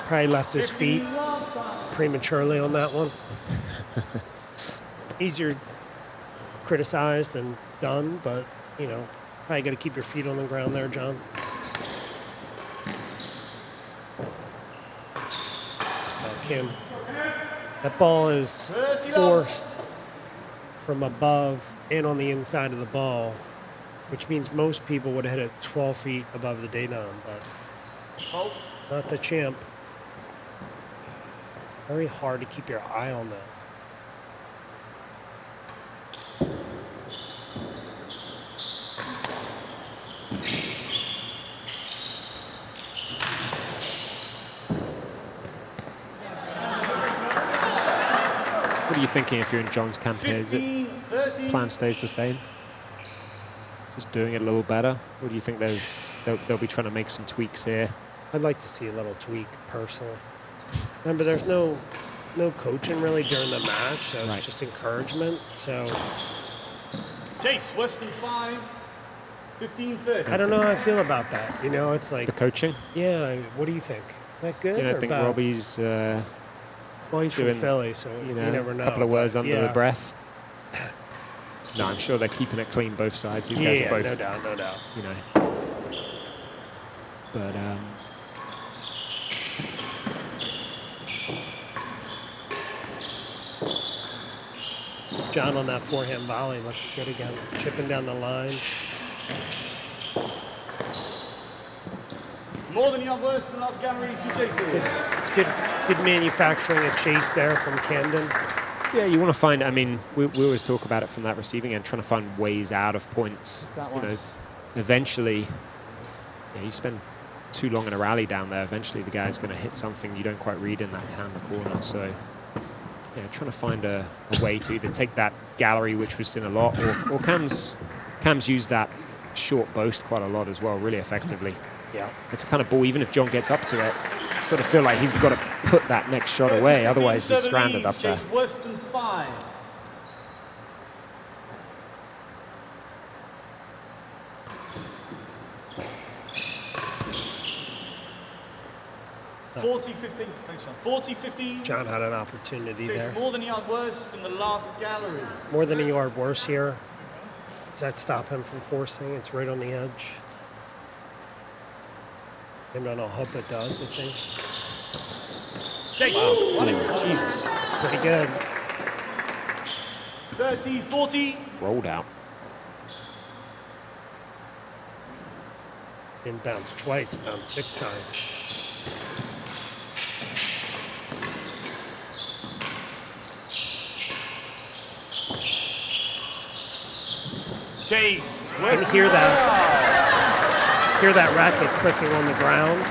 Probably left his feet prematurely on that one. Easier criticized than done, but, you know, probably got to keep your feet on the ground there, John. Kim, that ball is forced from above and on the inside of the ball, which means most people would have hit it 12 feet above the daytime, but not the champ. Very hard to keep your eye on that. What are you thinking if you're in John's camp here? Is it plan stays the same? Just doing it a little better? Or do you think they'll be trying to make some tweaks here? I'd like to see a little tweak, personally. Remember, there's no coaching really during the match, so it's just encouragement. So, Jace, worse than 5, 15-30. I don't know how I feel about that. You know, it's like The coaching? yeah. What do you think? Is that good? You know, I or think bad? Robbie's Well, he's from doing, Philly, so you you know, never know. a couple of words under yeah. the breath. No, I'm sure they're keeping it clean both sides. These guys are both, no doubt. you know. But John on that forehand volley, looking good again. Chipping down the line. More than yard worse than last gallery to JC. It's good manufacturing a chase there from Camden. Yeah, you want to find. I mean, we always talk about it from that receiving end, trying to find ways out of points. You know, eventually, you spend too long in a rally down there. Eventually, the guy's going to hit something you don't quite read in that turn the corner. So, trying to find a way to either take that gallery, which was in a lot, or Cam's used that short boast quite a lot as well, really effectively. Yeah, it's a kind of ball. Even if John gets up to it, I sort of feel like he's got to put that next shot away. Otherwise, he's stranded up there. Worse than 5. $40-15. Thanks, John. $40-15. John had an opportunity there. More than a yard worse than the last gallery. More than a yard worse here. Does that stop him from forcing? It's right on the edge. And I'll hope it does, I think. Wow. Jesus, that's pretty good. 30-40. Rolled out. Didn't bounce twice, bounced 6 times. Chase. You can hear that racket clicking on the ground.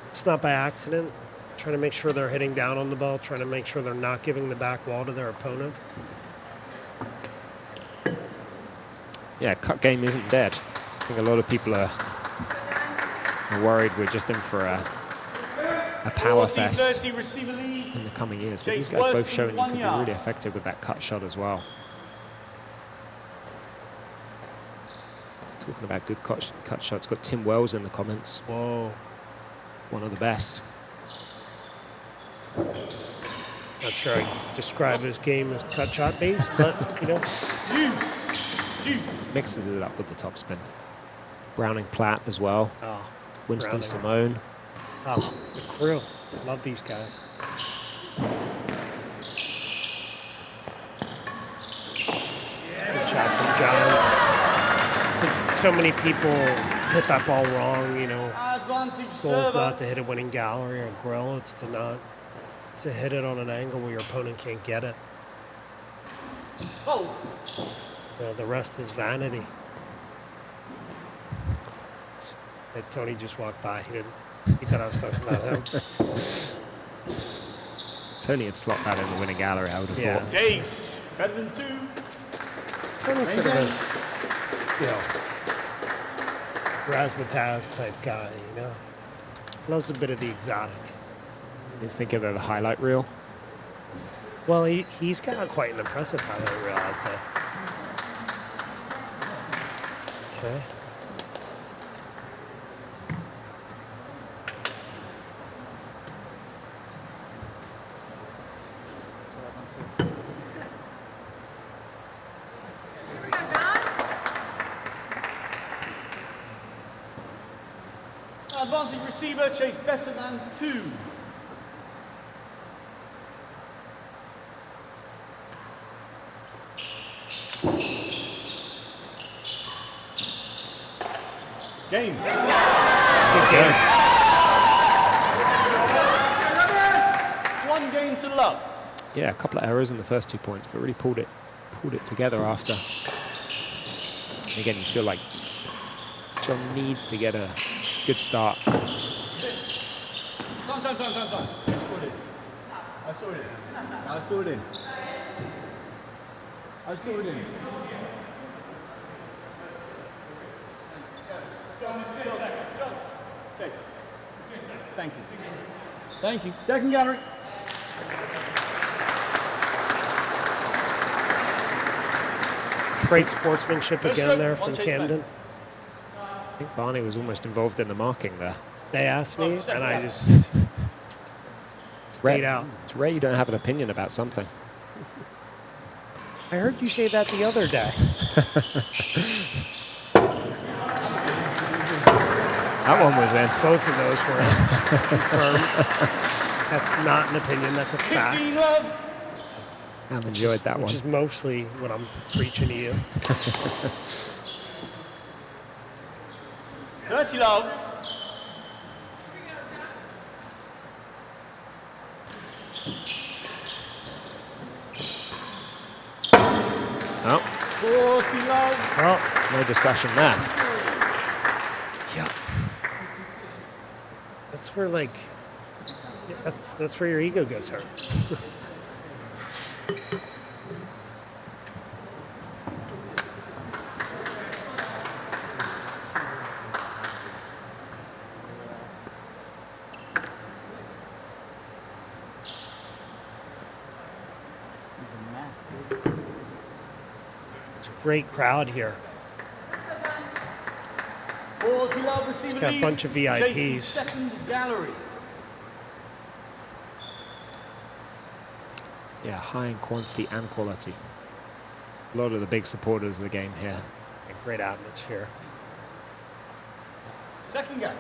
It's not by accident. Trying to make sure they're hitting down on the ball, trying to make sure they're not giving the back wall to their opponent. Yeah, cut game isn't dead. I think a lot of people are worried we're just in for a power fest in the coming years. But these guys both showing you can be really effective with that cut shot as well. Talking about good cut shots, got Tim Wells in the comments. Whoa. One of the best. Not sure I describe his game as cut shot based, but you know. Mixes it up with the topspin. Browning Platt as well. Oh, Winston Browning. Simone. Oh, the crew. Love these guys. Good shot from John. So many people hit that ball wrong, you know. Goal's not to hit a winning gallery or grill, it's to hit it on an angle where your opponent can't get it. Oh. You know, the rest is vanity. Tony just walked by. He thought I was talking about him. Tony had slot that in the winning gallery, I would have thought. Jace, better than 2. Tony's sort of a, razzmatazz type guy, you know. Loves a bit of the exotic. He's thinking of the highlight reel. Well, he's got quite an impressive highlight reel, I'd say. Okay. Advancing receiver, Chase better than 2. Game. It's a good game. 1 game to love. Yeah, a couple of errors in the first 2 points, but really pulled it together after. And again, you feel like John needs to get a good start. Time. I saw it in. Thank you. Second gallery. Great sportsmanship again there from Camden. I think Barney was almost involved in the marking there. They asked me, and I just stayed out. It's rare you don't have an opinion about something. I heard you say that the other day. That one was in. Both of those were confirmed. That's not an opinion, that's a 15 fact. love. I've enjoyed that Which one. is mostly what I'm preaching to you. 30 love. Oh, 40 love. well, no discussion there. Yeah. That's where like that's where your ego gets hurt. This is a mess, dude. It's a great crowd here. 40 love. Receive It's got a bunch of VIPs. Second gallery. Yeah, high in quantity and quality. A lot of the big supporters of the game here. A great atmosphere. Second gallery.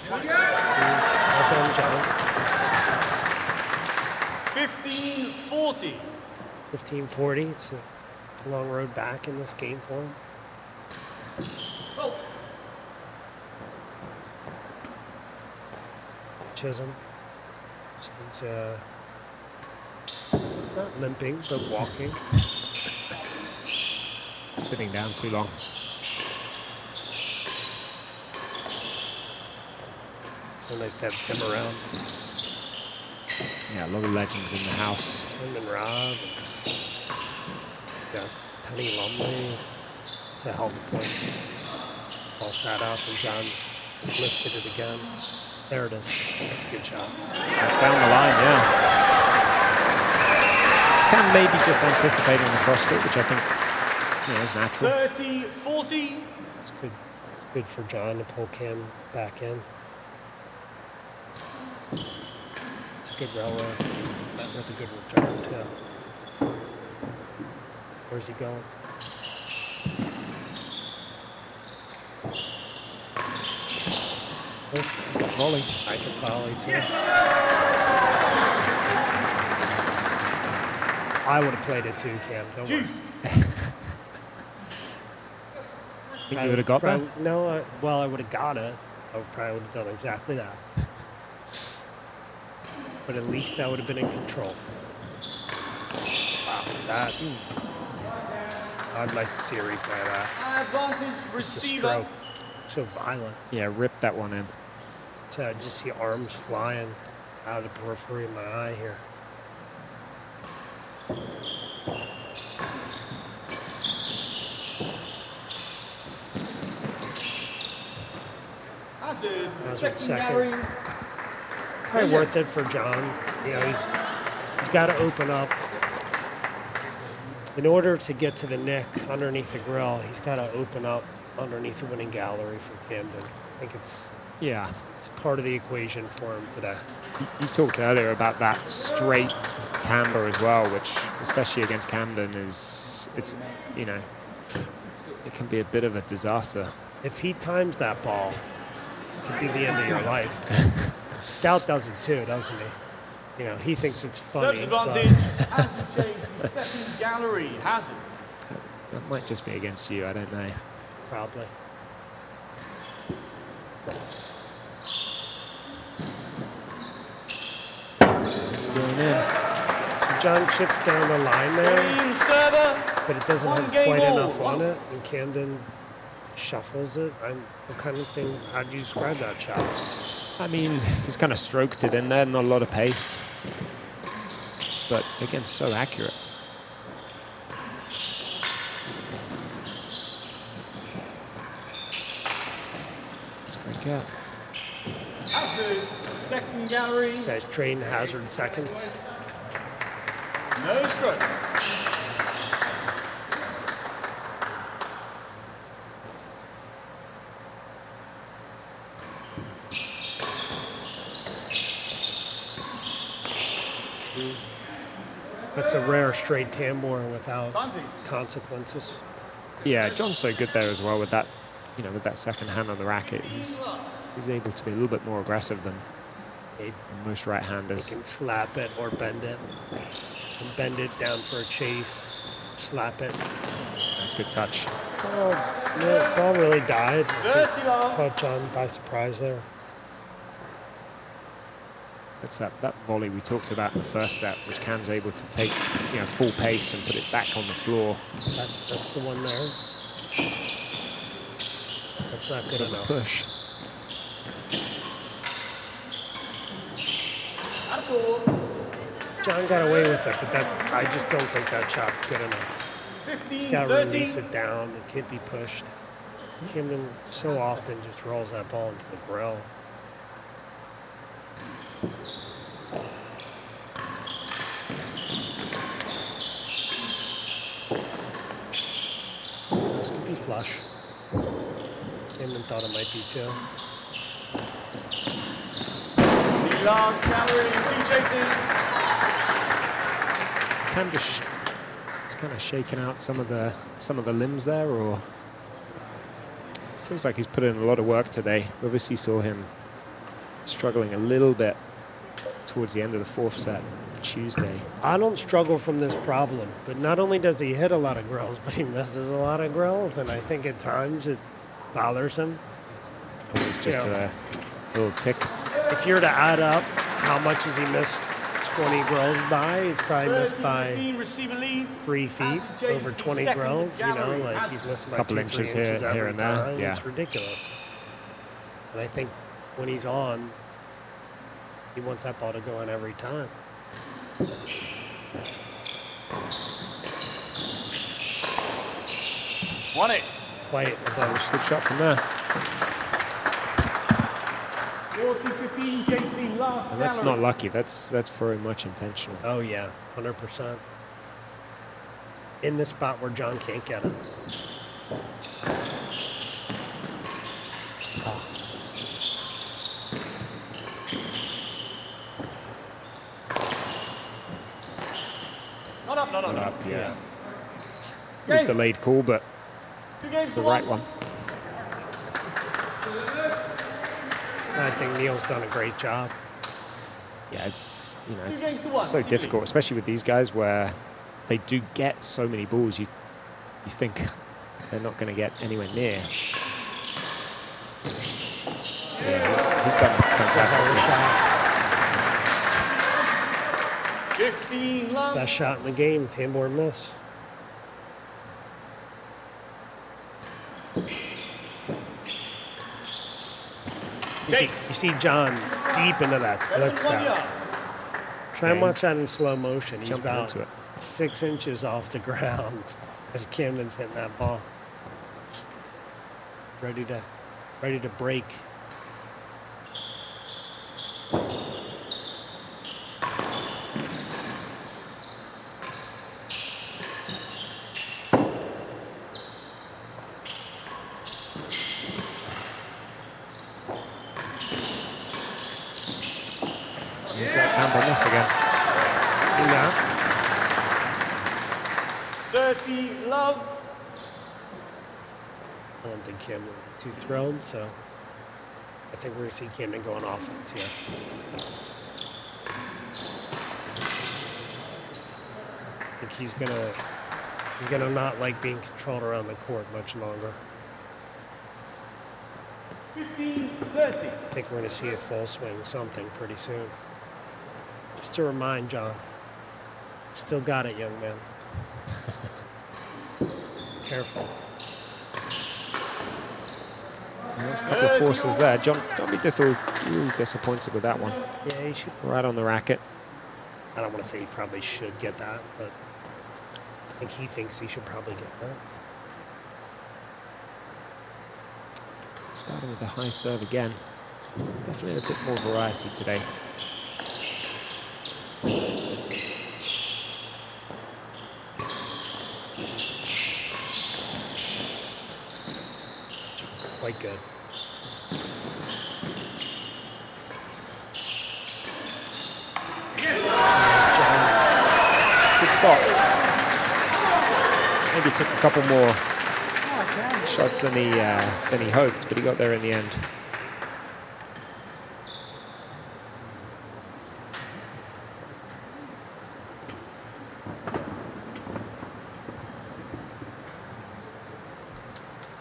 Well done, John. 15-40. 15-40. It's a long road back in this game for him. Oh. Chisholm. He's not limping, but walking. Sitting down too long. So nice to have Tim around. Yeah, a lot of legends in the house. Tim and Rob. And, yeah, Penny Lumley. It's a hell of a point. All sat up and John lifted it again. There it is. That's a good shot. Down the line, yeah. Cam maybe just anticipating the cross court, which I think is natural. 30-40. It's good for John to pull Cam back in. It's a good railroad. Met with a good return too. Where's he going? Oh, he's a volley. I can volley too. I would have played it too, Cam. Don't worry. Think you would have got that? No, I would have got it. I probably would have done exactly that. But at least I would have been in control. Wow, that. I'd like to see a replay of that. Advantage Just the receiver. stroke. So violent. Yeah, rip that one in. So I just see arms flying out of the periphery of my eye here. Hazard. Hazard Second second. gallery. Probably worth it for John. You know, he's got to open up. In order to get to the nick underneath the grill, he's got to open up underneath the winning gallery for Camden. I think it's part of the equation for him today. You talked earlier about that straight timbre as well, which, especially against Camden, it can be a bit of a disaster. If he times that ball, it could be the end of your life. Stout does it too, doesn't he? You know, he thinks it's funny. Service but advantage. Hazard change. The second gallery. Hazard. That might just be against you, I don't know. probably. It's going in. So John chips down the line there, Game server. but it doesn't One have game quite all. enough on it, and Camden shuffles it. What kind of thing, how do you describe that shot? I mean, he's kind of stroked it in there, not a lot of pace. But again, so accurate. It's a great cat. Hazard. Second gallery. This guy's trained hazard seconds. No stroke. It's a rare straight tambour without consequences. Yeah, John's so good there as well with that, with that second hand on the racket. He's able to be a little bit more aggressive than most right-handers. He can slap it or bend it. Can bend it down for a chase, slap it. That's good touch. Oh, no, ball really died. Caught John by surprise there. It's that volley we talked about in the first set, which Cam's able to take, full pace and put it back on the floor. That's the one there. That's not good enough. Push. John got away with it, but I just don't think that shot's good enough. He's got to release it down. It can't be pushed. Camden so often just rolls that ball into the grill. This could be flush. Camden thought it might be too. The last gallery, 2 chases. Cam just kind of shaking out some of the limbs there, or feels like he's put in a lot of work today. We obviously saw him struggling a little bit towards the end of the fourth set Tuesday. I don't struggle from this problem, but not only does he hit a lot of grills, but he misses a lot of grills, and I think at times it bothers him. It's just a little tick. If you're to add up how much has he missed 20 grills by, he's probably missed by 3 feet over 20 grills, like he's missing by couple 2-3 inches inches here every and there. time. Yeah. It's ridiculous. And I think when he's on, he wants that ball to go in every time. Won it. Quite a boast. Good shot from there. 40-15, chase the last And that's gallery. not lucky. That's very much intentional. Oh, yeah, 100%. In the spot where John can't get it. Oh. Not up, not up. Not up, yeah. Game. Delayed call, but 2 games the to right 1. one. I think Neil's done a great job. Yeah, it's Two games to 1. so difficult, especially with these guys where they do get so many balls. You think they're not going to get anywhere near. Yeah, he's done fantastic. Shot. 15 love. Best shot in the game, tambour miss. You see John deep into that split step. Try and watch that in slow motion. He's Jumping about into it. 6 inches off the ground as Camden's hitting that ball. Ready to break. Here's that tambour miss again. See that? 30 love. I don't think Camden will be too thrilled, so I think we're going to see Camden go on offense here. I think he's gonna not like being controlled around the court much longer. 15-30. I think we're going to see a full swing something pretty soon. Just to remind John, still got it, young man. Careful. There's a couple of forces there. John, don't be disappointed with that one. Yeah, he should. Right on the racket. I don't want to say he probably should get that, but I think he thinks he should probably get that. Starting with the high serve again. Definitely a bit more variety today. Quite good. spot. Maybe took a couple more shots than he hoped, but he got there in the end.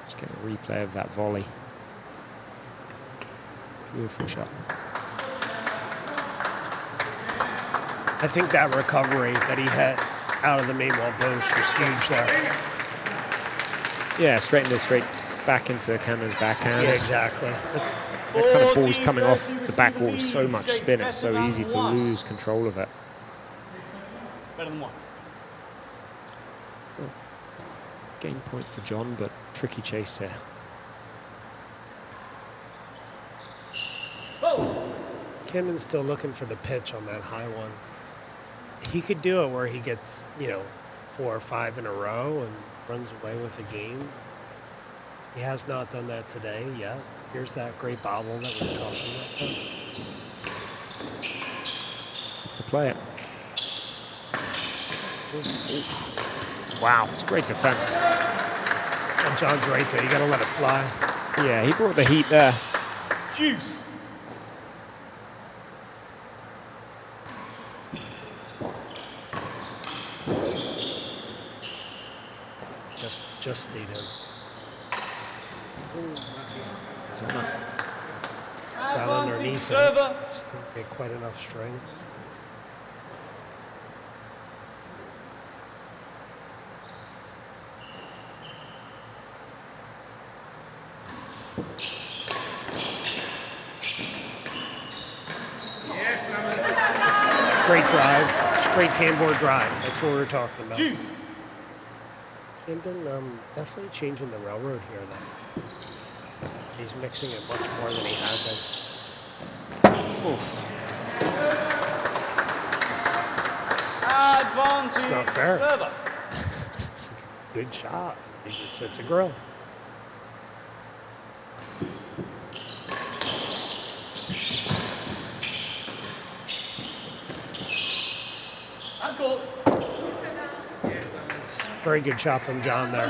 Just getting a replay of that volley. Beautiful shot. I think that recovery that he hit out of the main wall boost was huge there. Yeah, straightened it straight back into Camden's backhand. Yeah, exactly. That kind of ball's coming off the back wall with so much spin, it's so easy to lose control of it. Better than one. Game point for John, but tricky chase here. Camden's still looking for the pitch on that high one. He could do it where he gets, 4 or 5 in a row and runs away with a game. He has not done that today yet. Here's that great bobble that we were talking about. To play it. Wow, it's great defense. And John's right there. You got to let it fly. Yeah, he brought the heat there. Juice. Just stayed in. Got underneath it. Just didn't get quite enough strength. It's great drive, straight tambour drive. That's what we were talking about. Camden definitely changing the railroad here, though. He's mixing it much more than he had been. Oof. It's not fair. It's a good shot. He just hits a grill. Very good shot from John there.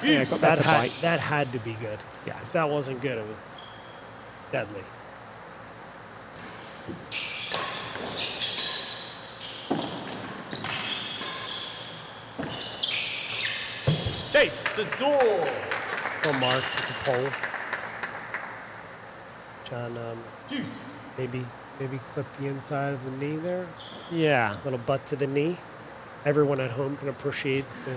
Yeah, got that to bite. That had to be good. Yeah. If that wasn't good, it's deadly. Chase the door. Well marked at the pole. John, maybe clip the inside of the knee there. Yeah. Little butt to the knee. Everyone at home can appreciate the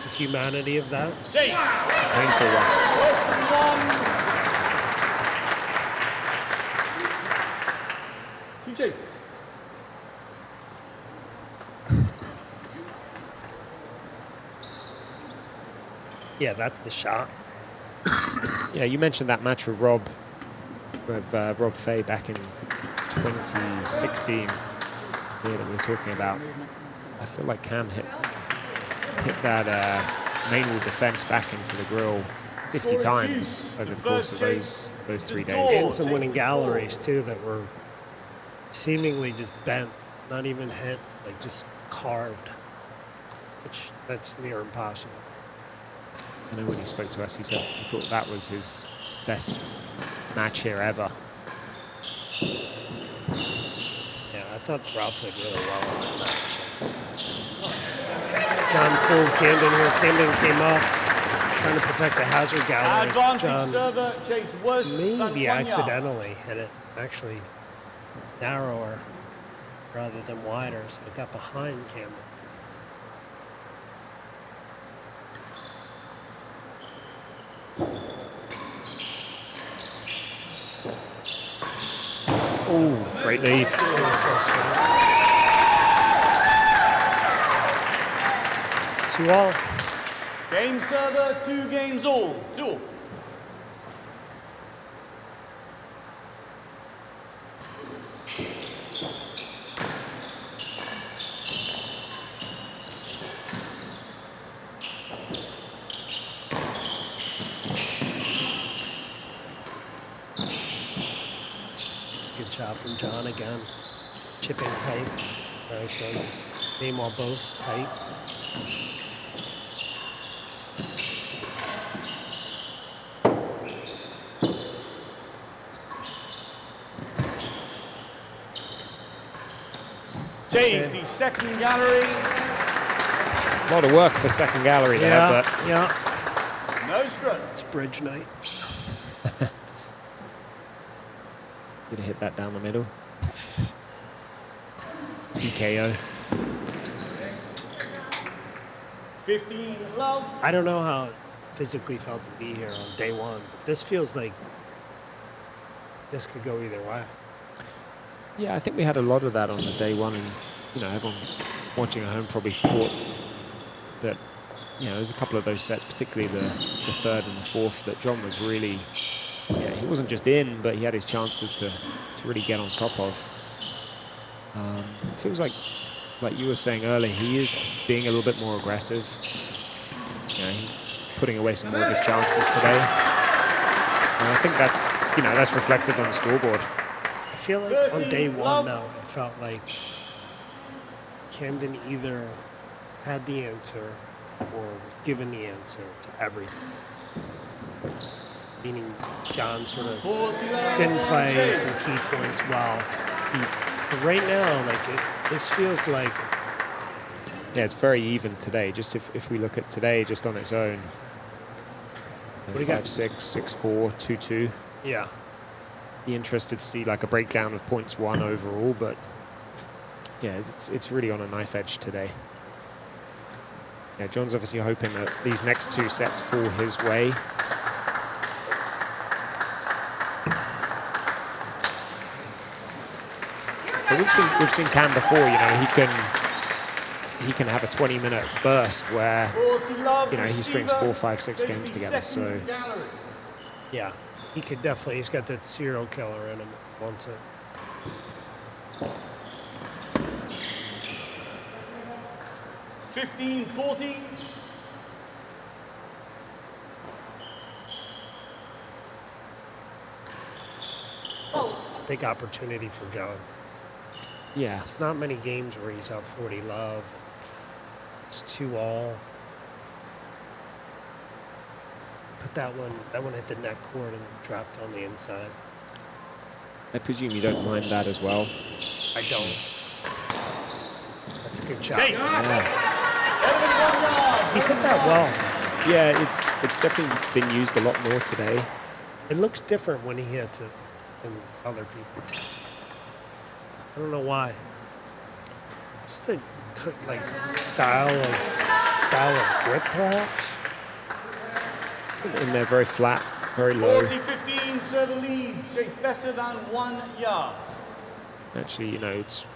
humanity of that. Chase. It's a painful one. 2 chases. Yeah, that's the shot. Yeah, you mentioned that match with Rob Fay back in 2016 here that we were talking about. I feel like Cam hit that main wall defense back into the grill 50 times over the course of those 3 days. And some winning galleries, too, that were seemingly just bent, not even hit, like just carved, which that's near impossible. I know when he spoke to us, he said he thought that was his best match here ever. Yeah, I thought the crowd played really well in that match. John fooled Camden here. Camden came up, trying to protect the hazard galleries. John maybe accidentally hit it, actually narrower rather than wider, so it got behind Camden. Oh, great lead. 2-all. Game server, 2 games all. 2-all. It's a good shot from John again. Chipping tight. Nice one. Name all bows tight. James, the second gallery. A lot of work for second gallery there, but yeah. No stroke. It's bridge night. gonna hit that down the middle. TKO. 15 love. I don't know how it physically felt to be here on day one, but this feels like this could go either way. Yeah, I think we had a lot of that on the day one, and everyone watching at home probably thought that there's a couple of those sets, particularly the third and the fourth, that John was really, he wasn't just in, but he had his chances to really get on top of. Feels like you were saying earlier, he is being a little bit more aggressive. He's putting away some more of his chances today, and I think that's reflected on the scoreboard. I feel like on day one, though, it felt like Camden either had the answer or was given the answer to everything. Meaning John sort of didn't play some key points well. But right now, this feels like... Yeah, it's very even today. Just if we look at today just on its own. 5-6, 6-4, 2-2. Yeah. Be interested to see a breakdown of points won overall, but yeah, it's really on a knife edge today. Yeah, John's obviously hoping that these next two sets fall his way. But we've seen Cam before. He can have a 20-minute burst where he strings 4, 5, 6 games together. So yeah, he could definitely. He's got that serial killer in him if he wants it. $15.40. It's a big opportunity for John. yeah, It's not many games where he's up 40 love. It's 2-all. Put that one hit the net cord and dropped on the inside. I presume you don't mind that as well. I don't. That's a good shot. Yeah, He's hit that well. yeah, it's definitely been used a lot more today. It looks different when he hits it than other people. I don't know why. It's the style of grip, perhaps. And they're very flat, very low. 40-15, server leads. Chase better than 1 yard. Actually, it's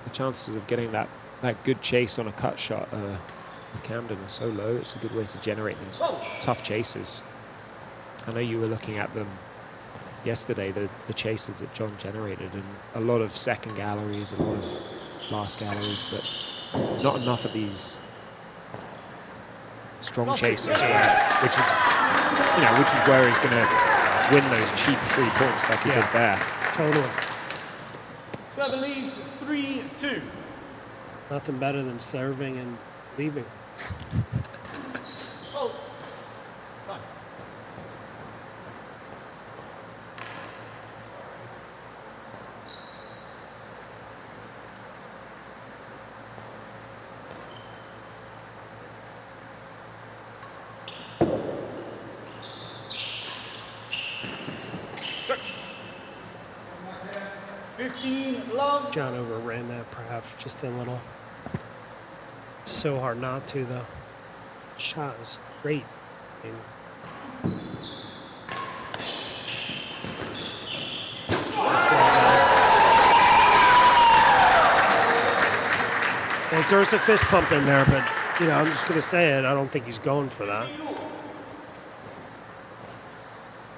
the chances of getting that good chase on a cut shot with Camden are so low. It's a good way to generate those tough chases. I know you were looking at them yesterday, the chases that John generated, and a lot of second galleries, a lot of last galleries, but not enough of these strong chases, which is where he's going to win those cheap 3 points like he did there. Totally. Server leads 3-2. Nothing better than serving and leaving. Oh. Fine. Six. 15 love. John overran that perhaps just a little. It's so hard not to, though. Shot is great. I mean, that's well done. Like, there's a fist pump in there, but, I'm just going to say it. I don't think he's going for that.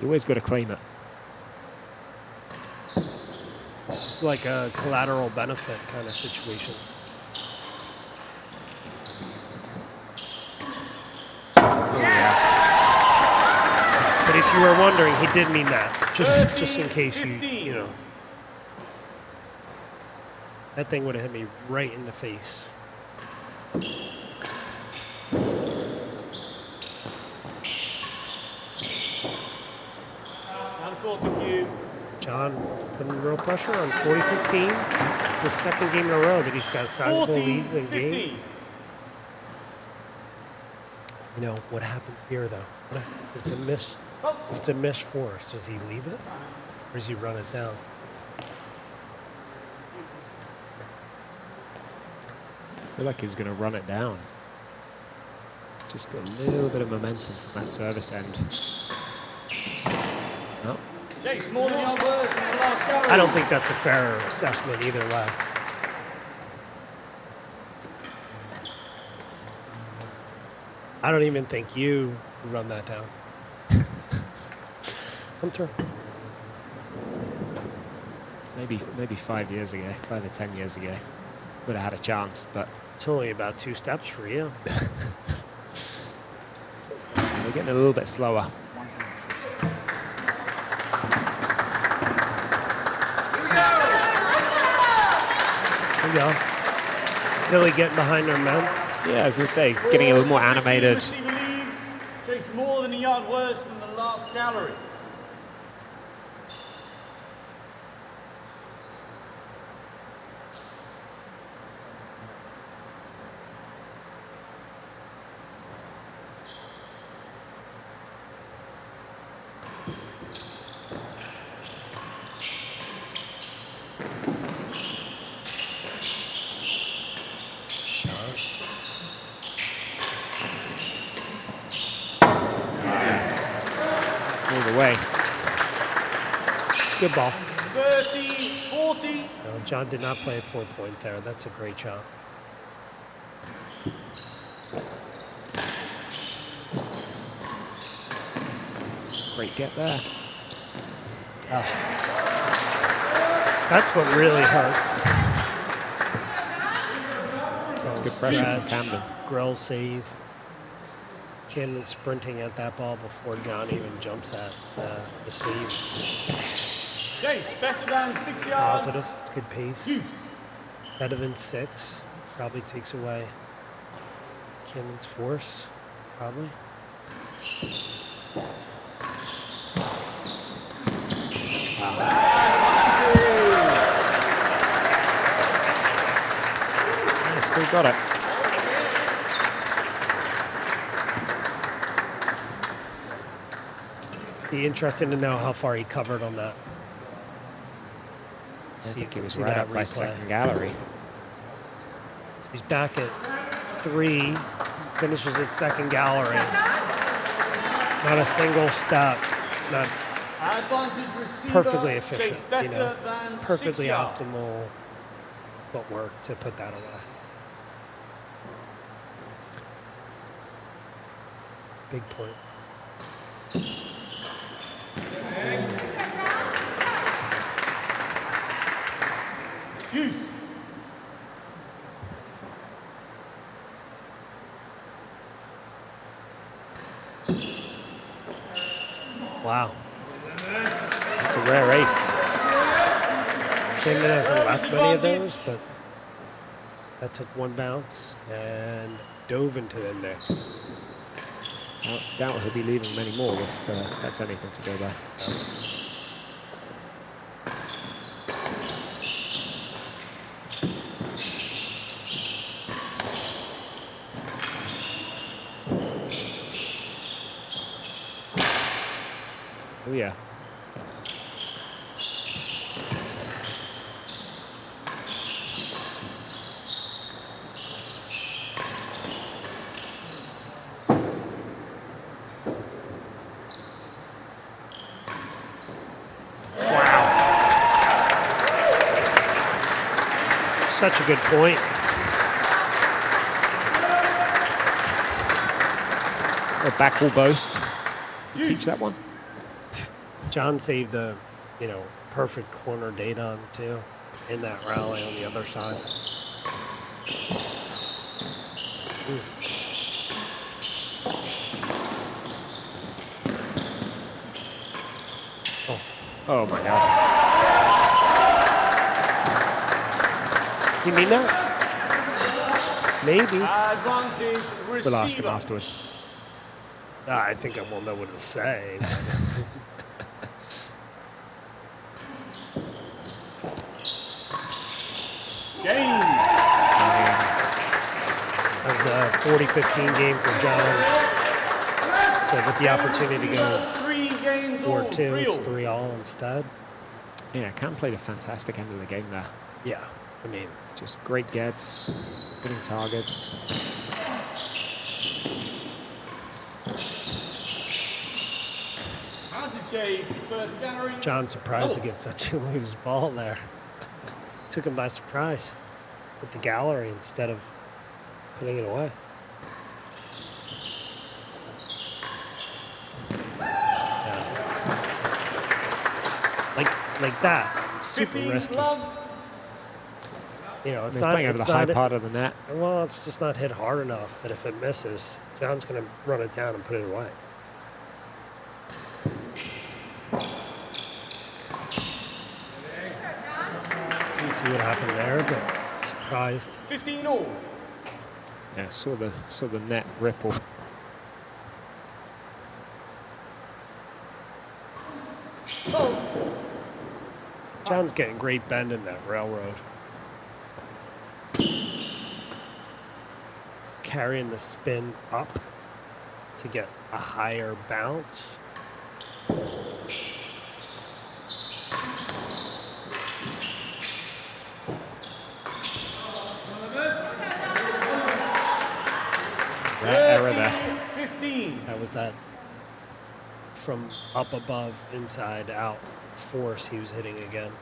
You always got to claim it. It's just like a collateral benefit kind of situation. But if you were wondering, he did mean that. Just in case you know. That thing would have hit me right in the face. Down the court, thank you. John putting real pressure on 40-15. It's the second game in a row that he's got a sizable lead in the game. 14-15. You know, what happens here, though? If it's a miss, if it's a missed force, does he leave it? Or does he run it down? I feel like he's going to run it down. Just got a little bit of momentum from that service end. No. Chase, more than your words in the last gallery. I don't think that's a fair assessment either way. I don't even think you run that down. Hunter. Maybe 5 years ago, 5 or 10 years ago, would have had a chance, but It's only about 2 steps for you. we're getting a little bit slower. There you go. Philly getting behind their men. Yeah, I was going to say, getting a little more animated. Receiver lead. Chase, more than a yard worse than the last gallery. All the way. It's a good ball. 30-40. No, John did not play a poor point there. That's a great shot. It's a great get there. That's what really hurts. That's good pressure from Camden. Grill save. Camden sprinting at that ball before John even jumps at the save. Chase, better than 6 yards. Positive. It's good pace. Better than 6. Probably takes away Camden's force. Probably. Yeah, still got it. Be interesting to know how far he covered on that. I think he was see right that up by replay. second gallery. He's back at 3, finishes at second gallery. Not a single step, not Advantage receiver. perfectly Chase, efficient, better you know, than 6 perfectly yards. optimal footwork to put that away. Big point. Juice. Wow. It's a rare ace. Camden hasn't left many of those, but that took one bounce and dove into the neck. Doubt he'll be leaving many more if that's anything to go by. Oh yeah. Such a good point. A back wall boast. You teach that one? John saved a, perfect corner date on too, in that rally on the other side. Oh my God. Does he mean that? Maybe. Advantage receiver. We'll ask him afterwards. I think I won't know what to say. Game. That was a 40-15 game for John. So with the opportunity to go 3 games all 4-2, real. it's 3-all instead. Yeah, Cam played a fantastic end of the game there. Yeah, I mean, Just great gets, hitting targets. Hazard chase, the first gallery. John surprised to get such a loose ball there. Took him by surprise with the gallery instead of putting it away. Yeah. Like that, super 15 risky. club. You know, it's He's not playing over it's the high not- part of the net. Well, it's just not hit hard enough that if it misses, John's going to run it down and put it away. Didn't see what happened there, but surprised. 15 all. Yeah, saw the net ripple. John's getting great bend in that railroad. He's carrying the spin up to get a higher bounce. That error there. 15. That was that from up above, inside out force he was hitting again.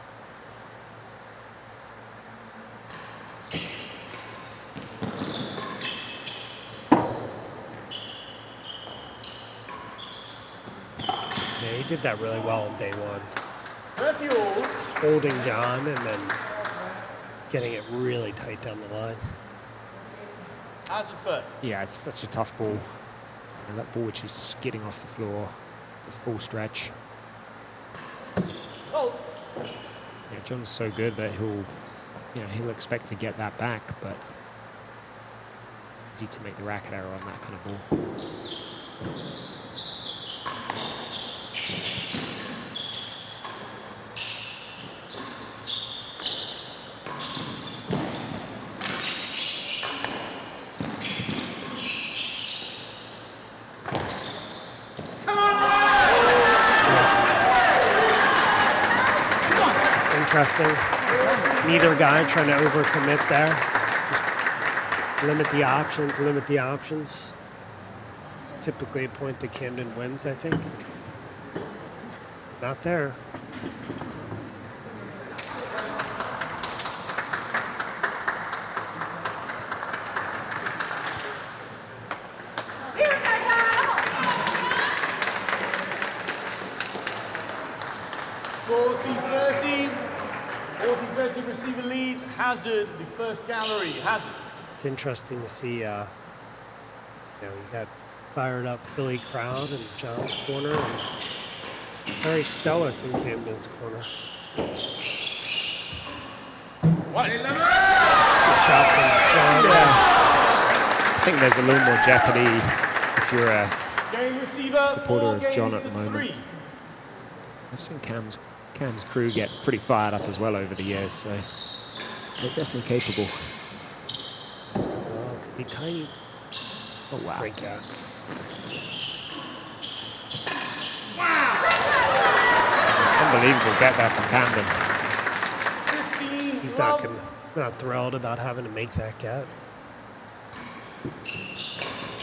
Yeah, he did that really well on day one. 30 all. Just holding John and then getting it really tight down the line. Hazard first. Yeah, it's such a tough ball. And that ball which is skidding off the floor, the full stretch. Oh. Yeah, John's so good that he'll expect to get that back, but easy to make the racket error on that kind of ball. It's interesting. Neither guy trying to overcommit there. Just limit the options. It's typically a point that Camden wins, I think. Not there. Receiver leads. Hazard, the first gallery. Hazard. It's interesting to see, you got fired up Philly crowd in John's corner and very stoic in Camden's corner. What? Good job from John. I think there's a little more jeopardy if you're a Game receiver. supporter 4 of John games at the to moment. 3. I've seen Cam's crew get pretty fired up as well over the years, so they're definitely capable. Oh, could be tight. Oh, wow. Great guy. Unbelievable get there from Camden. 15. He's club. not thrilled about having to make that get. I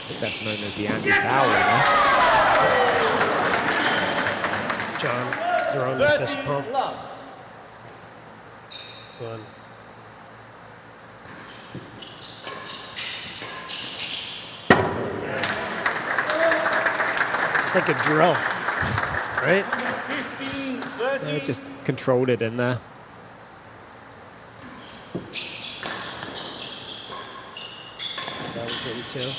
think that's known as the Andy Fowler, no? John throwing the fist 13 pump. club. Going. It's like a drill, right? 15, 13. Yeah, just controlled it in there. That was in too.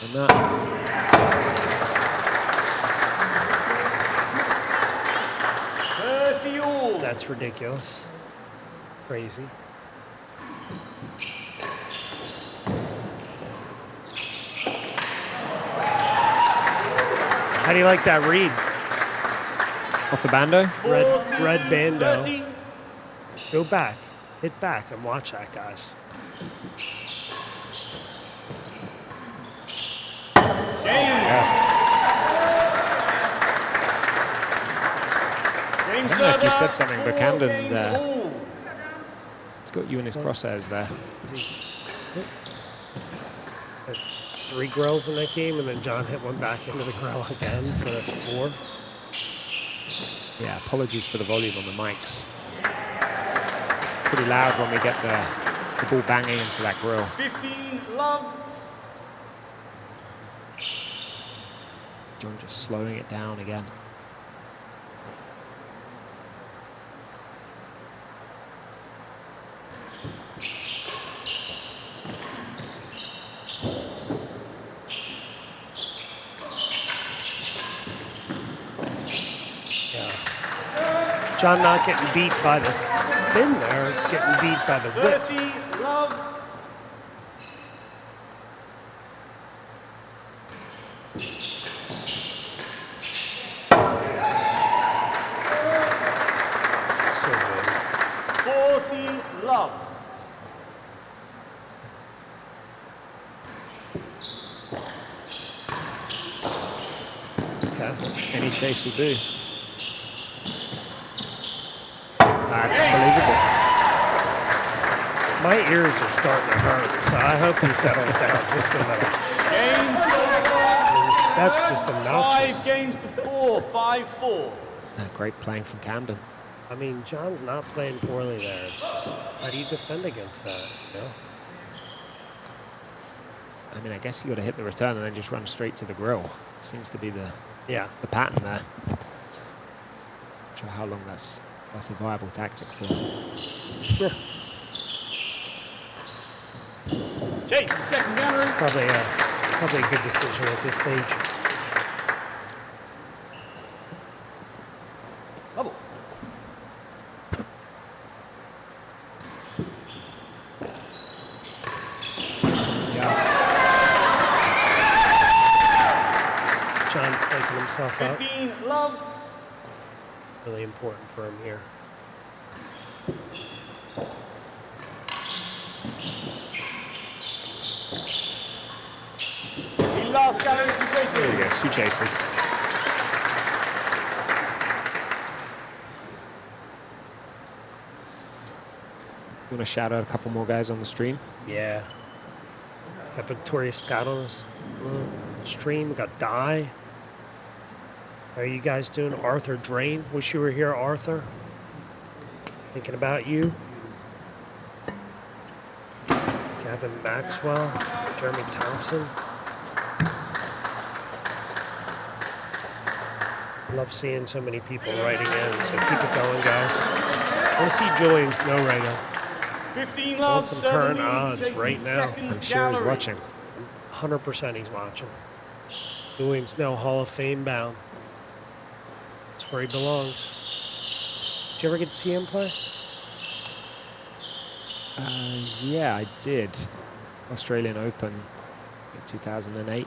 And that. 30 all. That's ridiculous. Crazy. How do you like that read? Off the bando? Red bando. 30. Go back. Hit back and watch that, guys. I don't know if you said something, but Camden there. It's got you in his crosshairs there. Is he hit? Is that 3 grills in that game, and then John hit one back into the grill again, so that's 4. Yeah, apologies for the volume on the mics. It's pretty loud when we get the ball banging into that grill. 15 love. John just slowing it down again. John not getting beat by the spin there, getting beat by the whip. 30 love. So good. 40 love. Okay, any chase will do. That's unbelievable. My ears are starting to hurt, so I hope he settles down just a little. That's just obnoxious. 5 games to 4, 5-4. Great playing from Camden. I mean, John's not playing poorly there. It's just, how do you defend against that, you know? I mean, I guess you got to hit the return and then just run straight to the grill. Seems to be the pattern there. Not sure how long that's a viable tactic for. Sure. Chase, second gallery. Probably a good decision at this stage. Bubble. John's psyching himself up. 15 love. Really important for him here. The last gallery, 2 chases. There we go, 2 chases. You want to shout out a couple more guys on the stream? Yeah. Got Victoria Scott on his stream. We got Di. How are you guys doing? Arthur Drain. Wish you were here, Arthur. Thinking about you. Gavin Maxwell. Jeremy Thompson. Love seeing so many people writing in, so keep it going, guys. I want to see Julian Snowrager. 15 I love. want some current odds right now. I'm sure he's watching. 100% he's watching. Julian Snow, Hall of Fame bound. That's where he belongs. Did you ever get to see him play? Yeah, I did. Australian Open in 2008.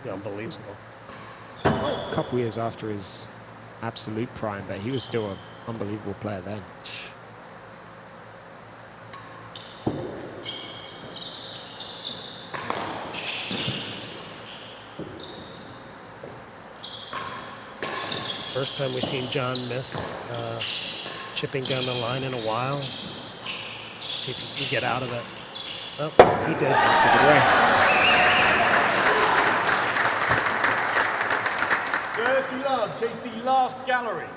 Yeah, unbelievable. A couple years after his absolute prime, but he was still an unbelievable player then. First time we've seen John miss chipping down the line in a while. See if he can get out of it. Oh, he did. That's a good way. 30 love. Chase the last gallery.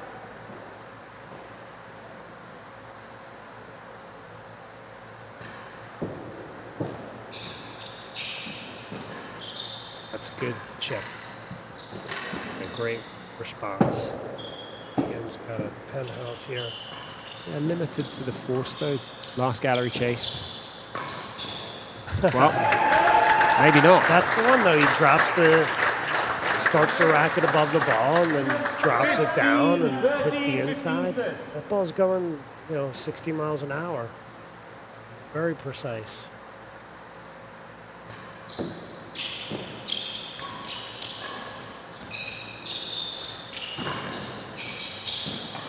That's a good chip. A great response. Kim's got a penthouse here. Yeah, limited to the force, those last gallery chase. Well, maybe not. That's the one, though. He drops the starts to rack it above the ball and then drops it down and hits the inside. That ball's going, 60 miles an hour. Very precise.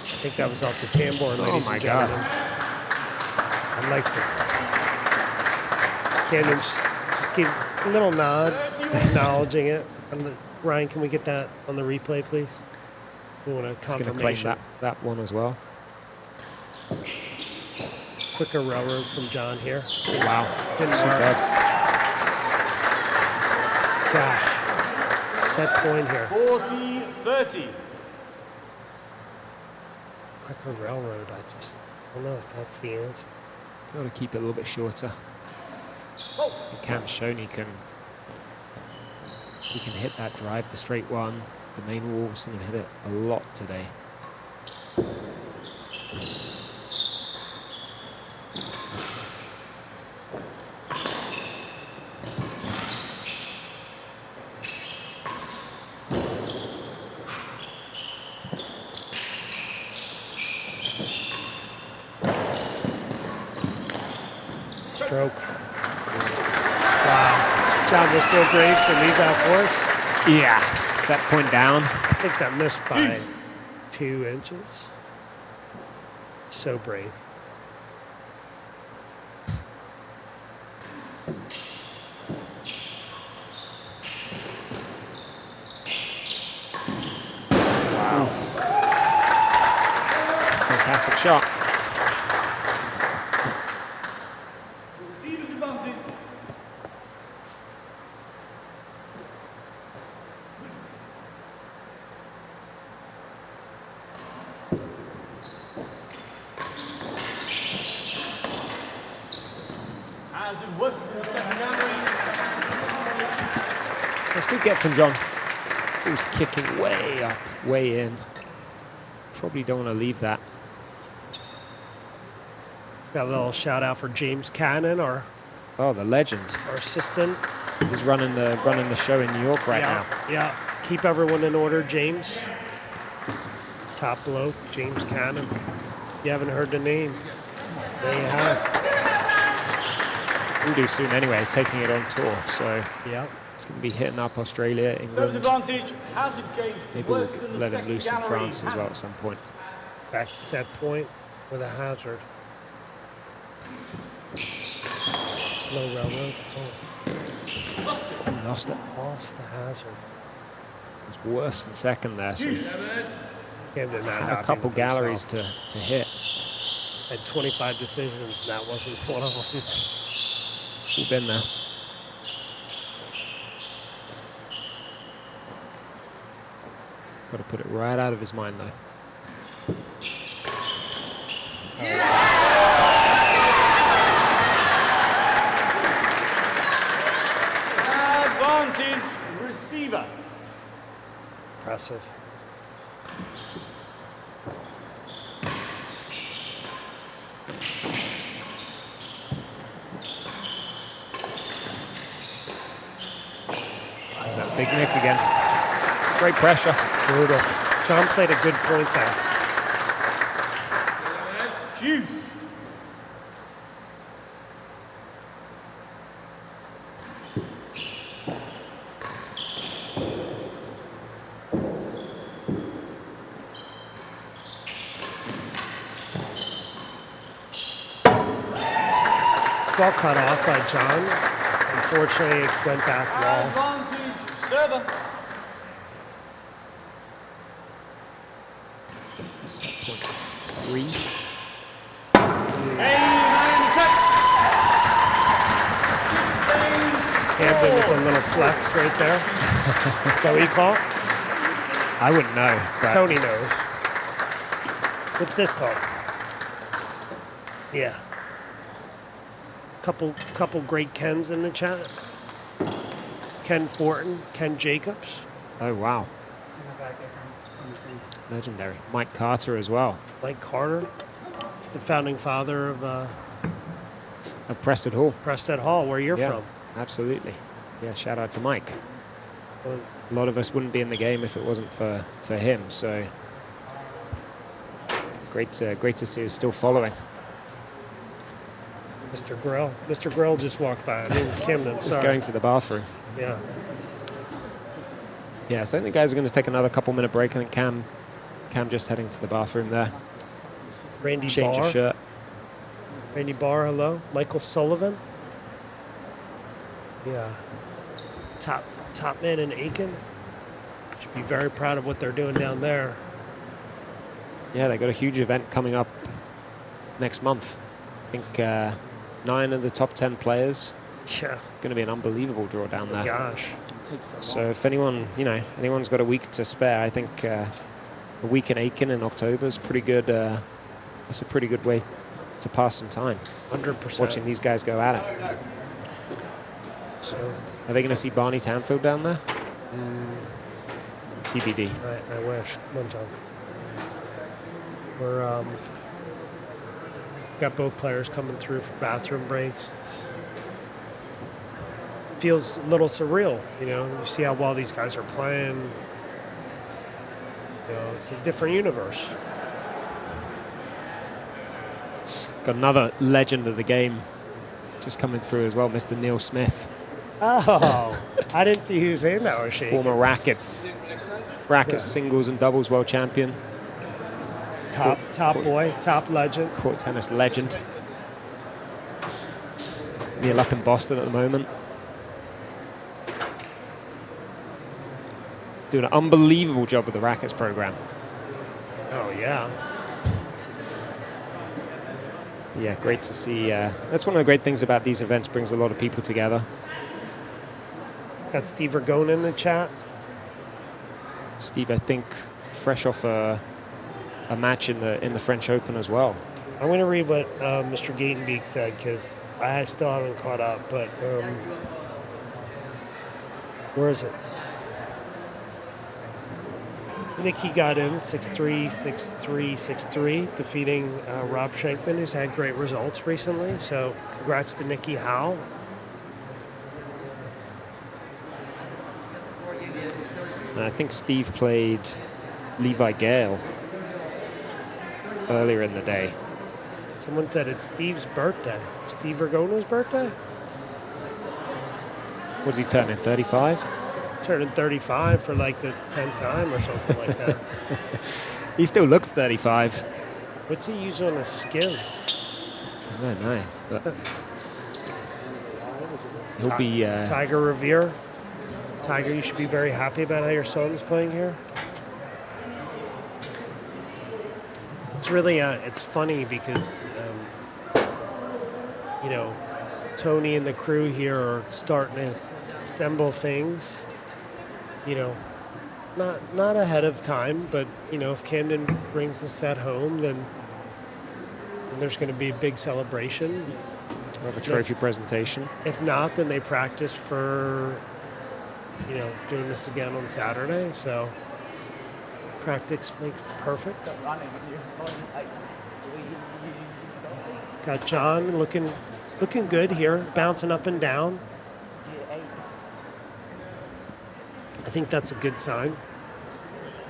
I think that was off the tambour, ladies and gentlemen. I'd like to. Camden just give a little nod, acknowledging it. Ryan, can we get that on the replay, please? We want a confirmation. That one as well. Quicker railroad from John here. Wow. Didn't Superb. work. Gosh. Set point here. 40-30. Quicker railroad. I don't know if that's the answer. Got to keep it a little bit shorter. Cam's shown he can hit that drive, the straight one, the main wall. We've seen him hit it a lot today. Stroke. Wow. John was so brave to leave that for us. Yeah, set point down. I think that missed by 2 inches. So brave. Wow. Fantastic shot. Receiver's advantage. As it was in the second gallery. That's a good get from John. He was kicking way up, way in. Probably don't want to leave that. Got a little shout out for James Cannon, our The legend. assistant. He's running the show in New York right now. Yeah. Keep everyone in order, James. Top bloke, James Cannon. You haven't heard the name. There you have. We'll do soon anyway. He's taking it on tour, so Yeah. it's going to be hitting up Australia, Service England. advantage. Hazard case. Maybe we'll worse than the let him second loose in gallery. France as well at some point. Back to set point with a hazard. Slow railroad. He lost it. Lost the hazard. It was worse than second there, so Camden not had a happy couple with galleries himself. to hit. Had 25 decisions, and that wasn't one of them. We've been there. Got to put it right out of his mind, though. Advantage. Receiver. Impressive. Is that Big Nick again? Great pressure. Brutal. John played a good point there. Juice. This ball cut off by John. Unfortunately, it went back wall. Advantage. Server. Set point 3. Camden with a little flex right there. Is that what you call it? I wouldn't know. But Tony knows. What's this called? Yeah. Couple great Kens in the chat. Ken Fortin, Ken Jacobs, Oh, wow. Legendary. Mike Carter as well. Mike Carter. He's the founding father of Of Preston Hall. Preston Hall, where you're Yeah, from. absolutely. Yeah, shout out to Mike. A lot of us wouldn't be in the game if it wasn't for him. So great to see us still following. Mr. Grill just walked by. I mean, Camden, Just sorry. going to the bathroom. Yeah. Yeah, so I think the guys are going to take another couple-minute break. I think Cam just heading to the bathroom there. Randy Change Barr. of shirt. Randy Barr, hello. Michael Sullivan. Yeah. Top man in Aiken. Should be very proud of what they're doing down there. Yeah, they got a huge event coming up next month. I think 9 of the top 10 players. Yeah. Going to be an unbelievable draw down there. Gosh. So if anyone's got a week to spare, I think a week in Aiken in October is pretty good. That's a pretty good way to pass some time. 100%. Watching these guys go at it. So Are they going to see Barney Tanfield down there? TBD. I wish. Come on, John. We're got both players coming through for bathroom breaks. Feels a little surreal, you know. You see how well these guys are playing. You know, it's a different universe. Got another legend of the game just coming through as well, Mr. Neil Smith. Oh, I didn't see whose hand that was shaking. Former rackets singles and doubles world champion. Top boy, top legend. Court tennis legend. Neil up in Boston at the moment. Doing an unbelievable job with the rackets program. Oh, yeah. Yeah, great to see. That's one of the great things about these events, brings a lot of people together. Got Steve Ergona in the chat. Steve, I think, fresh off a match in the French Open as well. I'm going to read what Mr. Gatenbeek said because I still haven't caught up, but where is it? Nikki got in 6-3, 6-3, 6-3, defeating Rob Shankman, who's had great results recently. So congrats to Nikki Howe. And I think Steve played Levi Gale earlier in the day. Someone said it's Steve's birthday. Steve Ergona's birthday? What's he turning, 35? Turning 35 for like the 10th time or something like that. He still looks 35. What's he use on his skin? I don't know. But he'll be... Tiger Riviere. Tiger, you should be very happy about how your son's playing here. It's really, it's funny because, you know, Tony and the crew here are starting to assemble things, you know, not ahead of time, but, you know, if Camden brings the set home, then there's going to be a big celebration. We'll have a trophy presentation. If not, then they practice for, you know, doing this again on Saturday. So practice makes perfect. Got John looking good here, bouncing up and down. I think that's a good sign.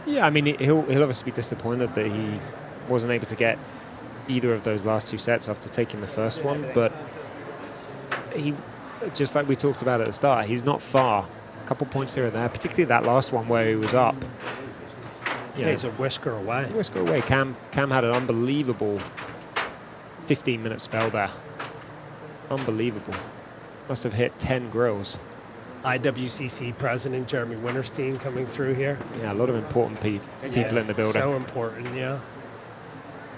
Yeah, I mean, he'll obviously be disappointed that he wasn't able to get either of those last two sets after taking the first one, but he, just like we talked about at the start, he's not far. A couple points here and there, particularly that last one where he was up. Yeah, he's a whisker away. Whisker away. Cam had an unbelievable 15-minute spell there. Unbelievable. Must have hit 10 grills. IWCC President Jeremy Winterstein coming through here. Yeah, a lot of important people in the building. So important, yeah.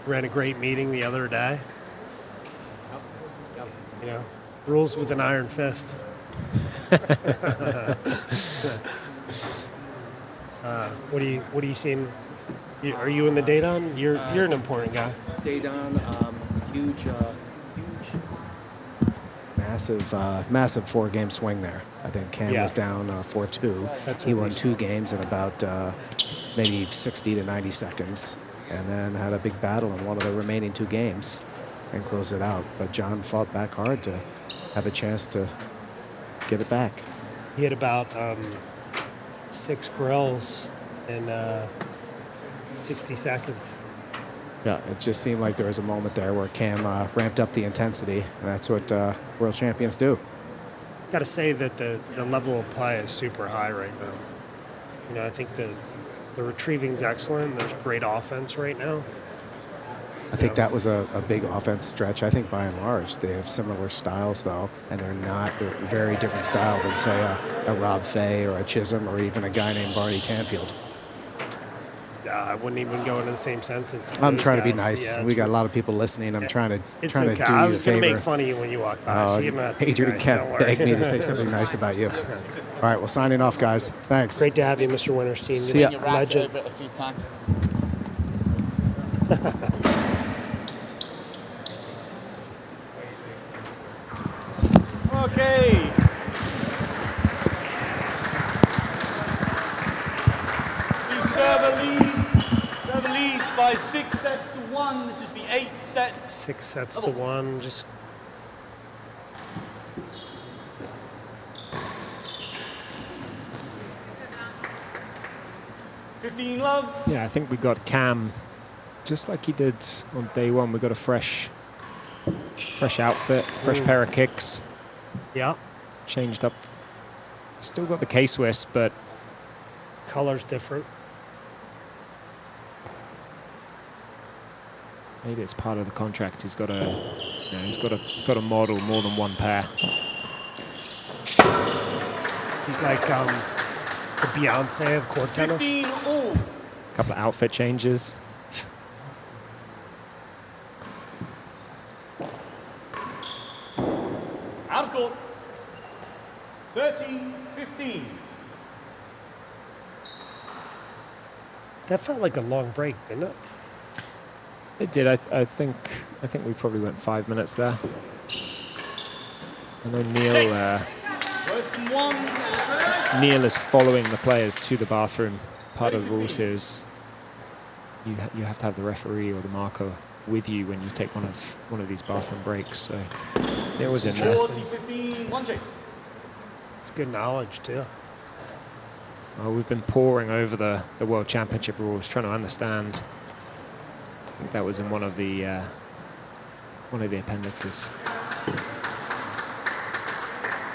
Ran a great meeting the other day. You know, rules with an iron fist. What are you seeing? Are you in the Daydon? You're an important guy. Daydon, huge, massive 4-game swing there. I think Cam was down 4-2. He won 2 games in about maybe 60 to 90 seconds, and then had a big battle in one of the remaining 2 games and closed it out. But John fought back hard to have a chance to get it back. He had about 6 grills in 60 seconds. Yeah, it just seemed like there was a moment there where Cam ramped up the intensity, and that's what world champions do. Got to say that the level of play is super high right now. You know, I think the retrieving's excellent. There's great offense right now. I think that was a big offense stretch. I think by and large they have similar styles, though, and they're very different style than, say, a Rob Fay or a Chisholm or even a guy named Barney Tanfield. I wouldn't even go into the same sentence as I'm those trying to be guys. nice. Yeah, we got a lot of people listening. I'm trying to do okay. you a favor. I was going to make fun of you when you walked by. So you don't have to be Adrian nice, kept don't worry. begging me to say something nice about you. All right, well, signing off, guys. Thanks. Great to have you, Mr. Winterstein. See ya. Legend. Over it a few times. Okay. The server leads by 6 sets to 1. This is the 8th set. 6 sets to 1. Just 15 love. Yeah, I think we got Cam just like he did on day one. We got a fresh outfit, fresh pair of kicks, yeah, changed up. Still got the K-Swiss, but color's different. maybe it's part of the contract. He's got to model more than one pair. He's like the Beyonce of court tennis. 15 all. A couple of outfit changes. Out of court. 13-15. That felt like a long break, didn't it? It did. I think we probably went 5 minutes there. I know Worse than 1. Neil is following the players to the bathroom. Part of the rules here is you have to have the referee or the marker with you when you take one of these bathroom breaks. So it was interesting. 40-15, 1 chase. It's good knowledge too. We've been poring over the World Championship rules, trying to understand. I think that was in one of the appendixes.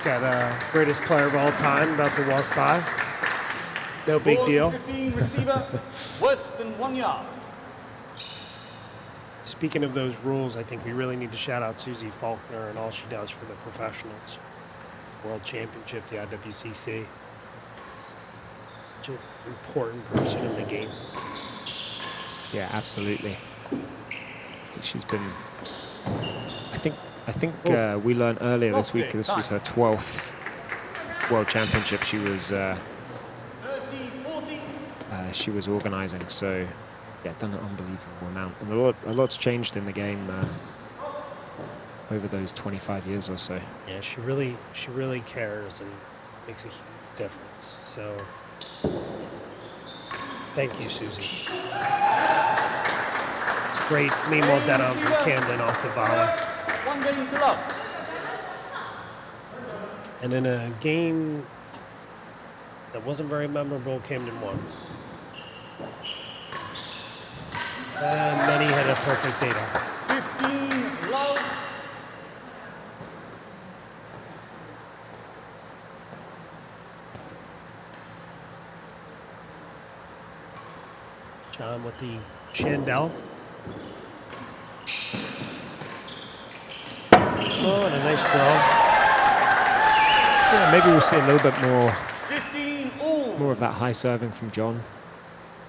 Got greatest player of all time about to walk by. No big deal. 40-15 receiver. Worse than 1 yard. Speaking of those rules, I think we really need to shout out Susie Faulkner and all she does for the professionals. World Championship, the IWCC. Such an important person in the game. Yeah, absolutely. She's been. I think we learned earlier this week this was her 12th World Championship. She was 30-40. she was organising. So yeah, done an unbelievable amount, and a lot's changed in the game over those 25 years or so. Yeah, she really cares and makes a huge difference. So thank you, Susie. It's great. Meanwhile, denim from Camden off the volley. 1 game to love. And in a game that wasn't very memorable, Camden won. And then he had a perfect data. 15 love. John with the Chandel. Oh, and a nice draw. Yeah, maybe we'll see a little bit 15 all. more of that high serving from John.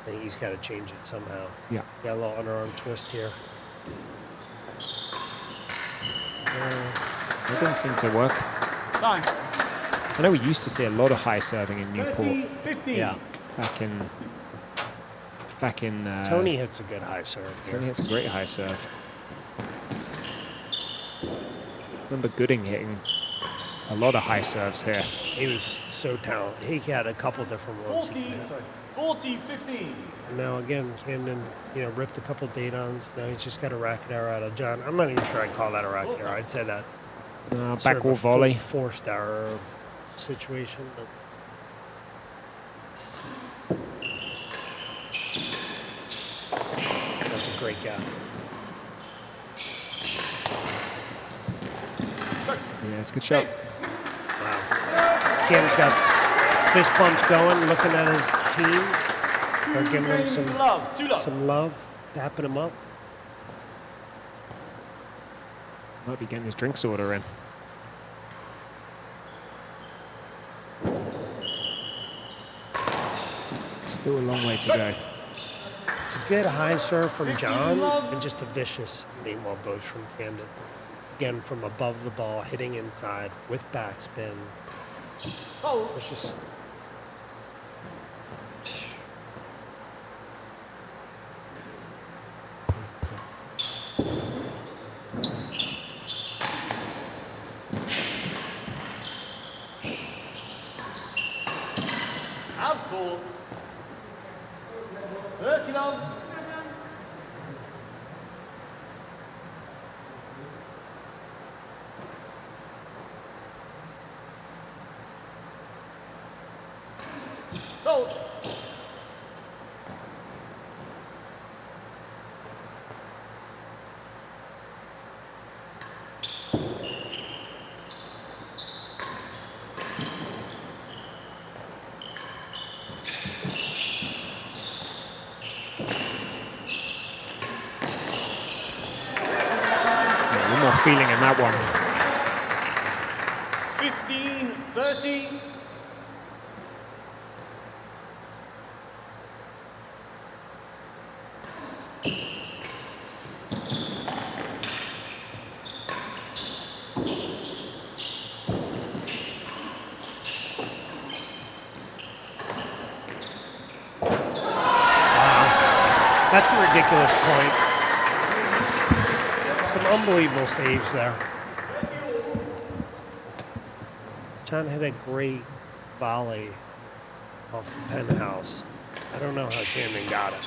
I think he's got to change it somehow. Yeah. Got a little underarm twist here. It didn't seem to work. Time. I know we used to see a lot of high serving in Newport 30-15. Yeah. back in. Tony hits a good high serve here. Tony hits a great high serve. Remember Gooding hitting a lot of high serves here. He was so talented. He had a couple different ones. 40-15. Now again, Camden, ripped a couple date-ons. Now he's just got a racket error out of John. I'm not even sure I'd call that a racket error. I'd say that sort of Backward a volley. forced error situation. But That's a great gap. Yeah, it's a good shot. Cam's got fist bumps going, looking at his team. They're giving him some love, dapping him up. Might be getting his drinks order in. Still a long way to go. It's a good high serve from John and just a vicious meanwhile both from Camden. Again, from above the ball, hitting inside with backspin. It's just... Out court. 30 love. Go. A little more feeling in that one. 15-30. That's a ridiculous point. Some unbelievable saves there. John hit a great volley off the penthouse. I don't know how Camden got it.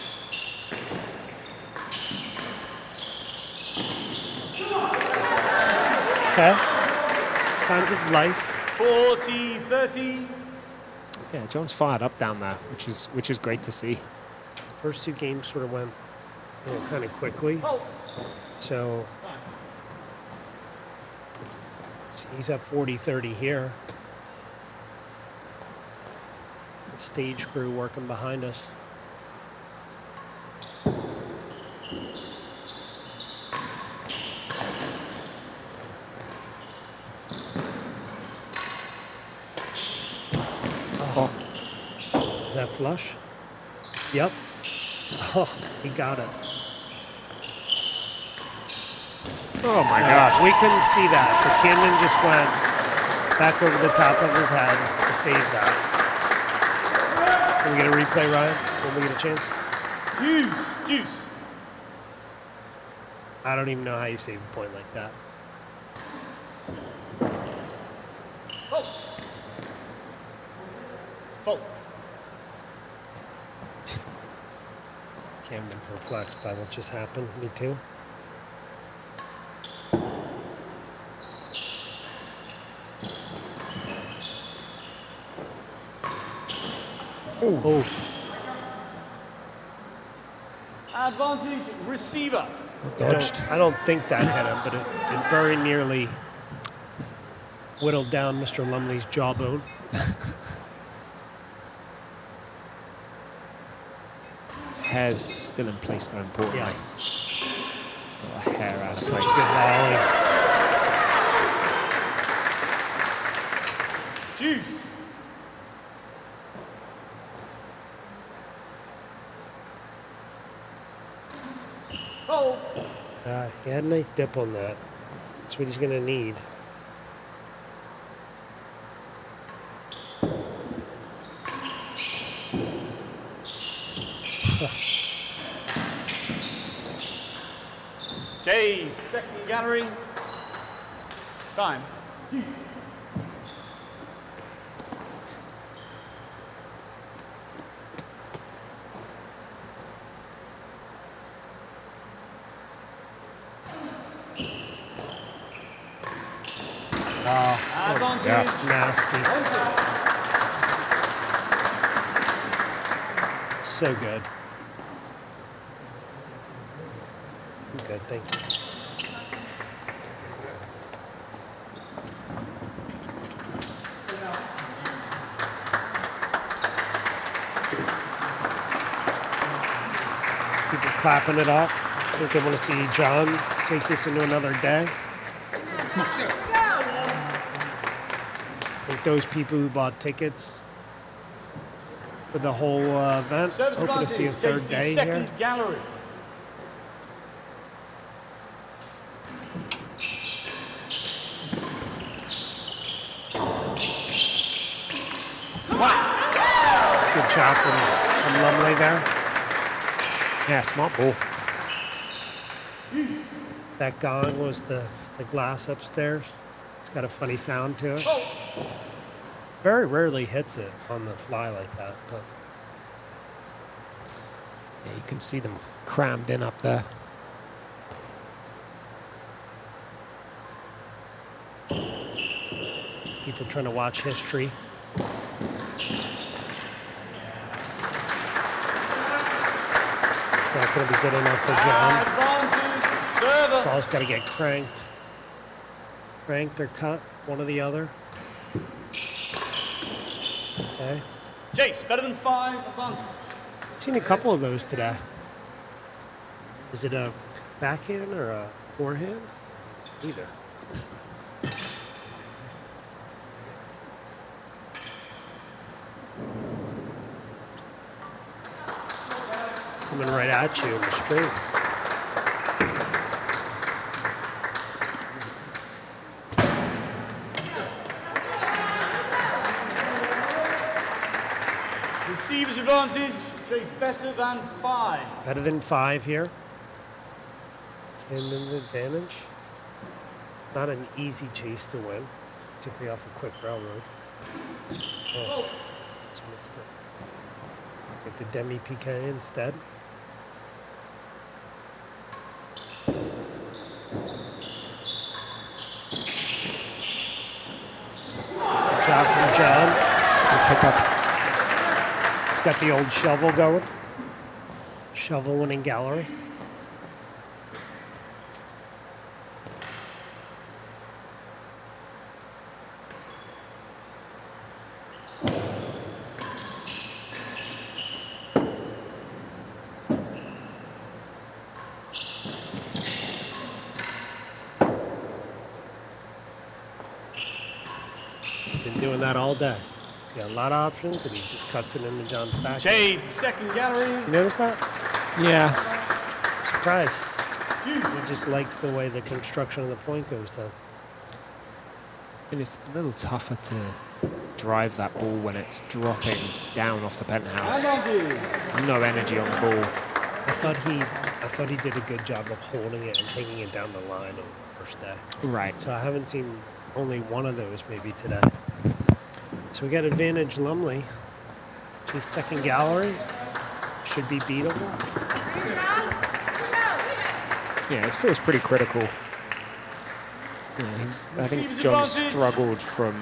Okay. Signs of life. 40-30. Yeah, John's fired up down there, which is great to see. First two games sort of went, kind of quickly. So he's at 40-30 here. The stage crew working behind us. Oh. Is that flush? Yep. Oh, he got it. Oh my gosh. We couldn't see that, but Camden just went back over the top of his head to save that. Can we get a replay, Ryan, when we get a chance? Juice. I don't even know how you save a point like that. Fault. Camden perplexed by what just happened. Me too. Oh. Advantage receiver. Dodged. I don't think that hit him, but it very nearly whittled down Mr. Lumley's jawbone. Hair's still in place, though, importantly. Yeah. Got a hair out of Such a place. good volley. Juice. Oh. He had a nice dip on that. That's what he's going to need. Jay's second gallery. Time. Advantage. Nasty. So good. I'm good, thank you. People clapping it up. I think they want to see John take this into another day. I think those people who bought tickets for the whole event, hoping to see a third day here. Gallery. It's a good shot from Lumley there. Yeah, smart ball. That gong was the glass upstairs. It's got a funny sound to it. Very rarely hits it on the fly like that, but Yeah, you can see them crammed in up there. people trying to watch history. It's not going to be good enough for John. Ball's got to get cranked. Cranked or cut, one or the other. Okay. Jace, better than 5, advance. Seen a couple of those today. Is it a backhand or a forehand? Either. Coming right at you in the straight. Receiver's advantage. Jace, better than 5. Better than 5 here. Camden's advantage. Not an easy chase to win, particularly off a quick railroad. Oh, just missed it. Get the demi PK instead. Good job from John. It's good pickup. He's got the old shovel going. Shovel winning gallery. Been doing that all day. He's got a lot of options, and he just cuts it into John's back. Jace, second gallery. You notice that? Yeah. I'm surprised. He just likes the way the construction of the point goes then. And it's a little tougher to drive that ball when it's dropping down off the penthouse. There's no energy on the ball. I thought he did a good job of holding it and taking it down the line on the first day. Right. So I haven't seen only one of those maybe today. So we got advantage Lumley. She's second gallery. Should be beatable. Yeah, this feels pretty critical. Yeah, I think John struggled from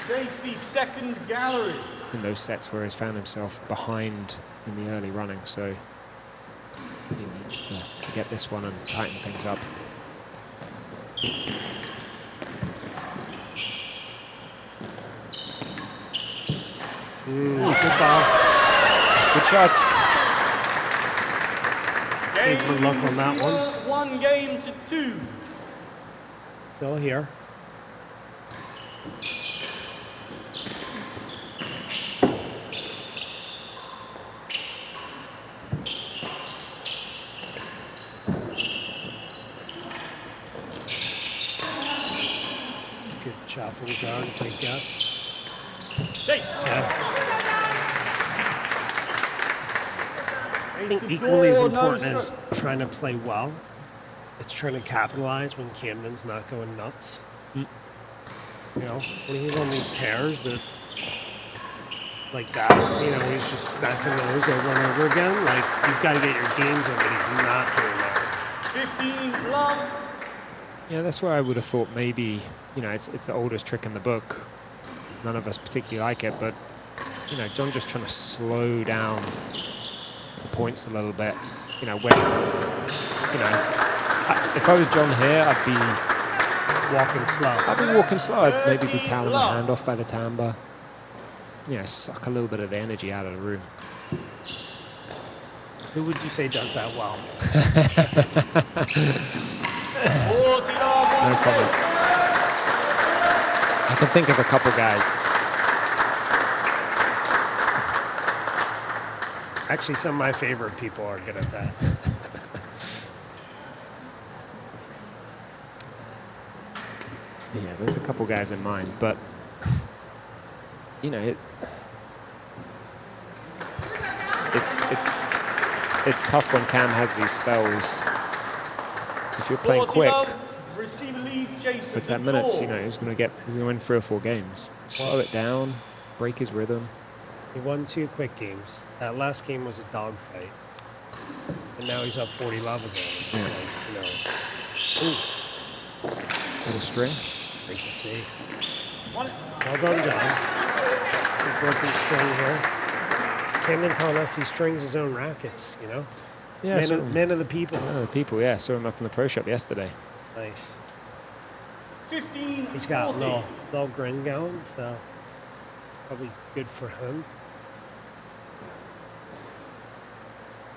Jace, the second gallery. in those sets where he's found himself behind in the early running, so he needs to get this one and tighten things up. Good ball. Good shots. Gave him luck on that one. 1 game to 2. Still here. It's a good shot from John. Great gap. Jace. Yeah. I think equally as important as trying to play well, it's trying to capitalize when Camden's not going nuts. You know, when he's on these tears that, like that, you know, he's just smacking those over and over again. Like, you've got to get your games in, but he's not doing that. 15 love. Yeah, that's where I would have thought maybe, you know, it's the oldest trick in the book. None of us particularly like it, but, you know, John just trying to slow down the points a little bit. You know, when, if I was John here, I'd be Walking slow. I'd maybe be toweling the hand off by the timbre. You know, suck a little bit of the energy out of the room. Who would you say does that well? No comment. I can think of a couple guys. Actually, some of my favorite people are good at that. Yeah, there's a couple guys in mind, but you know, it's tough when Cam has these spells. If you're playing quick for 10 minutes, you know, he's going to win 3 or 4 games. Slow it down, break his rhythm. He won 2 quick games. That last game was a dogfight, and now he's up 40-love again. It's like, you know, ooh. Is that a string? Great to see. Well done, John. Good broken string here. Camden telling us he strings his own rackets, you know? Yeah, man of the people. Man of the people, yeah. Saw him up in the pro shop yesterday. Nice. 15. He's got a little grin going, so it's probably good for him.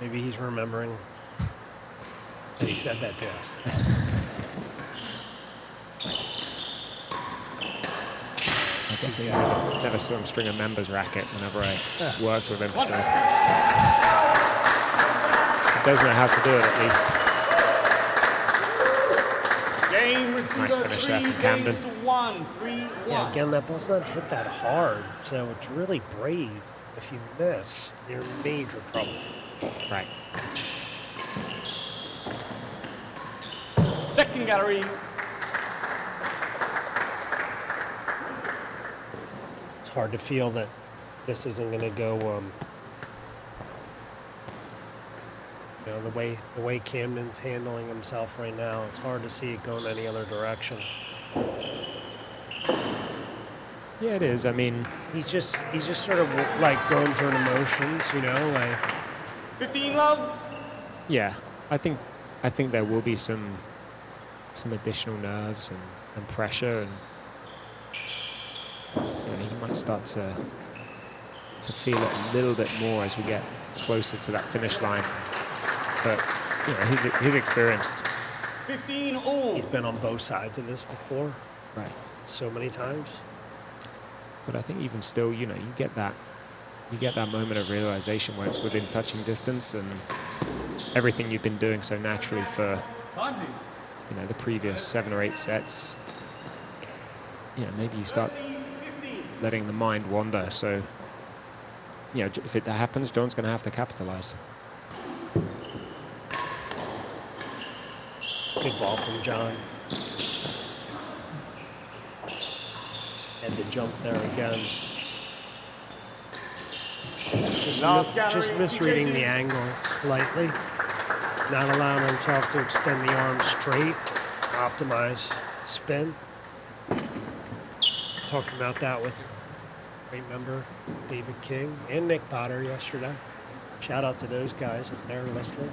Maybe he's remembering that he said that to us. I definitely never saw him string a member's racket whenever I worked with him, so he does know how to do it at least. It's a nice finish there from Camden. Yeah, again, that ball's not hit that hard, so it's really brave. If you miss, you're in major trouble. Right. Second gallery. It's hard to feel that this isn't going to go, you know, the way Camden's handling himself right now. It's hard to see it going any other direction. Yeah, it is. I mean, he's just sort of like going through the emotions, you know, like 15-love. yeah, I think there will be some additional nerves and pressure, and you know, he might start to feel it a little bit more as we get closer to that finish line. But you know, he's experienced. 15 all. He's been on both sides of this before, Right. so many times. But I think even still, you know, you get that moment of realization where it's within touching distance, and everything you've been doing so naturally for, you know, the previous 7 or 8 sets. You know, maybe you start letting the mind wander. So, you know, if it happens, John's going to have to capitalize. It's a good ball from John. And the jump there again. Just misreading the angle slightly. Not allowing himself to extend the arm straight. Optimize spin. Talked about that with great member David King and Nick Potter yesterday. Shout out to those guys if they're listening.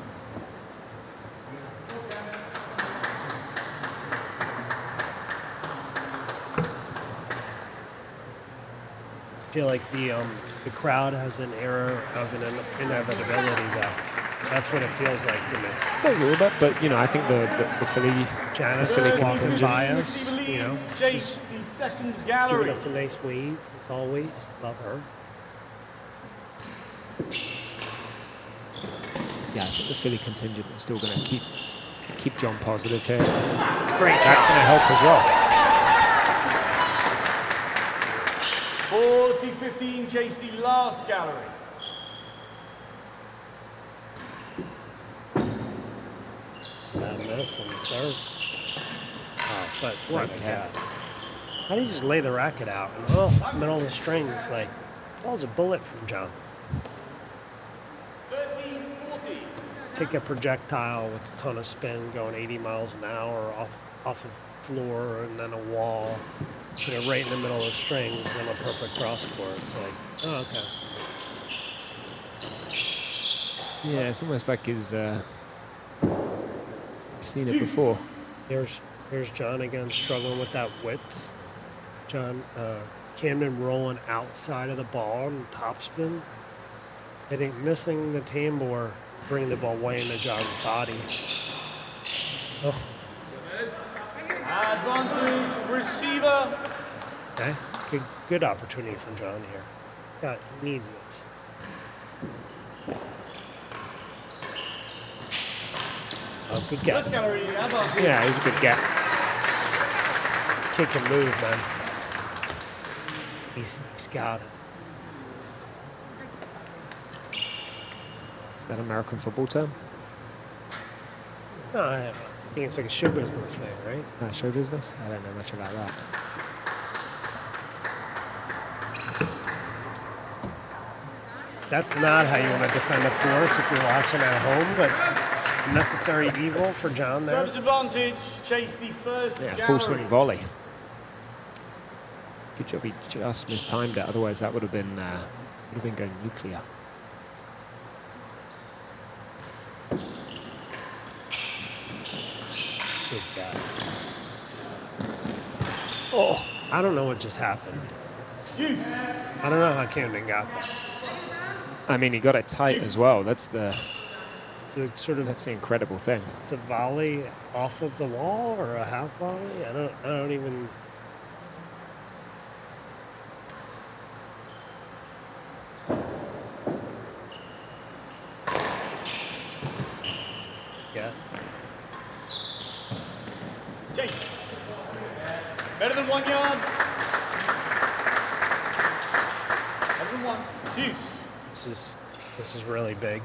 I feel like the crowd has an air of an inevitability, though. That's what it feels like to me. It does a little bit, but you know, I think the Philly, Janice the Philly is walking contingent, by us, you know, she's Second giving gallery. us a nice wave, as always. Love her. yeah, I think the Philly contingent is still going to keep John positive here. It's a great That's shot. going to help as well. 40-15, chase the last gallery. It's a bad miss on the serve. Oh, but what a cat. How do you just lay the racket out? And, middle of the strings, like, that was a bullet from John. 13-40. Take a projectile with a ton of spin going 80 miles an hour off a floor and then a wall. Put it right in the middle of the strings on a perfect cross court. It's like, oh, okay. Yeah, it's almost like he's seen it before. Here's John again struggling with that width. Camden rolling outside of the ball and topspin. Missing the tambour, bringing the ball way into John's body. Oh. Advantage, receiver. Okay, good opportunity for John here. He needs this. Oh, good get. First gallery, advantage. Yeah, he's a good get. Kid can move, man. He's got it. Is that American football term? No, I think it's like a show business thing, right? Show business? I don't know much about that. That's not how you want to defend a force if you're watching at home, but necessary evil for John there. Service advantage, chase the first Yeah, gallery. full swing volley. Good job, he just mistimed it. Otherwise, that would have been going nuclear. Good God. Oh, I don't know what just happened. I don't know how Camden got that. I mean, he got it tight as well. That's the That's the incredible thing. It's a volley off of the wall or a half volley. I don't even. Yeah. Chase. Better than 1 yard. Better than one. Deuce. This is really big.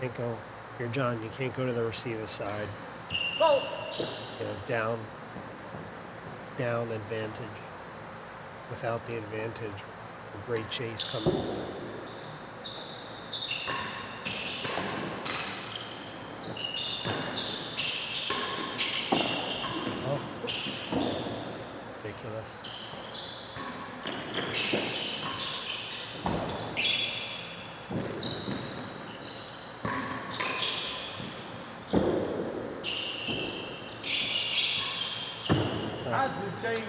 Can't go. If you're John, you can't go to the receiver side. Roll. Down advantage. Without the advantage, with a great chase coming. Oh, ridiculous. As the chase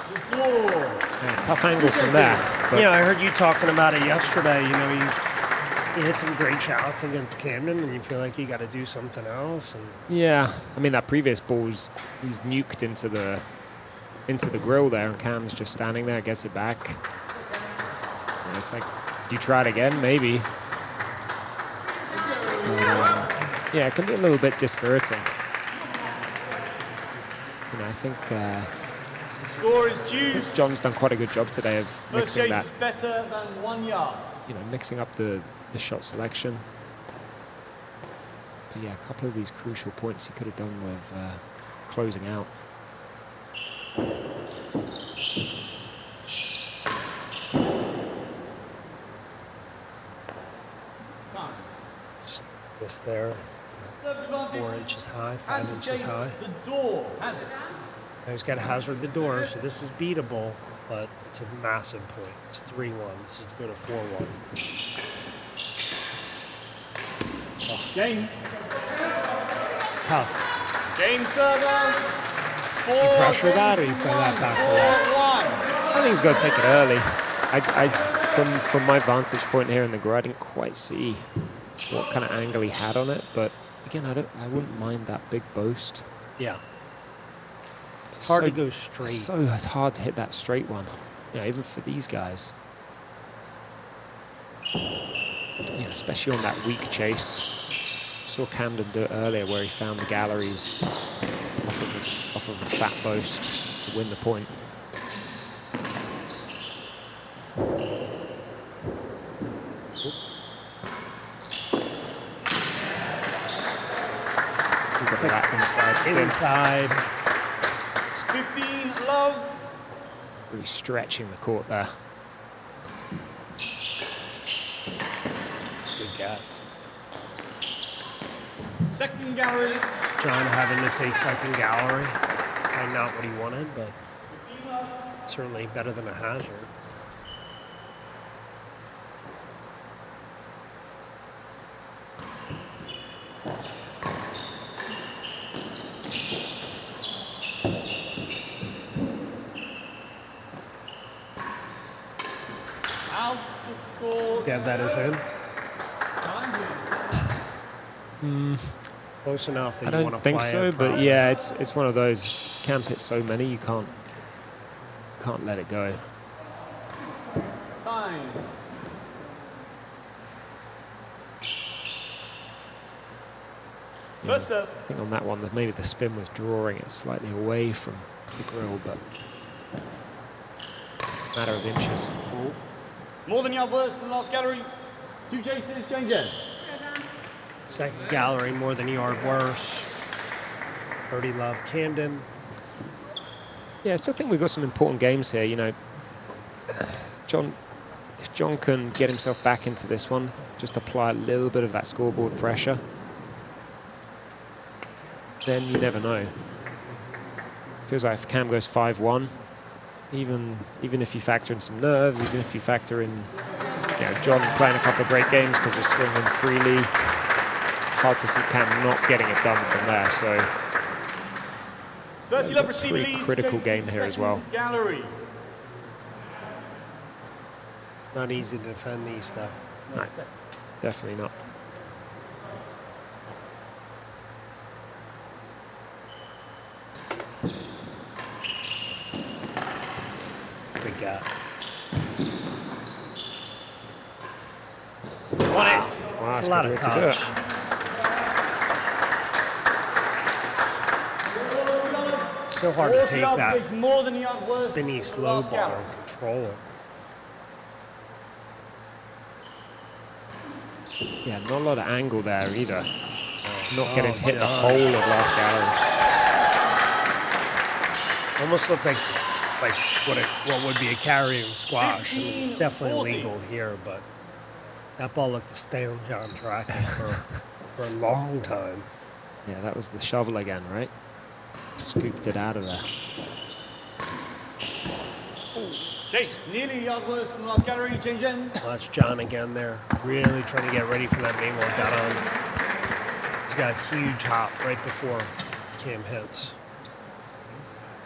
the door. Yeah, tough angle from there. But I heard you talking about it yesterday. You hit some great shots against Camden, and you feel like you got to do something else. And yeah, I mean that previous ball's he's nuked into the grill there, and Cam's just standing there, gets it back. And it's like, do you try it again? Maybe. Yeah, it can be a little bit dispiriting. I think Score is due. John's done quite a good job today of First mixing chase that, is better than 1 yard. mixing up the shot selection. But yeah, a couple of these crucial points he could have done with closing out. just there, 4 inches high, 5 inches high. The door has it. Now he's got to hazard the door, so this is beatable, but it's a massive point. It's 3-1. This is to go to 4-1. Game. It's tough. Game server. You pressure that, or you play that back away? I think he's got to take it early. From my vantage point here in the grill, I didn't quite see what kind of angle he had on it, but again, I wouldn't mind that big boast. Yeah. It's hard to go straight. It's so hard to hit that straight one. Even for these guys. Especially on that weak chase. I saw Camden do it earlier where he found the galleries off of a fat boast to win the point. It's like that inside spin. Inside. 15 love. Really stretching the court there. It's a good gap. Second gallery. John having to take second gallery. Probably not what he wanted, but certainly better than a hazard. Out of court. Yeah, that is in. Close enough that I you don't want to think play so, it, but probably. yeah, it's one of those. Cam's hit so many, you can't let it go. Time. First up. I think on that one, maybe the spin was drawing it slightly away from the grill, but matter of inches. More than yard worse than last gallery. 2 chases, change in. Second gallery, more than a yard worse. 30 love Camden. Yeah, I still think we've got some important games here. You know, if John can get himself back into this one, just apply a little bit of that scoreboard pressure, then you never know. Feels like if Cam goes 5-1, even if you factor in some nerves, even if you factor in, you know, John playing a couple of great games because he's swinging freely, hard to see Cam not getting it done from there. So 30 love receiver pretty lead. critical game here as well. Gallery. Not easy to defend these stuff. No, definitely not. Big gap. Won it. Wow, It's that's a lot good of way to do it. touch. So hard to take that more than yard worse spinny than slow last bar gallery. and control it. Yeah, not a lot of angle there either. Not getting to hit the John. whole of last gallery. Almost looked like what would be a carrying squash. I mean, it's definitely 15-40. legal here, but that ball looked to stay on John's racket for a long time. Yeah, that was the shovel again, right? Scooped it out of there. Chase, nearly a yard worse than the last gallery, change in. Watch John again there, really trying to get ready for that main one down. He's got a huge hop right before Cam hits.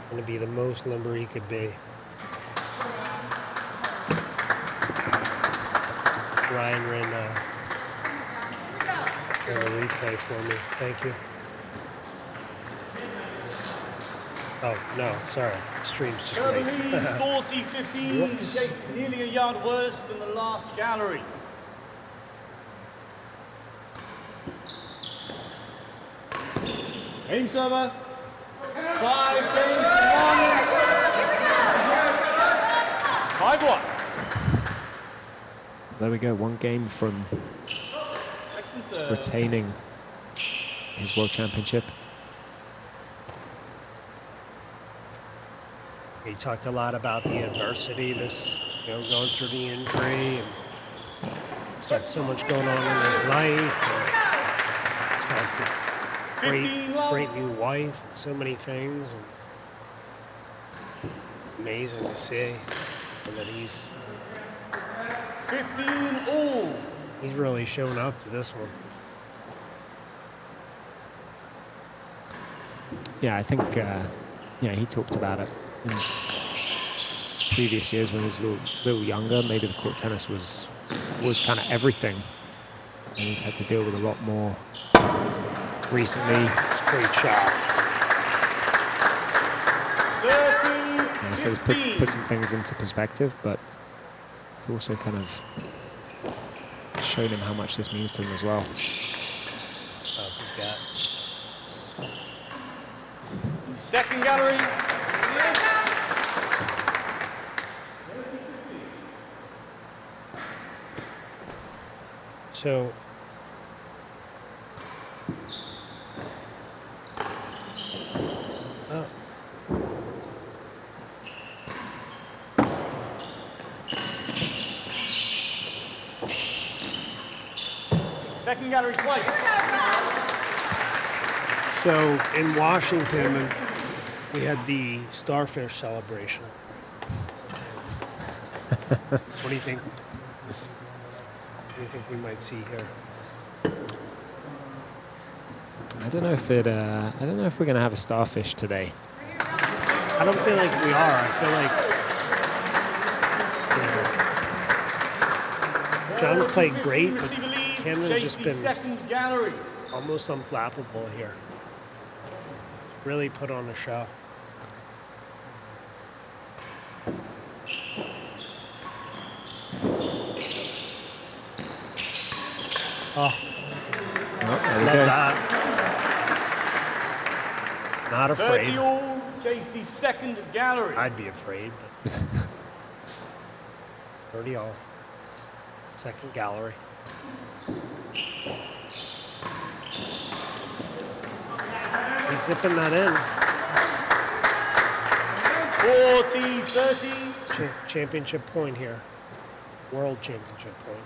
Trying to be the most limber he could be. Ryan ran a replay for me. Thank you. Oh, no, sorry. Stream's just Further late. lead, 40-15. Whoops. Chase, nearly a yard worse than the last gallery. Aim server. 5 games to 1. 5-1. There we go, one game from Second serve. retaining his world championship. He talked a lot about the adversity, going through the injury, and he's got so much going on in his life. And he's got a 15 love. great new wife and so many things. And it's amazing to see and that he's 15 all. really shown up to this one. Yeah, I think he talked about it in previous years when he was a little younger. Maybe the court tennis was kind of everything, and he's had to deal with a lot more recently. It's a great shot. 30, Yeah, so he's 15. put some things into perspective, but it's also kind of shown him how much this means to him as well. Oh, good gap. Second gallery. So, Second gallery twice. So in Washington, we had the starfish celebration. What do you think? What do you think we might see here? I don't know if we're going to have a starfish today. I don't feel like we are. I feel like John's played great, but Receiver leads, Camden's just JC been second gallery. almost unflappable here. Really put on a show. Oh, There we love go. that. Not 30 afraid. all, JC second gallery. I'd be afraid, but 30 all. Second gallery. He's zipping that in. 40-30. Championship point here. World championship point.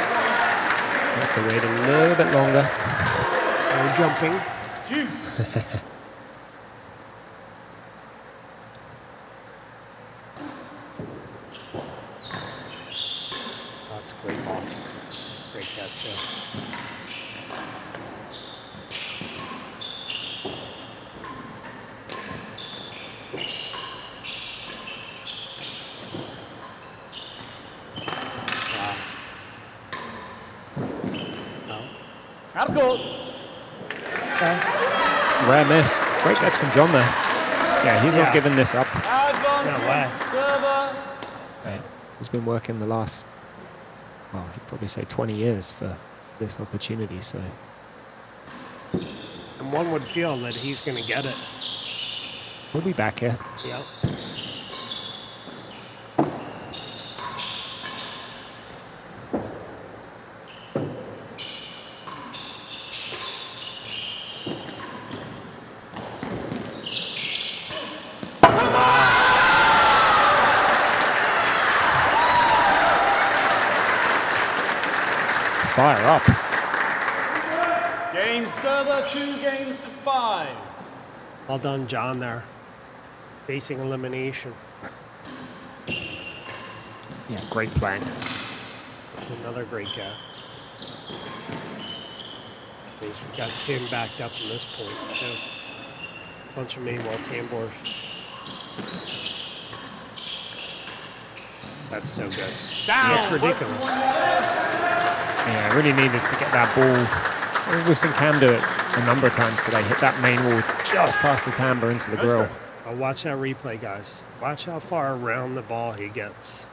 Have to wait a little bit longer. No jumping. That's a great ball. Great catch, too. Out of court. Rare miss. Great catch from John there. Yeah, he's Yeah. not giving this up. Advantage. No way. Server. Right. He's been working the last, well, he'd probably say 20 years for this opportunity. So And one would feel that he's going to get it. we'll be back here. Yeah. Fire up. Game server, 2-5. Well done, John, there. Facing elimination. Yeah, great playing. That's another great guy. He's got Tim backed up in this point, too. Bunch of Manuel tambors. That's so good. That's ridiculous. Yeah, really needed to get that ball. We've seen Cam do it a number of times today. Hit that main wall just past the timbre into the grill. Well, watch that replay, guys. Watch how far around the ball he gets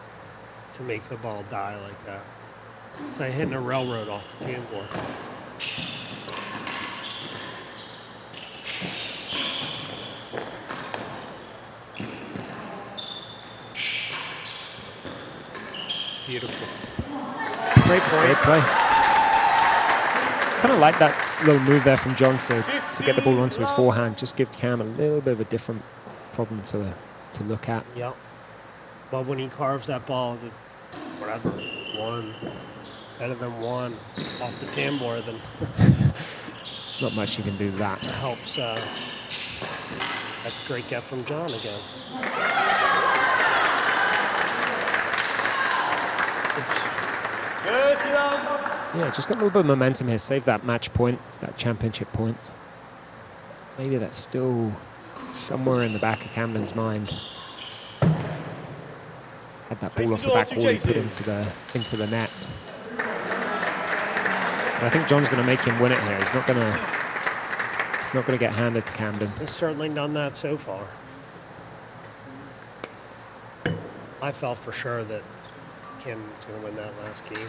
to make the ball die like that. It's like hitting a railroad off the tambor. Beautiful. Great It's play. great play. Kind of like that little move there from John to get the ball onto his forehand. Just give Cam a little bit of a different problem to look at. Yep. But when he carves that ball, whatever, one, better than one off the tambor, then Not much you can do with that. helps. That's a great get from John again. Oops. 30 love. Yeah, just got a little bit of momentum here. Save that match point, that championship point. Maybe that's still somewhere in the back of Camden's mind. Had that ball off the back wall he put into the net. But I think John's going to make him win it here. It's not going to get handed to Camden. He's certainly done that so far. I felt for sure that Camden was going to win that last game.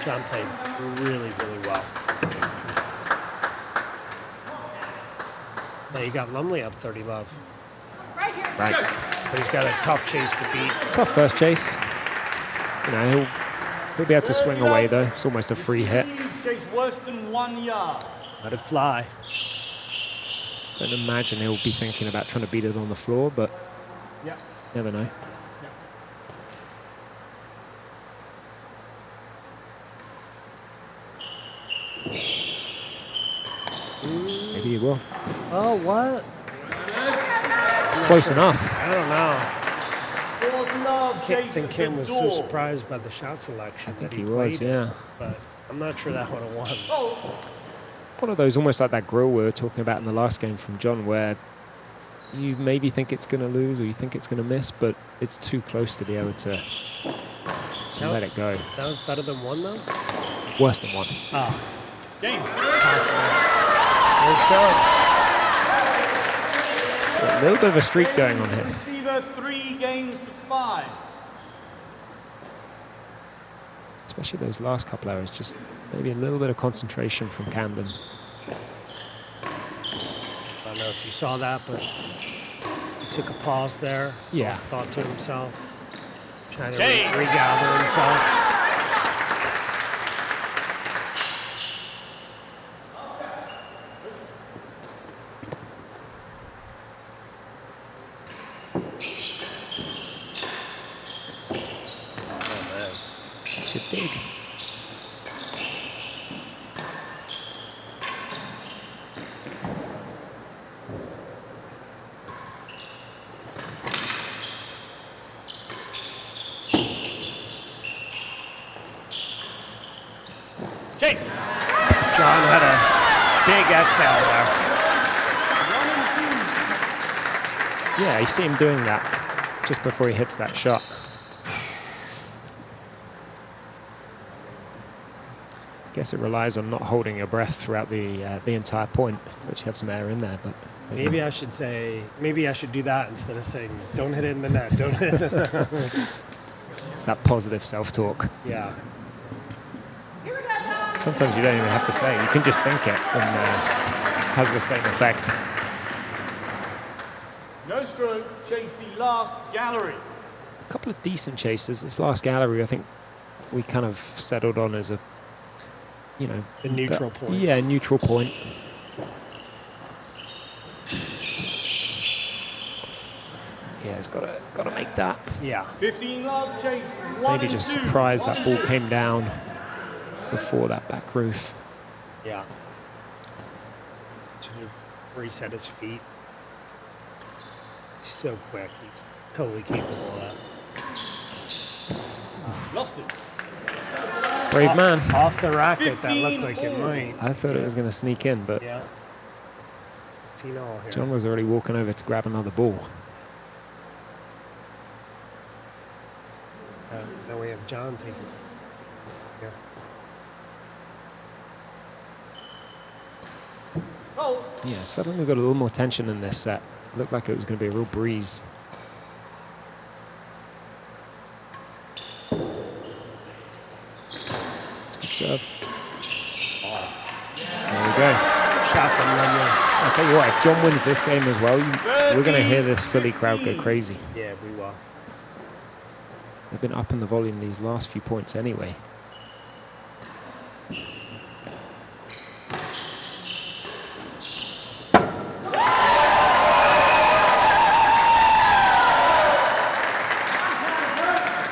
John played really, really well. Now you got Lumley up 30 love. Right. But he's got a tough chase to beat. Tough first chase. You know, he'll be able to swing away though. It's almost a free hit. Chase worse than 1 yard. Let it fly. Don't imagine he'll be thinking about trying to beat it on the floor, but Yep. never know. Maybe he will. Oh, what? close enough. I don't know. Fourth love, I Chase think at Kim the was so door. surprised by the shot selection. I think that he played was, it, yeah. But I'm not sure that would have won. One of those almost like that grill we were talking about in the last game from John, where you maybe think it's going to lose or you think it's going to miss, but it's too close to be able to let it go. That was better than one, though? Worse than one. Oh, Game. possible. There's John. So a little bit of a streak going on here. Receiver 3 games to 5. Especially those last couple hours, just maybe a little bit of concentration from Camden. I don't know if you saw that, but he took a pause there. Yeah. Thought to himself, trying to regather himself. It's a good dig. Chase. John had a big exhale there. Yeah, you see him doing that just before he hits that shot. Guess it relies on not holding your breath throughout the entire point, to actually have some air in there. But Maybe I should do that instead of saying, don't hit it in the net, don't hit it in the net. it's that positive self-talk. Yeah. Sometimes you don't even have to say it. You can just think it, and it has the same effect. No stroke, chase the last gallery. A couple of decent chases. This last gallery, I think we kind of settled on as a, A neutral point. Yeah, neutral point. Yeah, it's got to make that. Yeah. 15 love, chase 1 Maybe and just 2. surprised that 1 ball and 2. came down before that back roof. Yeah. Should have reset his feet. He's so quick. He's totally capable of that. Lost it. Brave man. Off the racket, that looked like it might. I thought it was going to sneak in, but Yeah. 15 all here. John was already walking over to grab another ball. Now we have John taking. Yeah. Oh, Yeah, suddenly we got a little more tension in this set. Looked like it was going to be a real breeze. It's a good serve. There we go. Shot from Lumley. I'll tell you what, if John wins this game as well, we're going to hear this Philly crowd go crazy. Yeah, we will. They've been upping the volume these last few points anyway.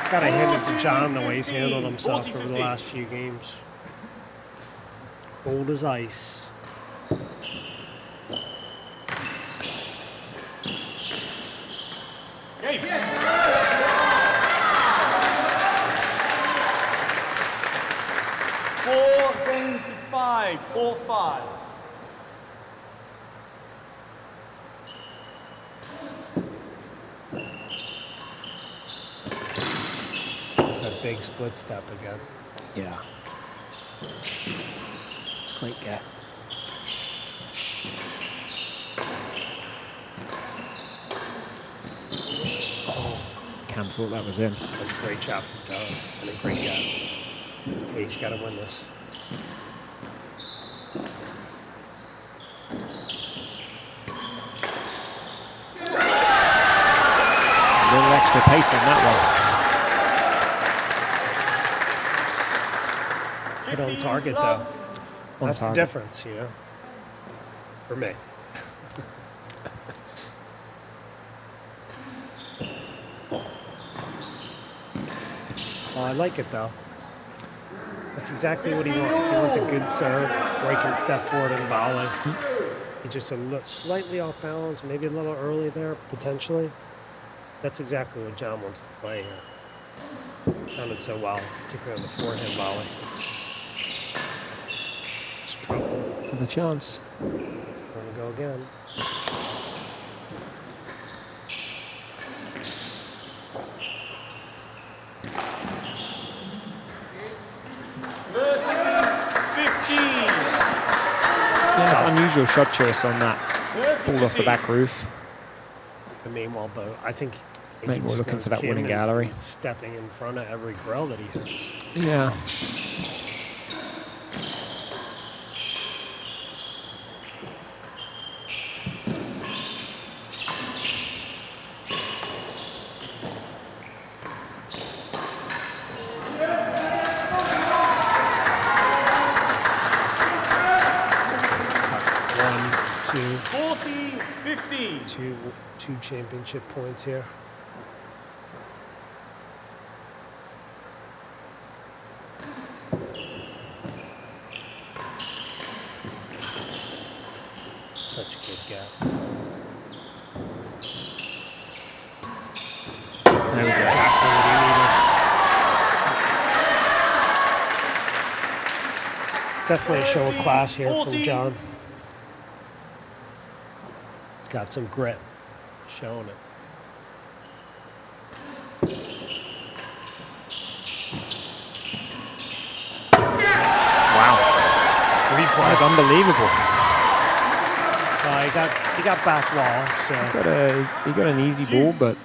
Gotta hand it to John the way he's handled himself over the last few games. Cold as ice. game. 4 games to 5. 4-5. It's that big split step again. Yeah. It's a great get. Oh, Cam thought that was in. That's a great shot from John and a great get. Okay, he's got to win this. A little extra pace on that one. Hit on target, though. On That's the target. difference, you know, for me. Oh, I like it, though. That's exactly what he wants. He wants a good serve where he can step forward and volley. He just slightly off balance, maybe a little early there, potentially. That's exactly what John wants to play here. Sounded so well, particularly on the forehand volley. It's trouble. With a chance. Gonna go again. Yeah, it's unusual shot choice on that ball off the back roof. But meanwhile, I think Maybe we're looking for that winning gallery. Stepping in front of every grill that he hits. Yeah. Two. 40-50. Two championship points here. Such a good gap. There we go. Exactly what he needed. Definitely a show of class here from John. He's got some grit, showing it. Wow. That's unbelievable. He got back wall, so He got an easy ball, but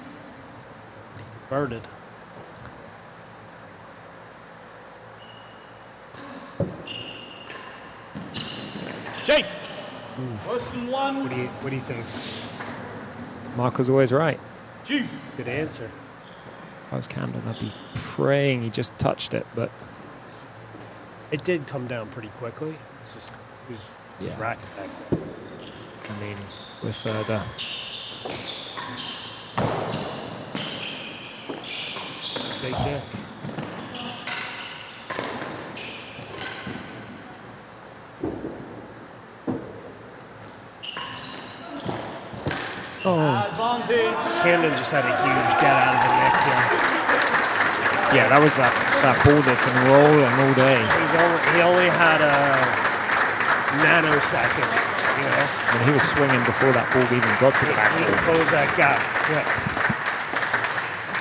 he converted. Jake. Worse than one. What do you think? Mark was always right. Two. Good answer. If I was Camden, I'd be praying he just touched it, but It did come down pretty quickly. It's just his racket that quick. I mean, with the Big dick. Advantage. Camden just had a huge get out of the neck here. yeah, that was that ball that's been rolling all day. He only had a nanosecond, you know. And he was swinging before that ball even got to the back. He can close that gap quick.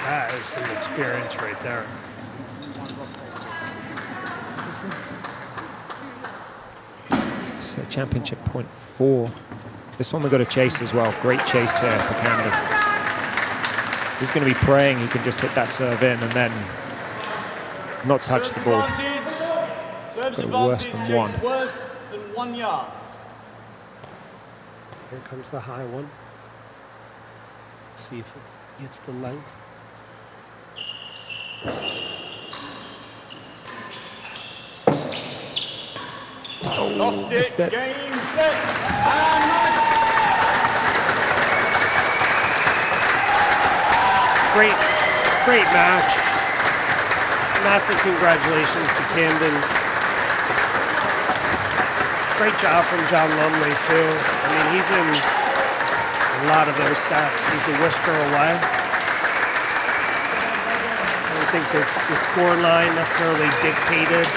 That is some experience right there. So championship point 4. This one we got a chase as well. Great chase here for Camden. He's going to be praying he can just hit that serve in and then not touch the ball. Service Got worse advantage. than one. Jake's worse than 1 yard. Here comes the high one. See if it gets the length. Lost it. missed it. Game set. And Great match. Massive congratulations to Camden. Great job from John Lumley too. I mean, he's in a lot of those sets. He's a whisker away. I don't think the score line necessarily dictated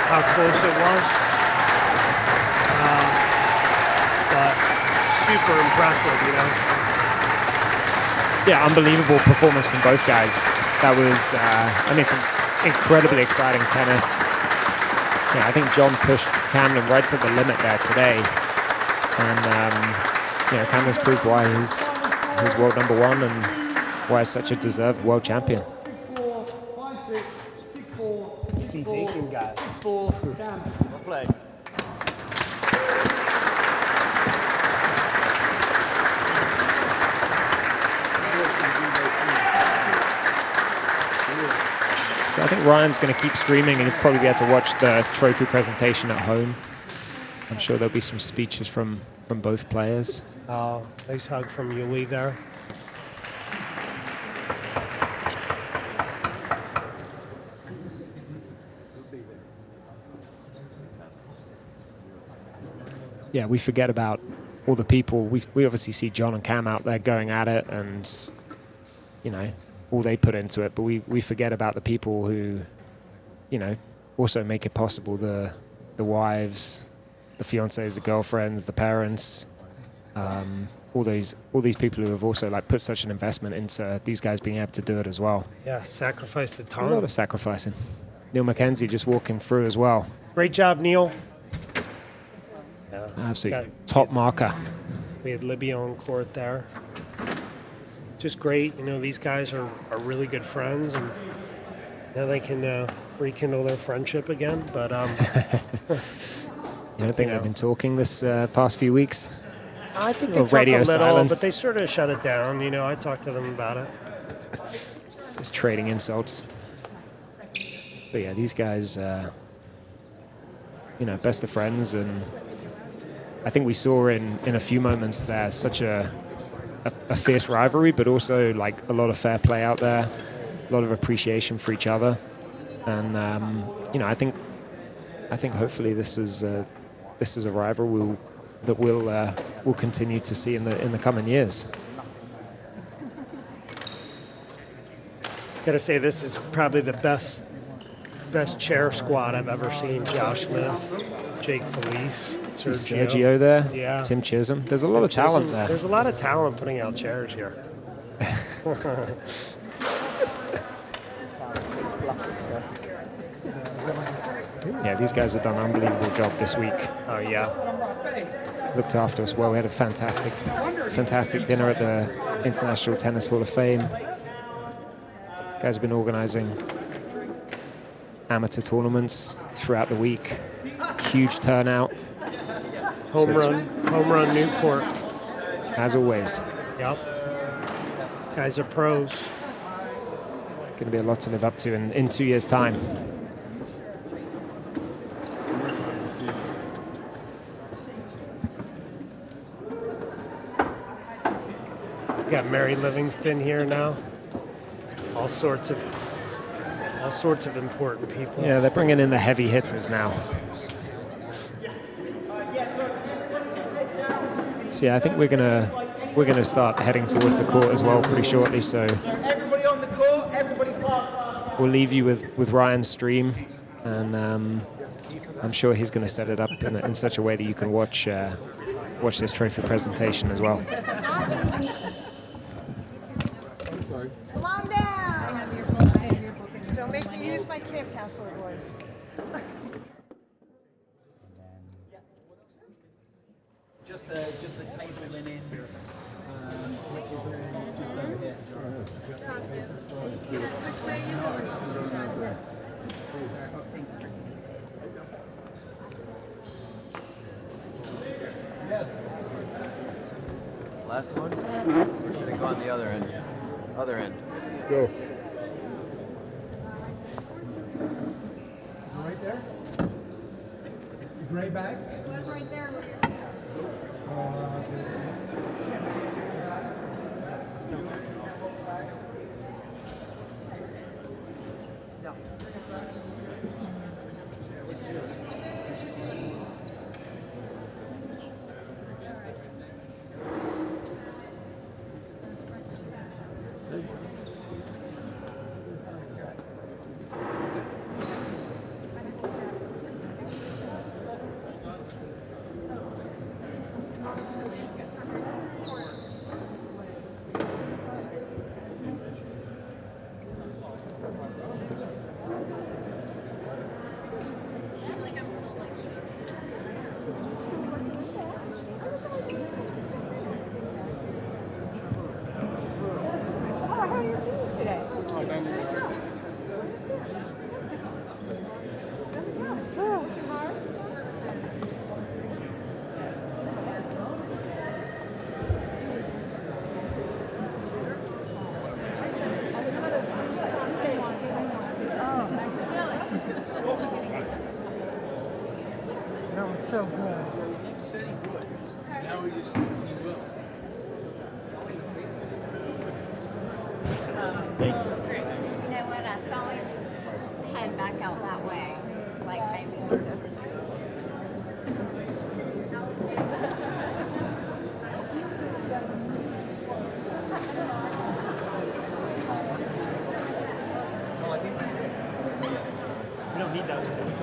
how close it was. But super impressive, you know. Yeah, unbelievable performance from both guys. That was, some incredibly exciting tennis. Yeah, I think John pushed Camden right to the limit there today. And, Camden's proved why he's world number 1 and why he's such a deserved world champion. 6-4, 5-6, 6-4, It's these Aiken guys. 6-4, Camden. Well played. So I think Ryan's going to keep streaming and you'll probably be able to watch the trophy presentation at home. I'm sure there'll be some speeches from both players. Nice hug from Yuli there. we forget about all the people. We obviously see John and Cam out there going at it, and all they put into it. But we forget about the people who, also make it possible. The wives, the fiancés, the girlfriends, the parents, all these people who have also put such an investment into these guys being able to do it as well. Yeah, sacrificed a A ton. lot of sacrificing. Neil McKenzie just walking through as well. Great job, Neil. Absolutely top marker. We had Libby on court there. Just great. These guys are really good friends, and now they can rekindle their friendship again. But You don't think they've been talking this past few weeks? I think they Or talk a radio little, silence. but they sort of shut it down. I talked to them about it. Just trading insults. But yeah, these guys, best of friends, and I think we saw in a few moments there such a fierce rivalry, but also a lot of fair play out there, a lot of appreciation for each other, and I think hopefully this is a rivalry that we'll continue to see in the coming years. Gotta say, this is probably the best chair squad I've ever seen. Josh Smith, Jake Felice, Sergio there, yeah, Tim Chisholm. There's a lot of talent there. There's a lot of talent putting out chairs here. Yeah, these guys have done an unbelievable job this week. Oh yeah, Looked after us well. We had a fantastic dinner at the International Tennis Hall of Fame. Guys have been organizing amateur tournaments throughout the week. Huge turnout. home run Newport. As always. Yep. Guys are pros. Going to be a lot to live up to in 2 years' time. We got Mary Livingston here now. All sorts of important people. Yeah, they're bringing in the heavy hitters now. So yeah, I think we're gonna start heading towards the court as well pretty shortly. So Everybody on the court, everybody pass. we'll leave you with Ryan's stream, and I'm sure he's going to set it up in such a way that you can watch this trophy presentation as well. Come on down. Don't make me use my camp counselor voice. Just the table linens, which is just over here. Last one? Or should it go on the other end? Other end. Go. Right there? Gray bag? It was right there. That was so good. You know what? I saw him just head back out that way, like maybe just. I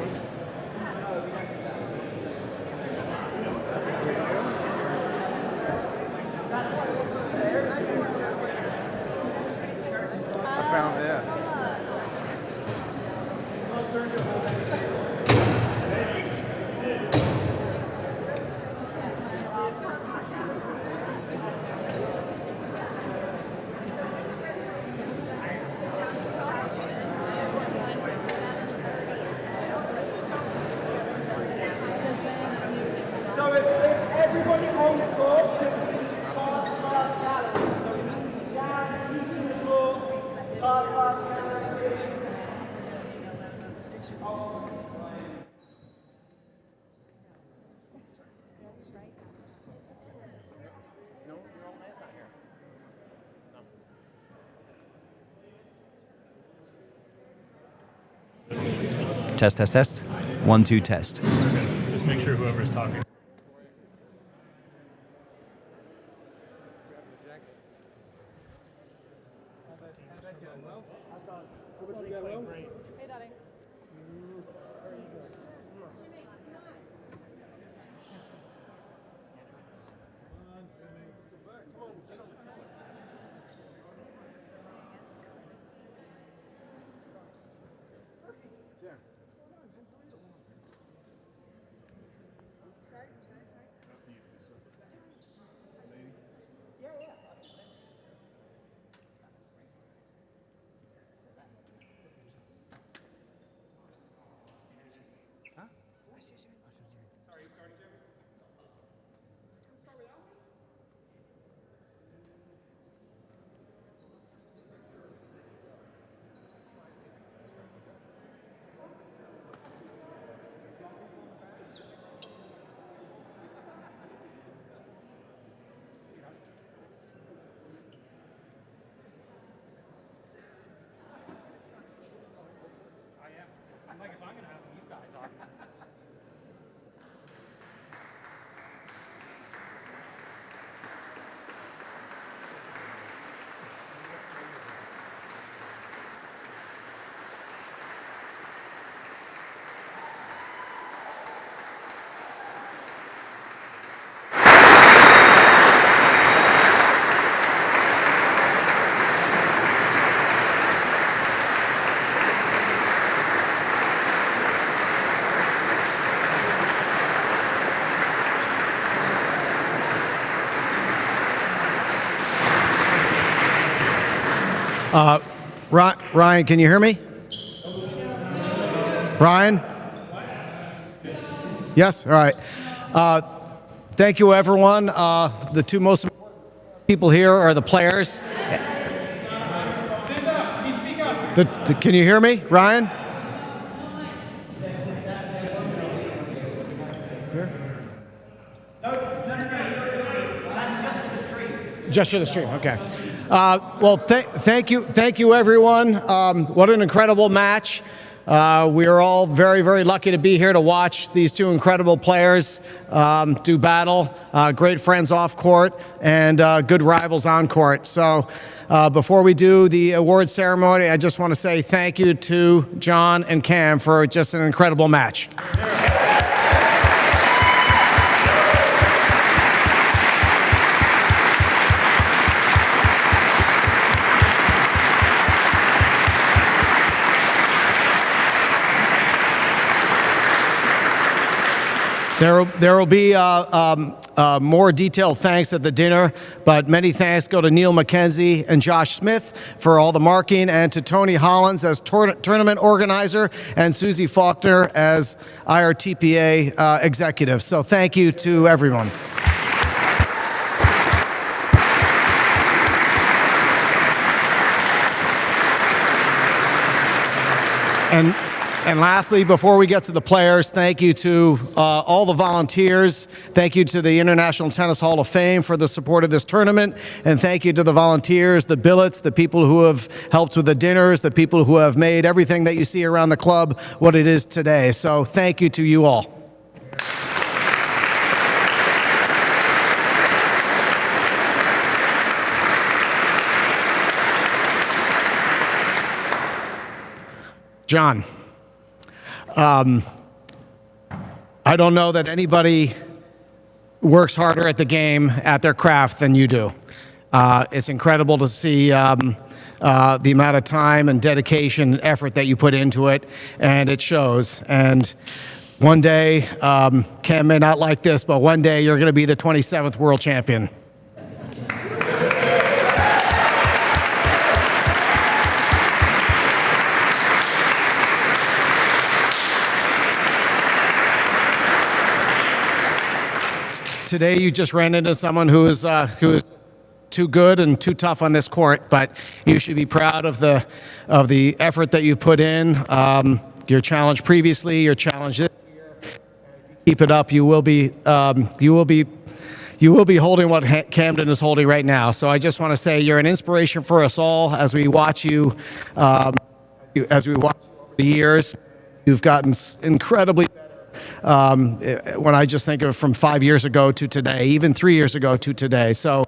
found this. So if everybody on the floor pass last gallery. So we need to be down, easy on the floor, pass last gallery. Test, test, test. 1, 2, test. Just make sure whoever's talking. Hey, darling. Ryan, can you hear me? Ryan? Yes? All right. Thank you, everyone. The two most important people here are the players. Can you hear me, Ryan? Just for the stream, okay. Well, thank you, everyone. What an incredible match. We are all very, very lucky to be here to watch these two incredible players do battle. Great friends off court and good rivals on court. So before we do the award ceremony, I just want to say thank you to John and Cam for just an incredible match. There will be more detailed thanks at the dinner, but many thanks go to Neil McKenzie and Josh Smith for all the marking, and to Tony Hollins as tournament organizer, and Susie Faulkner as IRTPA executive. So thank you to everyone. And lastly, before we get to the players, thank you to all the volunteers. Thank you to the International Tennis Hall of Fame for the support of this tournament. And thank you to the volunteers, the billets, the people who have helped with the dinners, the people who have made everything that you see around the club what it is today. So thank you to you all. John. I don't know that anybody works harder at the game, at their craft, than you do. It's incredible to see the amount of time and dedication and effort that you put into it, and it shows. And one day, Cam may not like this, but one day you're going to be the 27th world champion. Today you just ran into someone who is too good and too tough on this court, but you should be proud of the effort that you put in. Your challenge previously, your challenge this year. Keep it up. You will be holding what Camden is holding right now. So I just want to say you're an inspiration for us all as we watch you. As we watch you over the years, you've gotten incredibly better. When I just think of from 5 years ago to today, even 3 years ago to today. So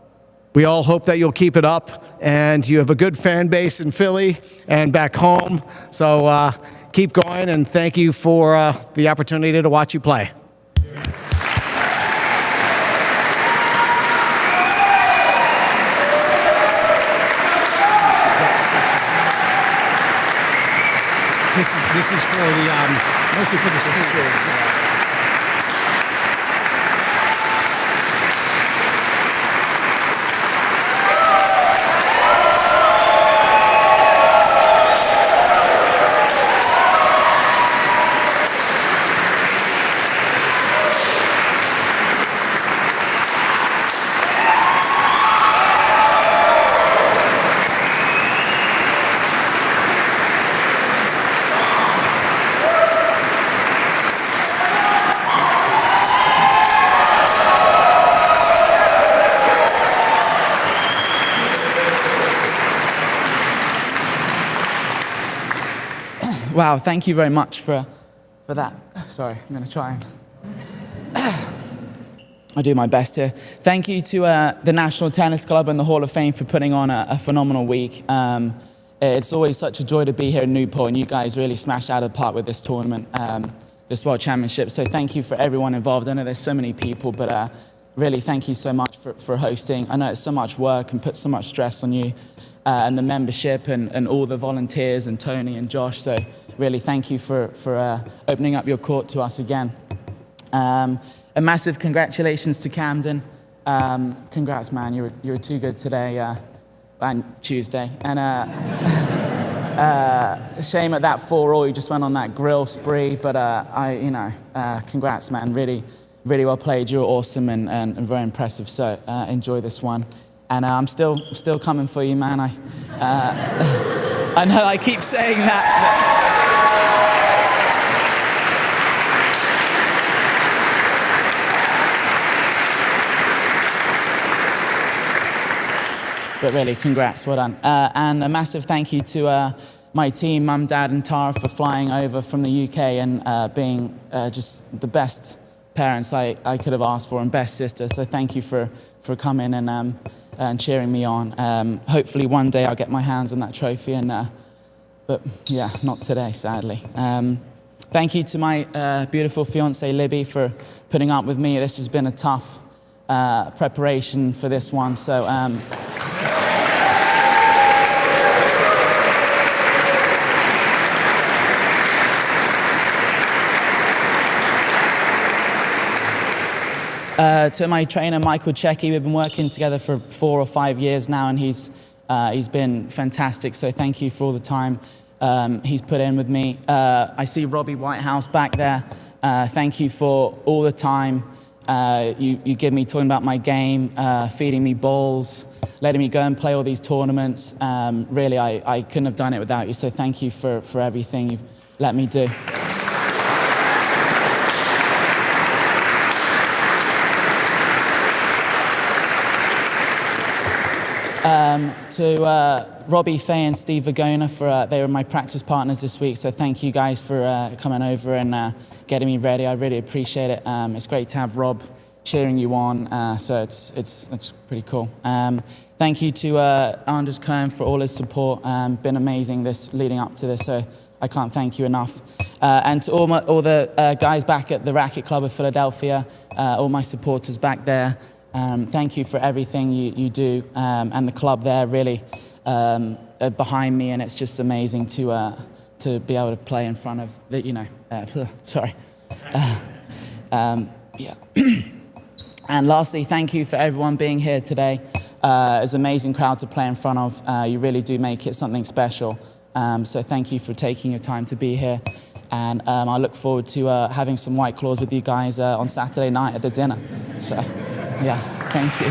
we all hope that you'll keep it up, and you have a good fan base in Philly and back home. So keep going, and thank you for the opportunity to watch you play. This is for the mostly for the speaker. Wow, thank you very much for that. Sorry, I'm going to try and I'll do my best here. Thank you to the National Tennis Club and the Hall of Fame for putting on a phenomenal week. It's always such a joy to be here in Newport, and you guys really smashed out of the park with this tournament, this World Championship. So thank you for everyone involved. I know there's so many people, but really thank you so much for hosting. I know it's so much work and puts so much stress on you and the membership and all the volunteers and Tony and Josh. So really thank you for opening up your court to us again. A massive congratulations to Camden. Congrats, man. You were too good today and Tuesday. And shame at that 4-all. You just went on that grill spree. But congrats, man. Really, really well played. You were awesome and very impressive. So enjoy this one. And I'm still coming for you, man. I know I keep saying that. But really, congrats, well done. And a massive thank you to my team, Mum, Dad, and Tara for flying over from the UK and being just the best parents I could have asked for and best sister. So thank you for coming and cheering me on. Hopefully one day I'll get my hands on that trophy, but yeah, not today, sadly. Thank you to my beautiful fiancée, Libby, for putting up with me. This has been a tough preparation for this one. So. To my trainer, Michael Checky, we've been working together for 4 or 5 years now, and he's been fantastic. So thank you for all the time he's put in with me. I see Robbie Whitehouse back there. Thank you for all the time you give me talking about my game, feeding me balls, letting me go and play all these tournaments. Really, I couldn't have done it without you. So thank you for everything you've let me do. To Robbie, Faye, and Steve Vagona, they were my practice partners this week. So thank you guys for coming over and getting me ready. I really appreciate it. It's great to have Rob cheering you on. So it's pretty cool. Thank you to Anders Kern for all his support. Been amazing leading up to this. So I can't thank you enough. And to all the guys back at the Racquet Club of Philadelphia, all my supporters back there, thank you for everything you do, and the club there really are behind me, and it's just amazing to be able to play in front of the, sorry. Yeah. And lastly, thank you for everyone being here today. It's an amazing crowd to play in front of. You really do make it something special. So thank you for taking your time to be here. And I look forward to having some White Claws with you guys on Saturday night at the dinner. So, yeah, thank you.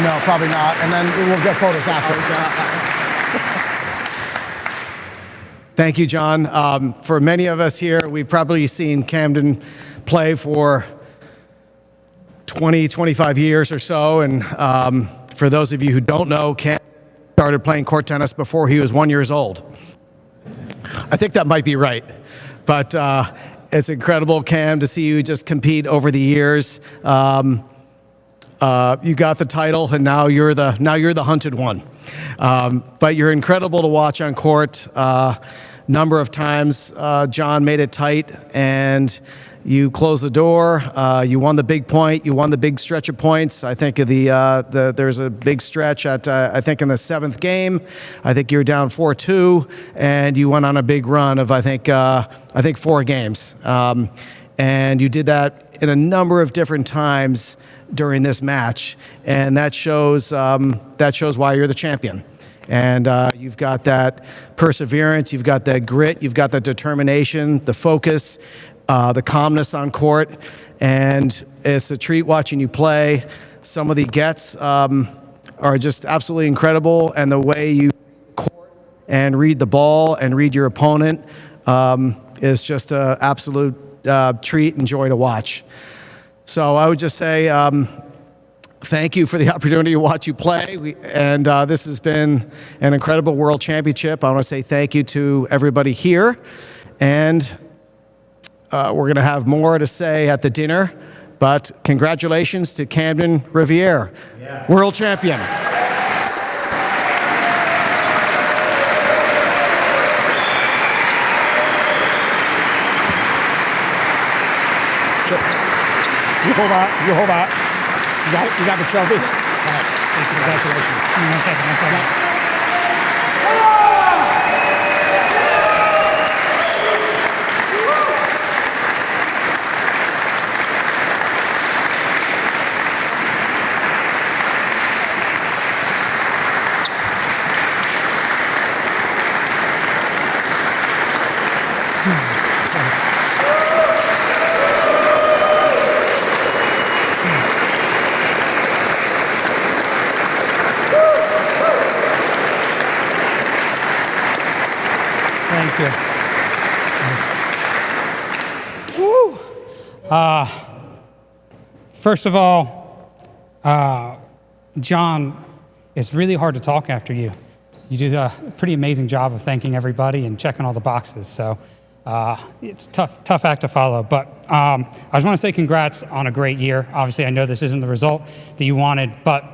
No, probably not. And then we'll get photos after. Thank you, John. For many of us here, we've probably seen Camden play for 20, 25 years or so. And for those of you who don't know, Camden started playing court tennis before he was 1 year old. I think that might be right. But it's incredible, Cam, to see you just compete over the years. You got the title, and now you're the hunted one. But you're incredible to watch on court. Number of times, John made it tight, and you closed the door. You won the big point. You won the big stretch of points. I think of there's a big stretch at I think in the 7th game. I think you were down 4-2, and you went on a big run of I think 4 games. And you did that in a number of different times during this match, and that shows why you're the champion. And you've got that perseverance, you've got that grit, you've got the determination, the focus, the calmness on court, and it's a treat watching you play. Some of the gets are just absolutely incredible, and the way you court and read the ball and read your opponent is just an absolute treat and joy to watch. So I would just say thank you for the opportunity to watch you play. This has been an incredible World Championship. I want to say thank you to everybody here. And we're going to have more to say at the dinner. But congratulations to Camden Riviere, World Champion. You hold that. You got the trophy? All right. Congratulations. One second. First of all, John, it's really hard to talk after you. You do a pretty amazing job of thanking everybody and checking all the boxes. So it's a tough act to follow. But I just want to say congrats on a great year. Obviously, I know this isn't the result that you wanted, but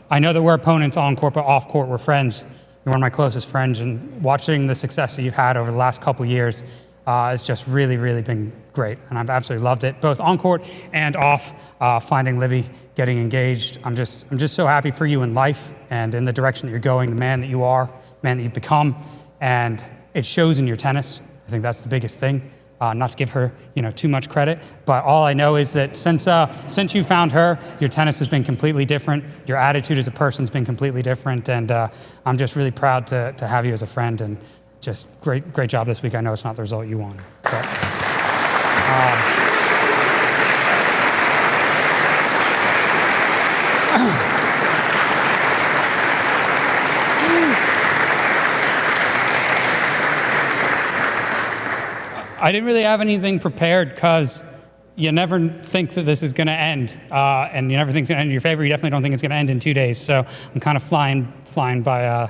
I know that we're opponents on court, but off court, we're friends. You're one of my closest friends, and watching the success that you've had over the last couple years has just really, really been great. And I've absolutely loved it, both on court and off, finding Libby, getting engaged. I'm just so happy for you in life and in the direction that you're going, the man that you are, the man that you've become. And it shows in your tennis. I think that's the biggest thing. Not to give her, too much credit, but all I know is that since you found her, your tennis has been completely different. Your attitude as a person's been completely different, and I'm just really proud to have you as a friend. And just great job this week. I know it's not the result you wanted, but. I didn't really have anything prepared because you never think that this is going to end, and you never think it's going to end in your favor. You definitely don't think it's going to end in 2 days. So I'm kind of flying by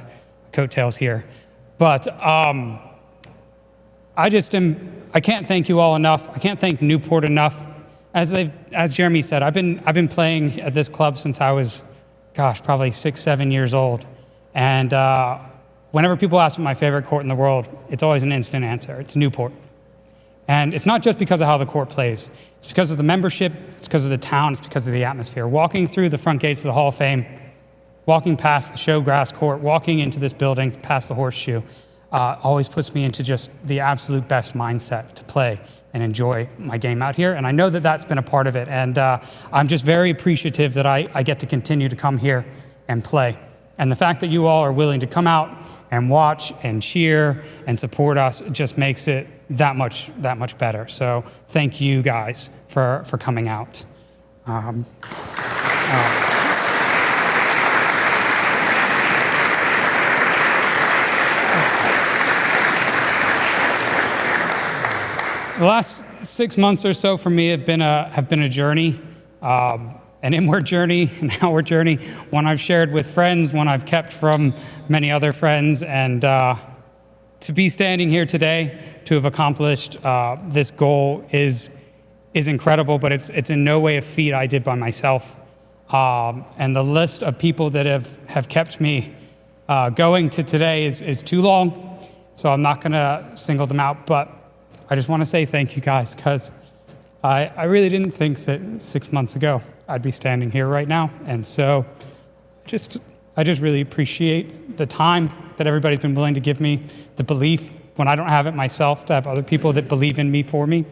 coattails here. But I can't thank you all enough. I can't thank Newport enough. as Jeremy said, I've been playing at this club since I was, probably 6, 7 years old. And whenever people ask me my favorite court in the world, it's always an instant answer. It's Newport. And it's not just because of how the court plays. It's because of the membership, it's because of the town, it's because of the atmosphere. Walking through the front gates of the Hall of Fame, walking past the showgrass court, walking into this building, past the horseshoe, always puts me into just the absolute best mindset to play and enjoy my game out here. And I know that that's been a part of it. And I'm just very appreciative that I get to continue to come here and play. And the fact that you all are willing to come out and watch and cheer and support us just makes it that much better. So thank you guys for coming out. The last 6 months or so for me have been a journey, an inward journey, an outward journey, one I've shared with friends, one I've kept from many other friends, and to be standing here today, to have accomplished this goal is incredible, but it's in no way a feat I did by myself. And the list of people that have kept me going to today is too long, so I'm not gonna single them out, but I just wanna say thank you guys, because I really didn't think that 6 months ago I'd be standing here right now. And so I just really appreciate the time that everybody's been willing to give me, the belief when I don't have it myself, to have other people that believe in me for me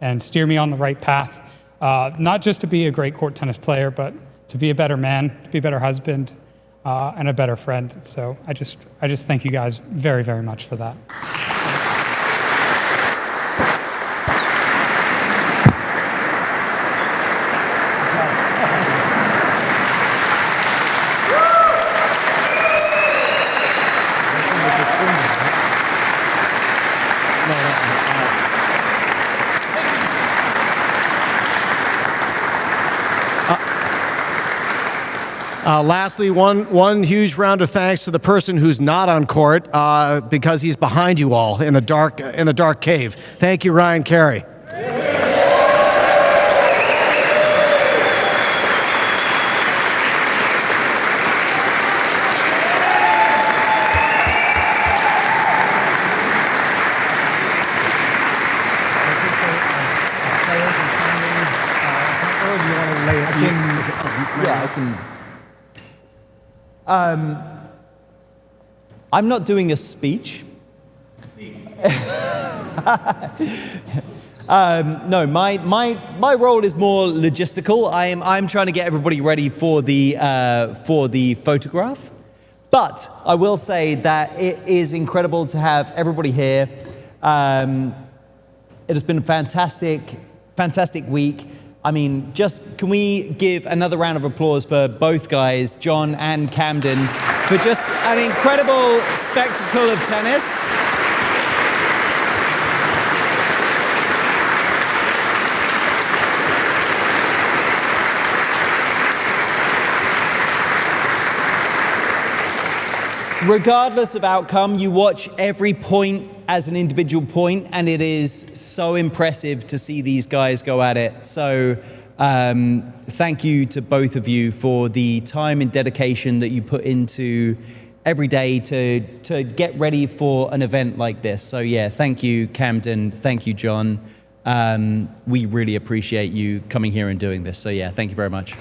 and steer me on the right path. Not just to be a great court tennis player, but to be a better man, to be a better husband, and a better friend. So I just thank you guys very, very much for that. Lastly, one huge round of thanks to the person who's not on court because he's behind you all in a dark cave. Thank you, Ryan Carey. I'm not doing a speech. No, my role is more logistical. I'm trying to get everybody ready for the photograph. But I will say that it is incredible to have everybody here. It has been a fantastic week. I mean, can we give another round of applause for both guys, John and Camden, for just an incredible spectacle of tennis. Regardless of outcome, you watch every point as an individual point, and it is so impressive to see these guys go at it. So thank you to both of you for the time and dedication that you put into every day to get ready for an event like this. So yeah, thank you, Camden. Thank you, John. We really appreciate you coming here and doing this. So yeah, thank you very much.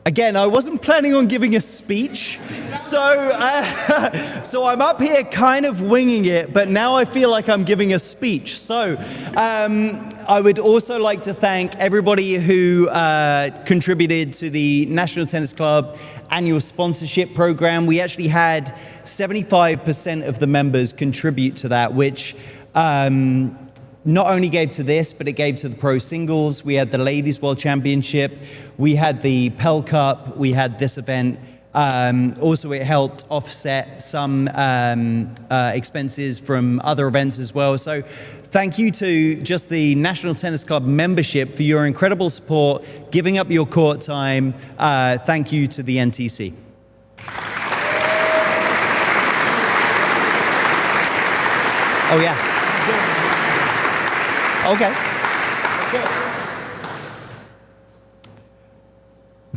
Again, I wasn't planning on giving a speech, so I'm up here kind of winging it, but now I feel like I'm giving a speech. So I would also like to thank everybody who contributed to the National Tennis Club annual sponsorship program. We actually had 75% of the members contribute to that, which not only gave to this, but it gave to the pro singles. We had the Ladies World Championship. We had the Pell Cup. We had this event. Also, it helped offset some expenses from other events as well. So thank you to just the National Tennis Club membership for your incredible support, giving up your court time. Thank you to the NTC. Oh, yeah. Okay.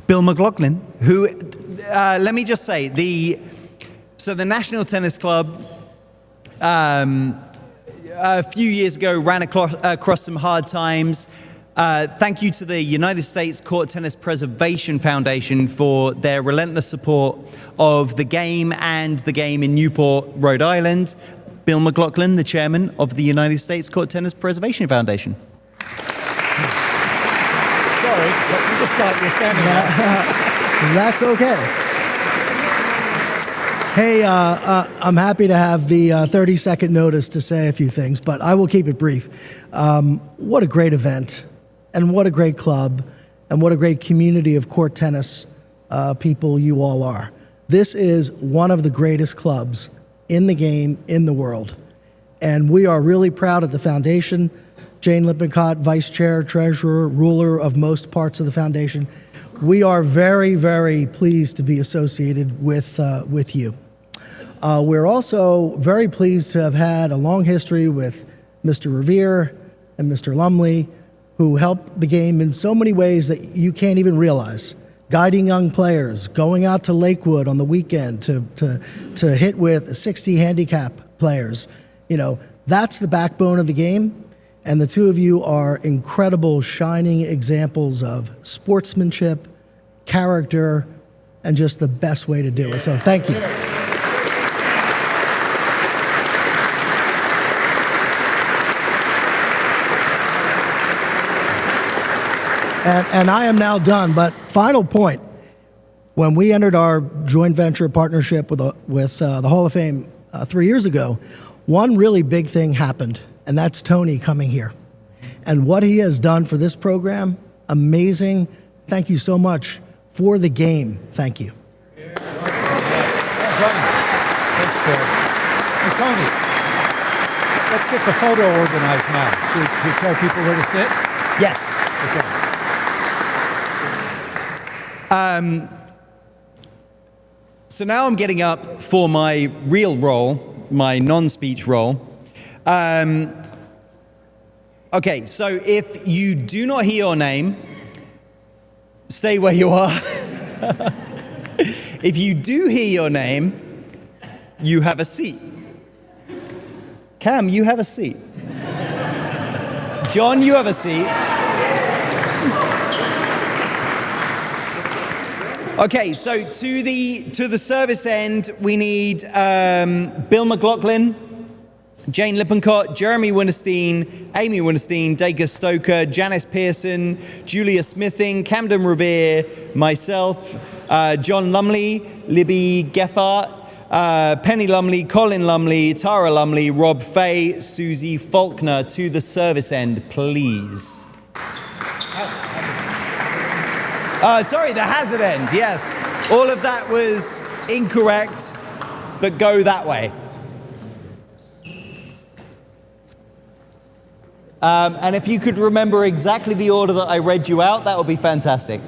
Bill McLaughlin, who, let me just say, the National Tennis Club, a few years ago, ran across some hard times. Thank you to the United States Court Tennis Preservation Foundation for their relentless support of the game and the game in Newport, Rhode Island. Bill McLaughlin, the chairman of the United States Court Tennis Preservation Foundation. Sorry, but you just thought you're standing there. That's okay. Hey, I'm happy to have the 30-second notice to say a few things, but I will keep it brief. What a great event, and what a great club, and what a great community of court tennis people you all are. This is one of the greatest clubs in the game, in the world. And we are really proud at the foundation. Jane Lippincott, vice chair, treasurer, ruler of most parts of the foundation. We are very, very pleased to be associated with you. We're also very pleased to have had a long history with Mr. Riviere and Mr. Lumley, who helped the game in so many ways that you can't even realize. Guiding young players, going out to Lakewood on the weekend to hit with 60 handicap players. You know, that's the backbone of the game. And the two of you are incredible, shining examples of sportsmanship, character, and just the best way to do it. So thank you. And I am now done, but final point. When we entered our joint venture partnership with the Hall of Fame 3 years ago, one really big thing happened, and that's Tony coming here. And what he has done for this program, amazing. Thank you so much for the game. Thank you. Thanks, Bill. Hey, Tony, let's get the photo organized now. Should we tell people where to sit? Yes. Okay. So now I'm getting up for my real role, my non-speech role. Okay, so if you do not hear your name, stay where you are. If you do hear your name, you have a seat. Cam, you have a seat. John, you have a seat. Okay, so to the service end, we need Bill McLaughlin, Jane Lippincott, Jeremy Winterstein, Amy Winterstein, Dacre Stoker, Janice Pearson, Julia Smithing, Camden Riviere, myself, John Lumley, Libby Geffart, Penny Lumley, Colin Lumley, Tara Lumley, Rob Fay, Susie Faulkner to the service end, please. Sorry, the hazard end, yes. All of that was incorrect, but go that way. And if you could remember exactly the order that I read you out, that would be fantastic.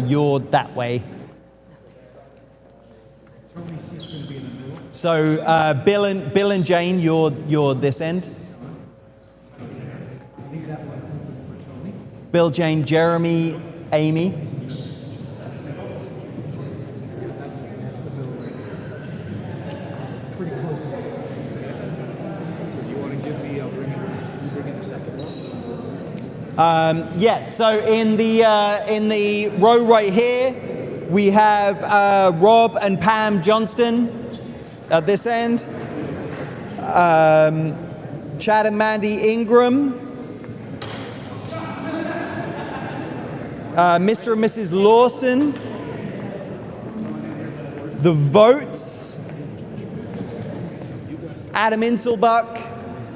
You're that way. So Bill and Jane, you're this end. Bill, Jane, Jeremy, Amy. Yes, so in the row right here, we have Rob and Pam Johnston at this end. Chad and Mandy Ingram. Mr. and Mrs. Lawson. The Votes. Adam Inselbuck.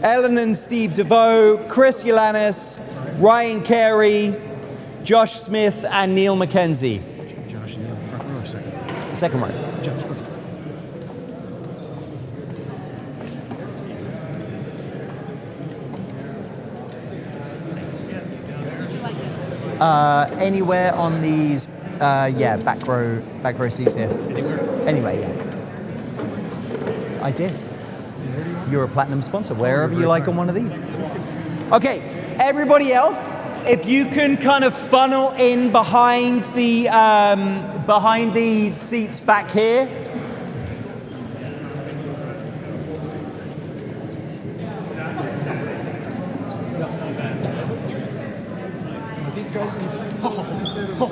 Ellen and Steve DeVoe. Chris Yalanis. Ryan Carey, Josh Smith, and Neil McKenzie. Josh, Neil, front row or second row? Second row. Josh, Anywhere on these, back row seats here. Anyway, yeah. I did. You're a platinum sponsor, wherever you like on one of these. Okay, everybody else, if you can kind of funnel in behind the seats back here.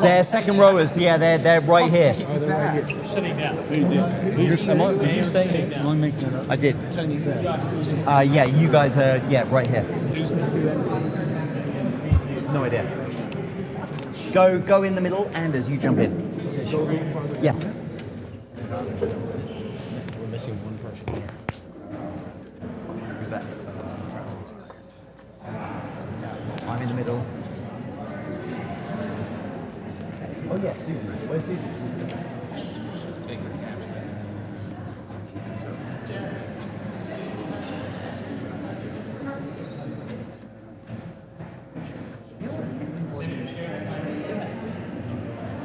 They're second rowers, yeah, they're right here. Sitting down. Who's this? Did you say? Am I making it up? I did. Yeah, you guys are, right here. No idea. Go in the middle, and as you jump in. Yeah. We're missing one person here. Who's that? I'm in the middle. Oh yeah, Susan. Where's Susan?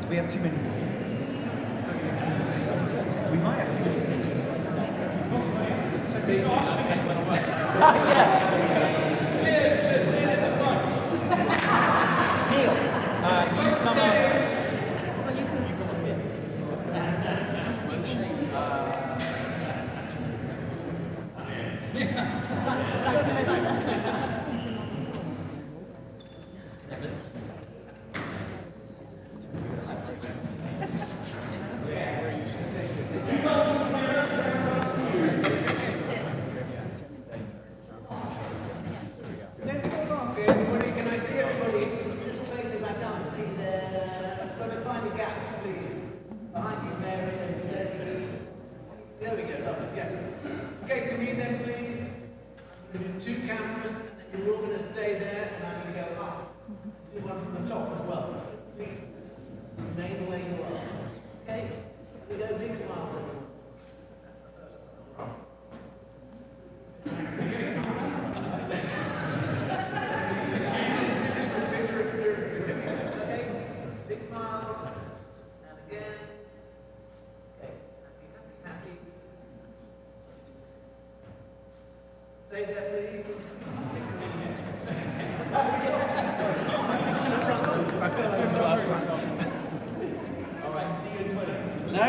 We have too many seats. We might have too many seats. Neil, you come up. Stay there, please. All right, see you in 20. No.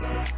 Bye.